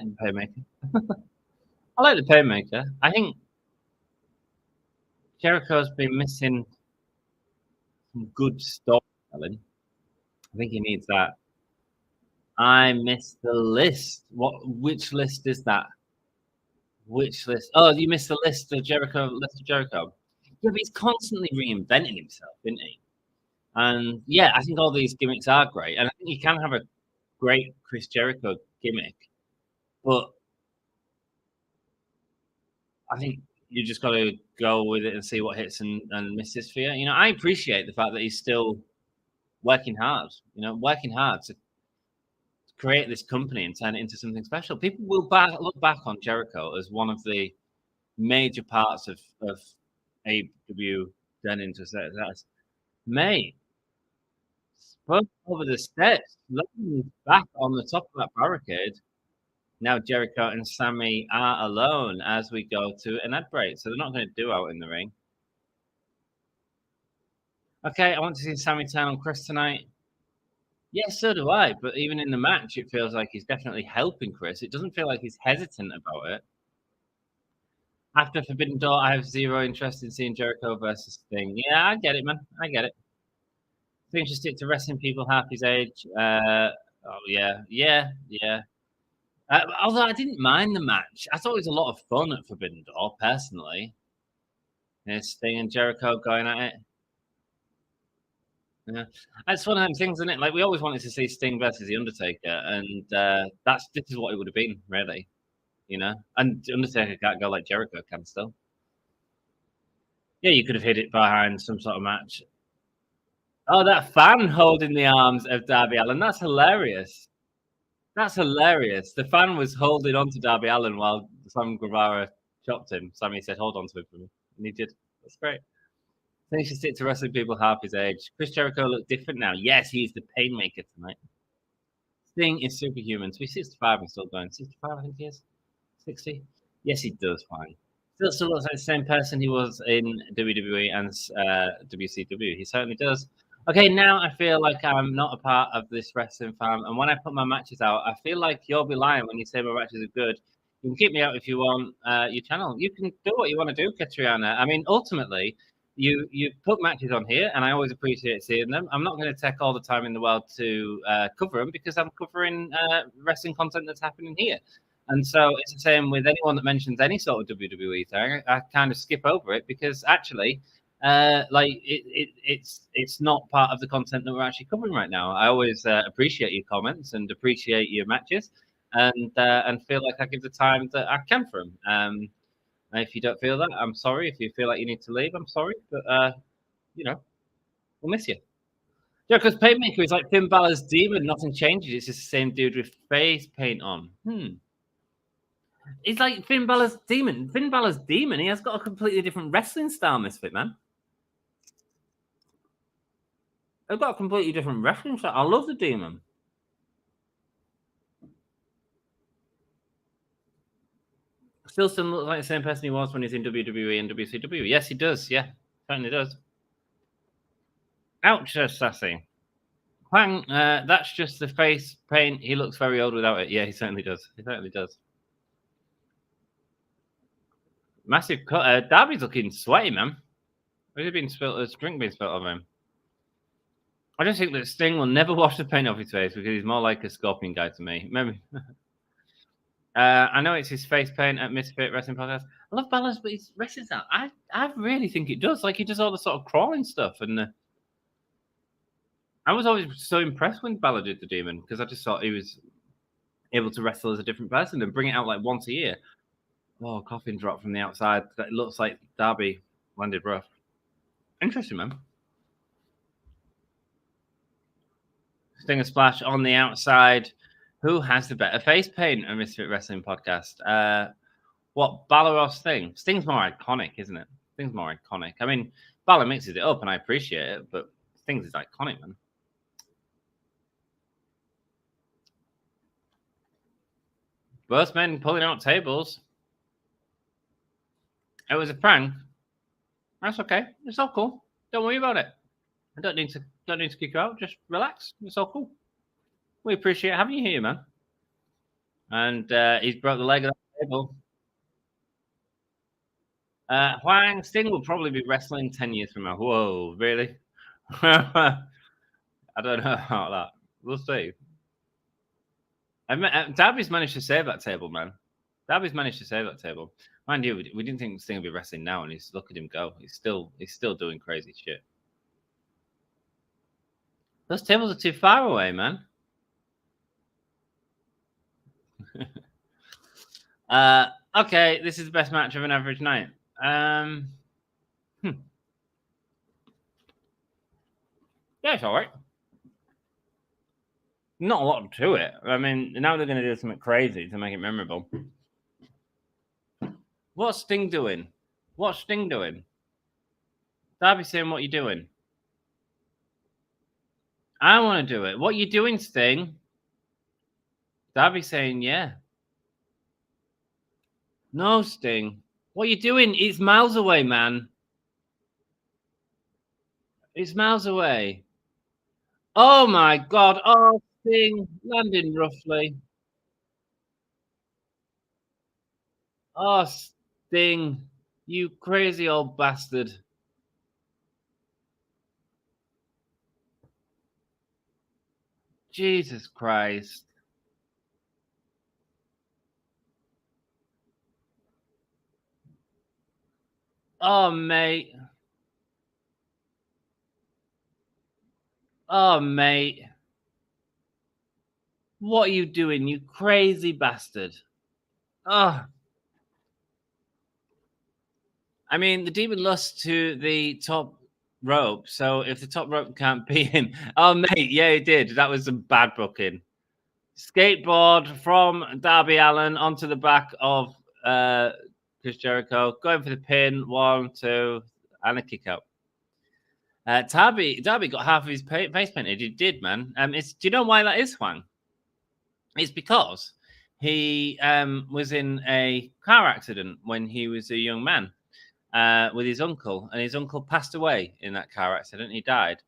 the Paymaker. I like the Paymaker. I think Jericho's been missing some good storytelling. I think he needs that. I missed the list. Which list is that? Which list? Oh, you missed the list of Jericho. List of Jericho. Yeah, but he's constantly reinventing himself, isn't he? And yeah, I think all these gimmicks are great, and I think you can have a great Chris Jericho gimmick, but I think you just got to go with it and see what hits and misses for you. You know, I appreciate the fact that he's still working hard. You know, working hard to create this company and turn it into something special. People will look back on Jericho as one of the major parts of AEW turning into success. Mate, spun over the steps, looking back on the top of that barricade. Now Jericho and Sammy are alone as we go to an ad break, so they're not going to do out in the ring. Okay, I want to see Sammy turn on Chris tonight. Yeah, so do I. But even in the match, it feels like he's definitely helping Chris. It doesn't feel like he's hesitant about it. After Forbidden Door, I have zero interest in seeing Jericho versus Sting. Yeah, I get it, man. I get it. Sting should stick to wrestling people half his age. Oh, yeah. Although I didn't mind the match. I thought it was a lot of fun at Forbidden Door, personally. There's Sting and Jericho going at it. Yeah, that's one of them things, isn't it? Like we always wanted to see Sting versus the Undertaker, and this is what it would have been, really. You know, and Undertaker can't go like Jericho can still. Yeah, you could have hid it behind some sort of match. Oh, that fan holding the arms of Darby Allin. That's hilarious. That's hilarious. The fan was holding on to Darby Allin while Sam Guevara chopped him. Sammy said, hold on to him for me. And he did. That's great. I think he should stick to wrestling people half his age. Chris Jericho looked different now. Yes, he's the Painmaker tonight. Sting is superhuman. So he's 65 and still going. 65, I think he is. 60? Yes, he does fine. Still looks like the same person he was in WWE and WCW. He certainly does. Okay, now I feel like I'm not a part of this wrestling fan. And when I put my matches out, I feel like you'll be lying when you say my matches are good. You can keep me out if you want your channel. You can do what you want to do, Katriana. I mean, ultimately, you put matches on here, and I always appreciate seeing them. I'm not going to take all the time in the world to cover them because I'm covering wrestling content that's happening here. And so it's the same with anyone that mentions any sort of WWE thing. I kind of skip over it because actually, it's not part of the content that we're actually covering right now. I always appreciate your comments and appreciate your matches, and feel like I give the time that I can for them. If you don't feel that, I'm sorry. If you feel like you need to leave, I'm sorry, but we'll miss you. Jericho's Paintmaker is like Finn Balor's demon. Nothing changes. It's just the same dude with face paint on. It's like Finn Balor's demon. Finn Balor's demon. He has got a completely different wrestling style, Misfit man. They've got a completely different wrestling style. I love the demon. Still looks like the same person he was when he's in WWE and WCW. Yes, he does. Yeah, certainly does. Ouch, sassy. Quang, that's just the face paint. He looks very old without it. Yeah, he certainly does. He certainly does. Massive cut. Darby's looking sweaty, man. Has he been spilled? There's drink being spilled over him. I just think that Sting will never wash the paint off his face because he's more like a Scorpion guy to me. Maybe. I know it's his face paint at Misfit Wrestling Podcast. I love Balor's, but his wrestling style, I really think it does. Like he does all the sort of crawling stuff, and I was always so impressed when Balor did the Demon because I just thought he was able to wrestle as a different person and bring it out like once a year. Oh, coffin drop from the outside. That looks like Darby landed rough. Interesting, man. Stinger Splash on the outside. Who has the better face paint? A Misfit Wrestling Podcast. What, Balor or Sting? Sting's more iconic, isn't it? Sting's more iconic. I mean, Balor mixes it up and I appreciate it, but Sting's is iconic, man. Both men pulling out tables. It was a prank. That's okay. It's all cool. Don't worry about it. I don't need to kick you out. Just relax. It's all cool. We appreciate having you here, man. And he's broke the leg of the table. Huang Sting will probably be wrestling 10 years from now. Whoa, really? I don't know about that. We'll see. Darby's managed to save that table, man. Darby's managed to save that table. Mind you, we didn't think Sting would be wrestling now, and look at him go. He's still doing crazy shit. Those tables are too far away, man. Okay, this is the best match of an average night. Yeah, it's all right. Not a lot to it. I mean, now they're going to do something crazy to make it memorable. What's Sting doing? What's Sting doing? Darby saying, what you doing? I want to do it. What you doing, Sting? Darby saying, yeah. No, Sting. What you doing? It's miles away, man. It's miles away. Oh, my God. Oh, Sting. Landing roughly. Oh, Sting. You crazy old bastard. Jesus Christ. Oh, mate. Oh, mate. What are you doing, you crazy bastard? Oh. I mean, the demon lost to the top rope, so if the top rope can't beat him... Oh, mate, yeah, he did. That was some bad booking. Skateboard from Darby Allin onto the back of Chris Jericho. Going for the pin. 1, 2, and a kick out. Darby got half of his face painted. He did, man. Do you know why that is, Huang? It's because he was in a car accident when he was a young man with his uncle, and his uncle passed away in that car accident. He died.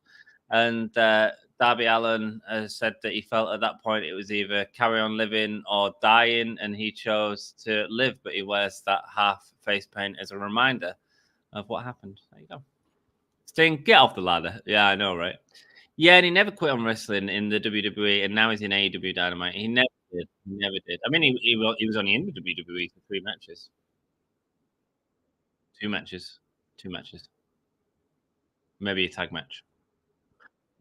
And Darby Allin said that he felt at that point it was either carry on living or dying, and he chose to live, but he wears that half face paint as a reminder of what happened. There you go. Sting, get off the ladder. Yeah, I know, right? Yeah, and he never quit on wrestling in the WWE, and now he's in AEW Dynamite. He never did. He never did. I mean, he was only in the WWE for 3 matches. 2 matches. 2 matches. Maybe a tag match.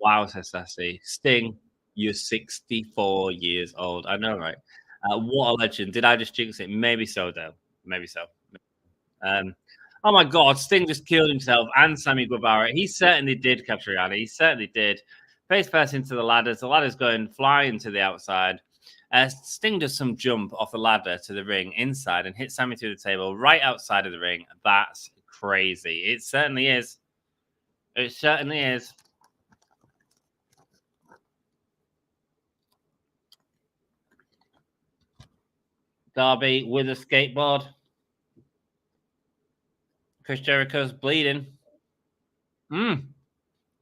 Wow, says Sassy. Sting, you're 64 years old. I know, right? What a legend. Did I just jinx it? Maybe so, though. Maybe so. Oh my God, Sting just killed himself and Sammy Guevara. He certainly did, Catriani. He certainly did. Face first into the ladders. The ladder's going flying to the outside. Sting does some jump off the ladder to the ring inside and hits Sammy through the table right outside of the ring. That's crazy. It certainly is. It certainly is. Darby with a skateboard. Chris Jericho's bleeding.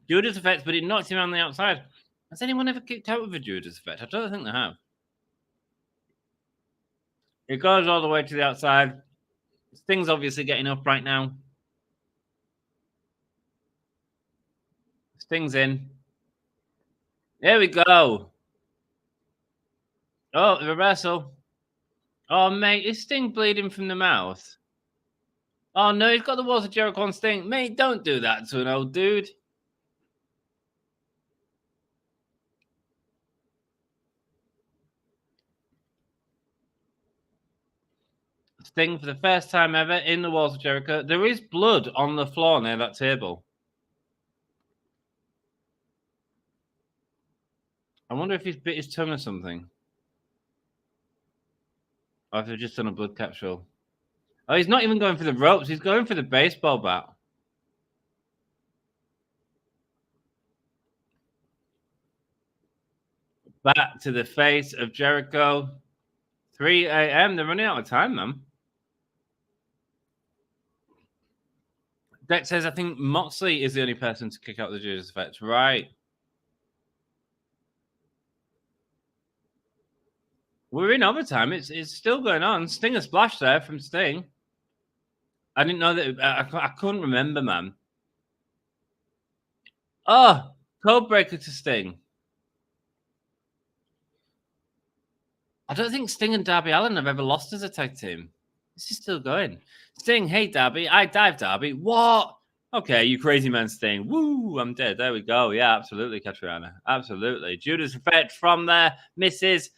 Judas effect, but it knocks him on the outside. Has anyone ever kicked out with a Judas effect? I don't think they have. It goes all the way to the outside. Sting's obviously getting up right now. Sting's in. There we go. Oh, the reversal. Oh, mate, is Sting bleeding from the mouth? Oh, no, he's got the walls of Jericho on Sting. Mate, don't do that to an old dude. Sting for the first time ever in the walls of Jericho. There is blood on the floor near that table. I wonder if he's bit his tongue or something. Or if they've just done a blood capsule. Oh, he's not even going for the ropes. He's going for the baseball bat. Back to the face of Jericho. 3 a.m. They're running out of time, man. Dex says, I think Moxley is the only person to kick out the Judas effect. Right. We're in overtime. It's still going on. Stinger splash there from Sting. I didn't know that. I couldn't remember, man. Oh, code breaker to Sting. I don't think Sting and Darby Allin have ever lost as a tag team. This is still going. Sting, hey Darby, I dive Darby. What? Okay, you crazy man, Sting. Woo, I'm dead. There we go. Yeah, absolutely, Katriana. Absolutely. Judas effect from there. Misses.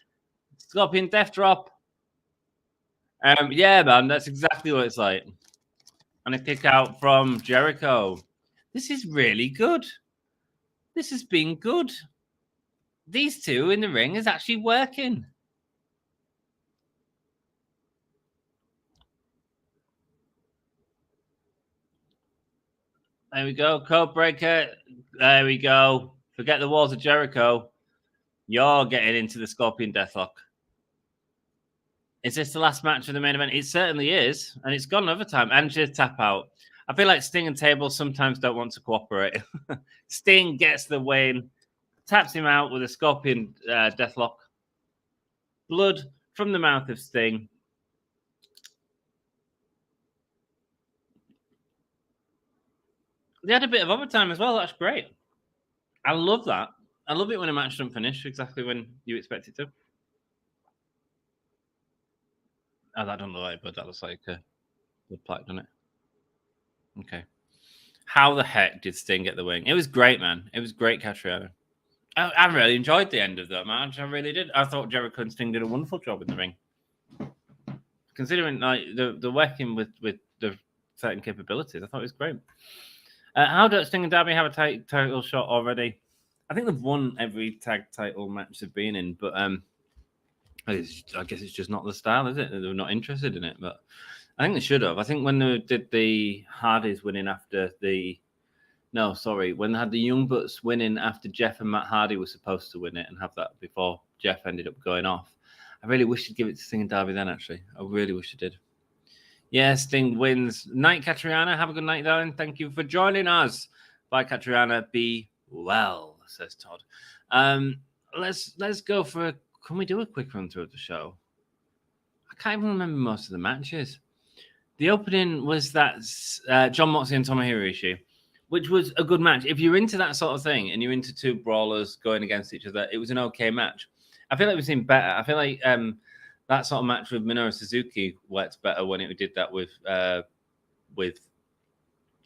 Scorpion death drop. Yeah, man, that's exactly what it's like. And a kick out from Jericho. This is really good. This has been good. These two in the ring is actually working. There we go. Code breaker. There we go. Forget the walls of Jericho. You're getting into the Scorpion Deathlock. Is this the last match of the main event? It certainly is. And it's gone overtime. And just tap out. I feel like Sting and Table sometimes don't want to cooperate. Sting gets the win. Taps him out with a Scorpion Deathlock. Blood from the mouth of Sting. They had a bit of overtime as well. That's great. I love that. I love it when a match doesn't finish exactly when you expect it to. Oh, that doesn't look like blood. That looks like a blood plaque, doesn't it? Okay. How the heck did Sting get the win? It was great, man. It was great, Catriona. I really enjoyed the end of that match. I really did. I thought Jericho and Sting did a wonderful job in the ring. Considering like the working with the certain capabilities, I thought it was great. How do Sting and Darby have a title shot already? I think they've won every tag title match they've been in, but I guess it's just not the style, is it? They're not interested in it, but I think they should have. I think when they did the Hardys winning after when they had the Young Bucks winning after Jeff and Matt Hardy were supposed to win it and have that before Jeff ended up going off. I really wish they'd give it to Sting and Darby then, actually. I really wish they did. Yeah, Sting wins. Night, Catriana. Have a good night, darling. Thank you for joining us. Bye, Catriana. Be well, says Todd. Let's go for can we do a quick run through of the show? I can't even remember most of the matches. The opening was that John Moxley and Tomohiro Ishii, which was a good match. If you're into that sort of thing and you're into two brawlers going against each other, it was an okay match. I feel like we've seen better. I feel like that sort of match with Minoru Suzuki worked better when it did that with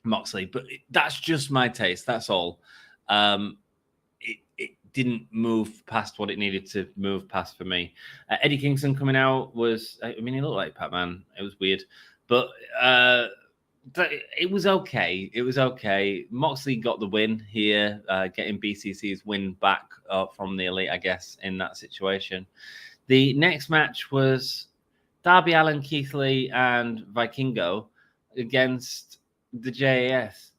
Moxley. But that's just my taste. That's all. It didn't move past what it needed to move past for me. Eddie Kingston coming out was, I mean, he looked like Pac-Man. It was weird. But it was okay. It was okay. Moxley got the win here, getting BCC's win back from the Elite, I guess, in that situation. The next match was Darby Allin, Keith Lee, and Vikingo against the JAS.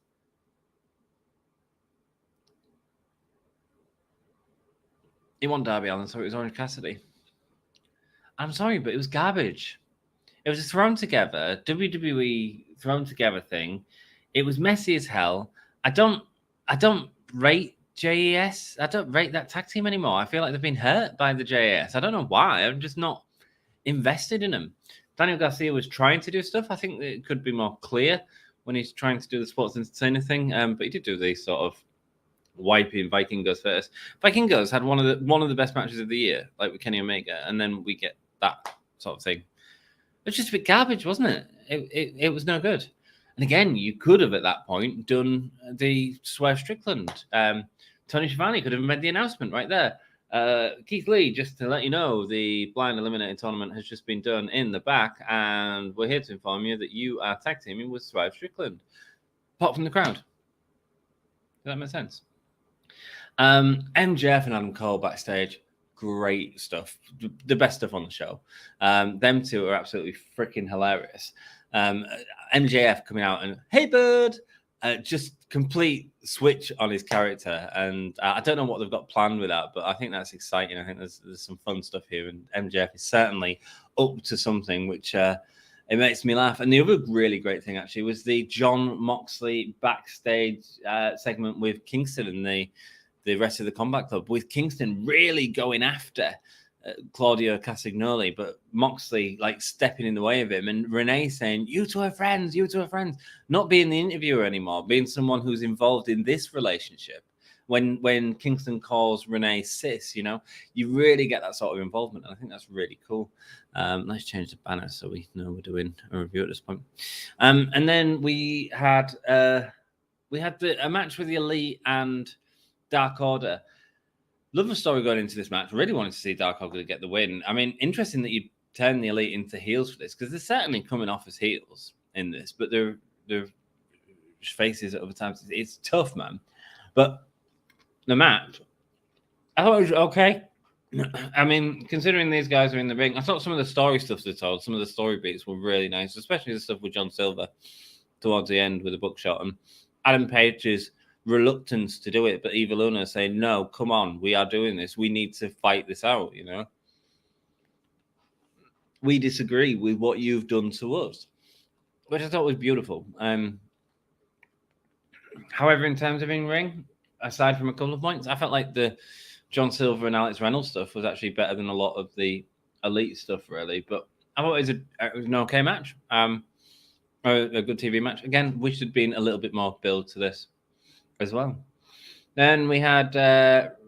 It wasn't Darby Allin, so it was Orange Cassidy. I'm sorry, but it was garbage. It was a thrown together WWE thrown together thing. It was messy as hell. I don't rate JAS. I don't rate that tag team anymore. I feel like they've been hurt by the JAS. I don't know why. I'm just not invested in them. Daniel Garcia was trying to do stuff. I think it could be more clear when he's trying to do the sports entertainer thing. But he did do these sort of wiping Vikingos first. Vikingos had one of the best matches of the year, like with Kenny Omega, and then we get that sort of thing. It was just a bit garbage, wasn't it? It was no good. And again, you could have at that point done the Swerve Strickland. Tony Schiavone could have made the announcement right there. Keith Lee, just to let you know, the blind eliminating tournament has just been done in the back, and we're here to inform you that you are tag teaming with Swerve Strickland. Pop from the crowd. Does that make sense? MJF and Adam Cole backstage. Great stuff. The best stuff on the show. Them two are absolutely freaking hilarious. MJF coming out and, hey, bird, just complete switch on his character. And I don't know what they've got planned with that, but I think that's exciting. I think there's some fun stuff here. And MJF is certainly up to something, which It makes me laugh. And the other really great thing, actually, was the John Moxley backstage segment with Kingston and the rest of the Combat Club, with Kingston really going after Claudio Castagnoli, but Moxley like stepping in the way of him, and Renee saying, "You two are friends, you two are friends," not being the interviewer anymore, being someone who's involved in this relationship. When Kingston calls Renee sis, you know, you really get that sort of involvement, and I think that's really cool. Let's change the banner so we know we're doing a review at this point. And then we had a match with the Elite and Dark Order. Love the story going into this match. Really wanted to see Dark Order get the win. I mean, interesting that you turn the Elite into heels for this, because they're certainly coming off as heels in this, but they're faces at other times. It's tough, man. But the match, I thought it was okay. I mean, considering these guys are in the ring, I thought some of the story stuff they told, some of the story beats were really nice, especially the stuff with John Silver towards the end with the buckshot, and Adam Page's reluctance to do it, but Eva Luna saying, "No, come on, we are doing this. We need to fight this out, you know. We disagree with what you've done to us," which I thought was beautiful. However, in terms of in-ring, aside from a couple of points, I felt like the John Silver and Alex Reynolds stuff was actually better than a lot of the Elite stuff, really. But I thought it was an okay match. A good TV match. Again, wish there'd been a little bit more build to this as well. Then we had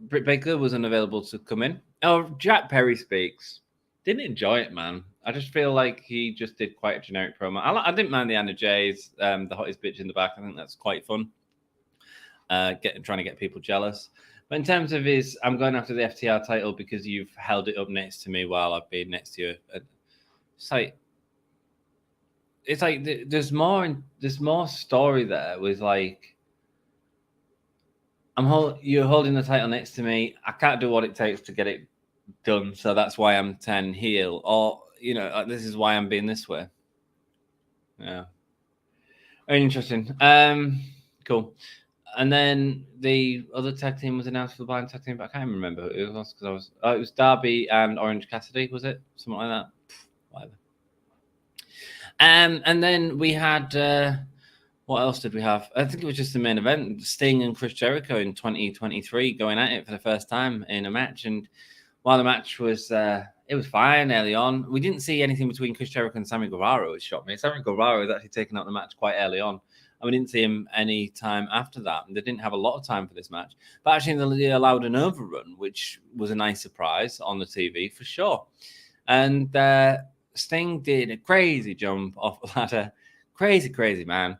Britt Baker was unavailable to come in. Oh, Jack Perry speaks. Didn't enjoy it, man. I just feel like he just did quite a generic promo. I didn't mind the Anna Jays, the hottest bitch in the back. I think that's quite fun. Trying to get people jealous. But in terms of I'm going after the FTR title because you've held it up next to me while I've been next to you. It's like there's more story there with like, you're holding the title next to me. I can't do what it takes to get it done, so that's why I'm 10 heel. Or, you know, this is why I'm being this way. Yeah. Very interesting. Cool. And then the other tag team was announced for the blind tag team, but I can't even remember who it was because it was Darby and Orange Cassidy, was it? Something like that. Whatever. And then we had what else did we have? I think it was just the main event, Sting and Chris Jericho in 2023 going at it for the first time in a match. And while the match was it was fine early on, we didn't see anything between Chris Jericho and Sammy Guevara, which shocked me. Sammy Guevara was actually taking out the match quite early on, and we didn't see him any time after that. And they didn't have a lot of time for this match, but actually they allowed an overrun, which was a nice surprise on the TV for sure. And Sting did a crazy jump off the ladder, crazy man.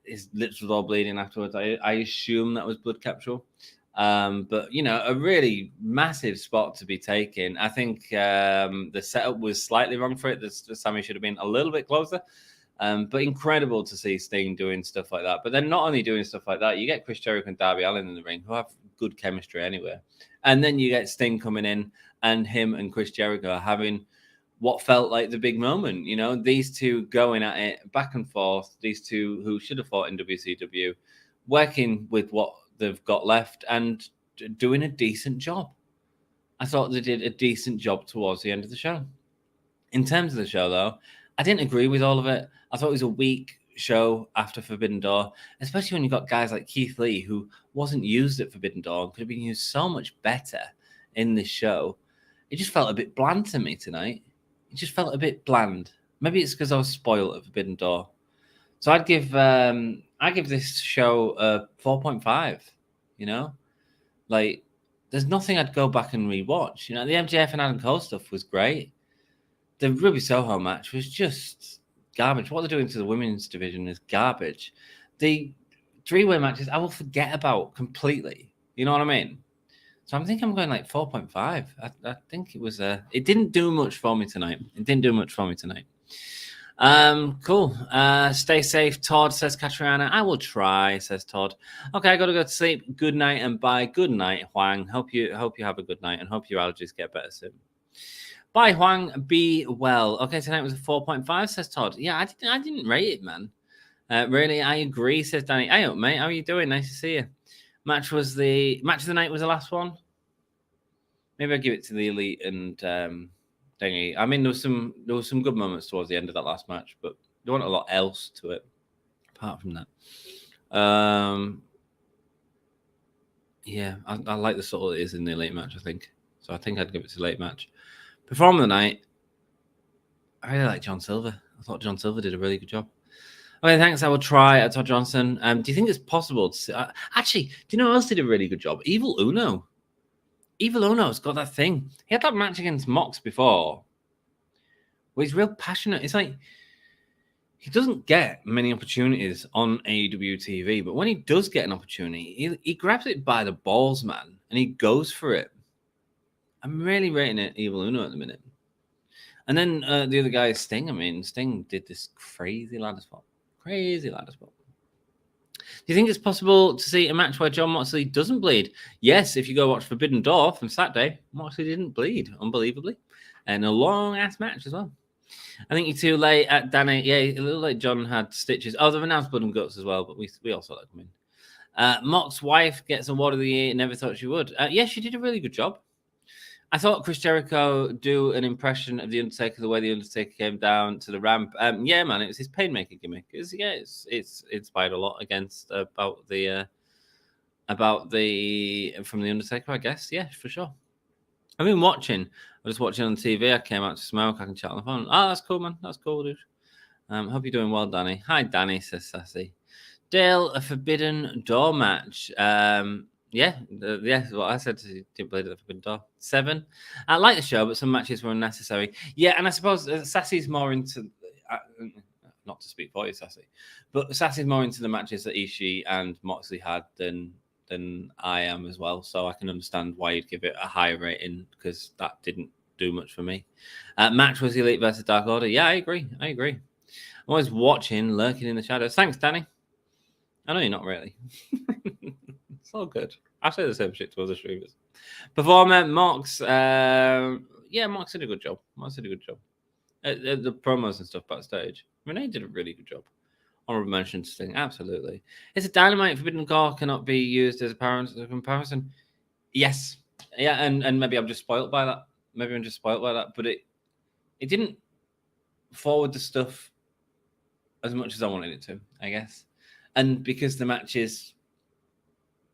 His lips were all bleeding afterwards. I assume that was blood capsule. But, you know, a really massive spot to be taken. I think the setup was slightly wrong for it. Sammy should have been a little bit closer. But incredible to see Sting doing stuff like that. But then not only doing stuff like that, you get Chris Jericho and Darby Allin in the ring, who have good chemistry anyway. And then you get Sting coming in, and him and Chris Jericho having what felt like the big moment. You know, these two going at it back and forth, these two who should have fought in WCW, working with what they've got left and doing a decent job. I thought they did a decent job towards the end of the show. In terms of the show, though, I didn't agree with all of it. I thought it was a weak show after Forbidden Door, especially when you've got guys like Keith Lee, who wasn't used at Forbidden Door and could have been used so much better in this show. It just felt a bit bland to me tonight. It just felt a bit bland. Maybe it's because I was spoiled at Forbidden Door. So I'd give this show a 4.5. You know, like there's nothing I'd go back and rewatch. You know, the MJF and Adam Cole stuff was great. The Ruby Soho match was just garbage. What they're doing to the women's division is garbage. The three-way matches I will forget about completely. You know what I mean? So I think I'm going like 4.5. I think it was it didn't do much for me tonight. Cool. Stay safe, Todd, says Katriana. I will try, says Todd. Okay, I gotta go to sleep. Good night and bye. Good night, Huang. Hope you have a good night and hope your allergies get better soon. Bye, Huang. Be well. Okay, tonight was a 4.5, says Todd. Yeah, I didn't rate it, man. Really, I agree, says Danny. Hey up, mate. How are you doing? Nice to see you. Match of the night was the last one. Maybe I'll give it to the Elite and thingy. I mean, there was some good moments towards the end of that last match, but there wasn't a lot else to it apart from that. Yeah, I like the sort it is in the late match, I think. So I think I'd give it to late match. Performer of the night, I really like John Silver. I thought John Silver did a really good job. Okay, thanks. I will try. Todd Johnson. Do you think it's possible to see, actually, do you know who else did a really good job? Evil Uno. Evil Uno's got that thing. He had that match against Mox before, where he's real passionate. It's like he doesn't get many opportunities on AEW TV, but when he does get an opportunity, he grabs it by the balls, man, and he goes for it. I'm really rating it Evil Uno at the minute. And then the other guy is Sting. I mean, Sting did this crazy ladder spot. Crazy ladder spot. Do you think it's possible to see a match where Jon Moxley doesn't bleed? Yes, if you go watch Forbidden Door from Saturday, Moxley didn't bleed, unbelievably. And a long-ass match as well. I think you're too late at Danny. Yeah, it looked like John had stitches. Oh, they've announced Blood and Guts as well, but we all saw that coming. Mox's wife gets Award of the Year. Never thought she would. Yeah, she did a really good job. I thought Chris Jericho do an impression of The Undertaker, the way The Undertaker came down to the ramp. Yeah, man, it was his Painmaker gimmick. It's inspired a lot about the from The Undertaker, I guess. Yeah, for sure. I've been watching. I was watching on TV. I came out to smoke. I can chat on the phone. Oh, that's cool, man. That's cool, dude. Hope you're doing well, Danny. Hi, Danny, says Sassy. Dale, a Forbidden Door match. Yeah, what I said to didn't believe the Forbidden Door. 7. I like the show, but some matches were unnecessary. Yeah, and I suppose Sassy's more into, not to speak for you, Sassy, but Sassy's more into the matches that Ishii and Moxley had than I am as well. So I can understand why you'd give it a higher rating, because that didn't do much for me. Match was Elite versus Dark Order. Yeah, I agree. I'm always watching, lurking in the shadows. Thanks, Danny. I know you're not really. It's all good. I say the same shit to other streamers. Performer, Mox. Yeah, Mox did a good job. The promos and stuff backstage. Renee did a really good job. Honorable mention to Sting. Absolutely. It's a Dynamite. Forbidden Door cannot be used as a comparison. Yes. Yeah, and maybe I'm just spoiled by that. But it didn't forward the stuff as much as I wanted it to, I guess. And because the matches,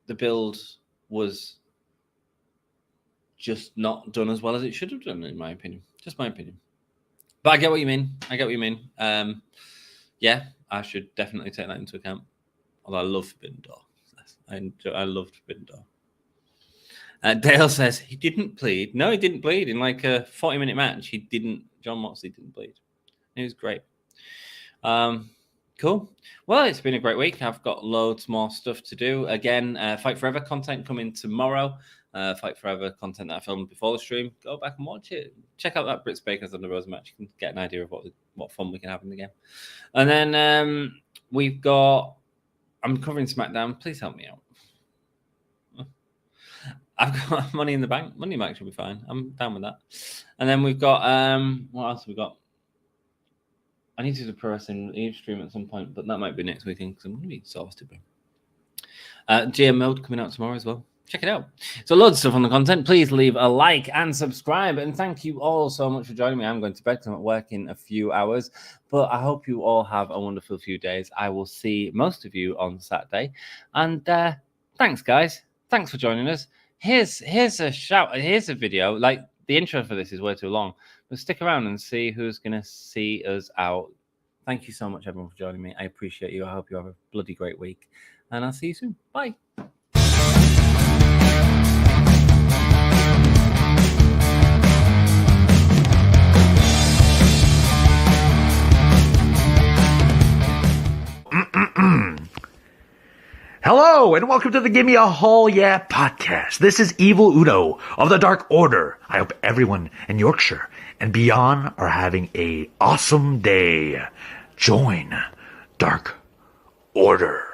the build was just not done as well as it should have done, in my opinion. Just my opinion. But I get what you mean. Yeah, I should definitely take that into account. Although I love Forbidden Door. I loved Forbidden Door. Dale says he didn't bleed. No, he didn't bleed. In like a 40-minute match, Jon Moxley didn't bleed. It was great. Cool. Well, it's been a great week. I've got loads more stuff to do. Again, Fight Forever content coming tomorrow. Fight Forever content that I filmed before the stream. Go back and watch it. Check out that Britt Baker's on the Rose match. You can get an idea of what fun we can have in the game. And then we've got... I'm covering SmackDown. Please help me out. I've got Money in the Bank. Money in the Bank should be fine. I'm down with that. And then we've got... what else have we got? I need to do Pro Wrestling stream at some point, but that might be next weekend because I'm going to be exhausted. GM Mode coming out tomorrow as well. Check it out. So loads of stuff on the content. Please leave a like and subscribe. And thank you all so much for joining me. I'm going to bed because I'm at work in a few hours. But I hope you all have a wonderful few days. I will see most of you on Saturday. And thanks, guys. Thanks for joining us. Here's a shout. Here's a video. Like, the intro for this is way too long. But stick around and see who's going to see us out. Thank you so much, everyone, for joining me. I appreciate you. I hope you have a bloody great week. And I'll see you soon. Bye. Hello, and welcome to the Give Me a Hall Yeah podcast. This is Evil Uno of the Dark Order. I hope everyone in Yorkshire and beyond are having a awesome day. Join Dark Order.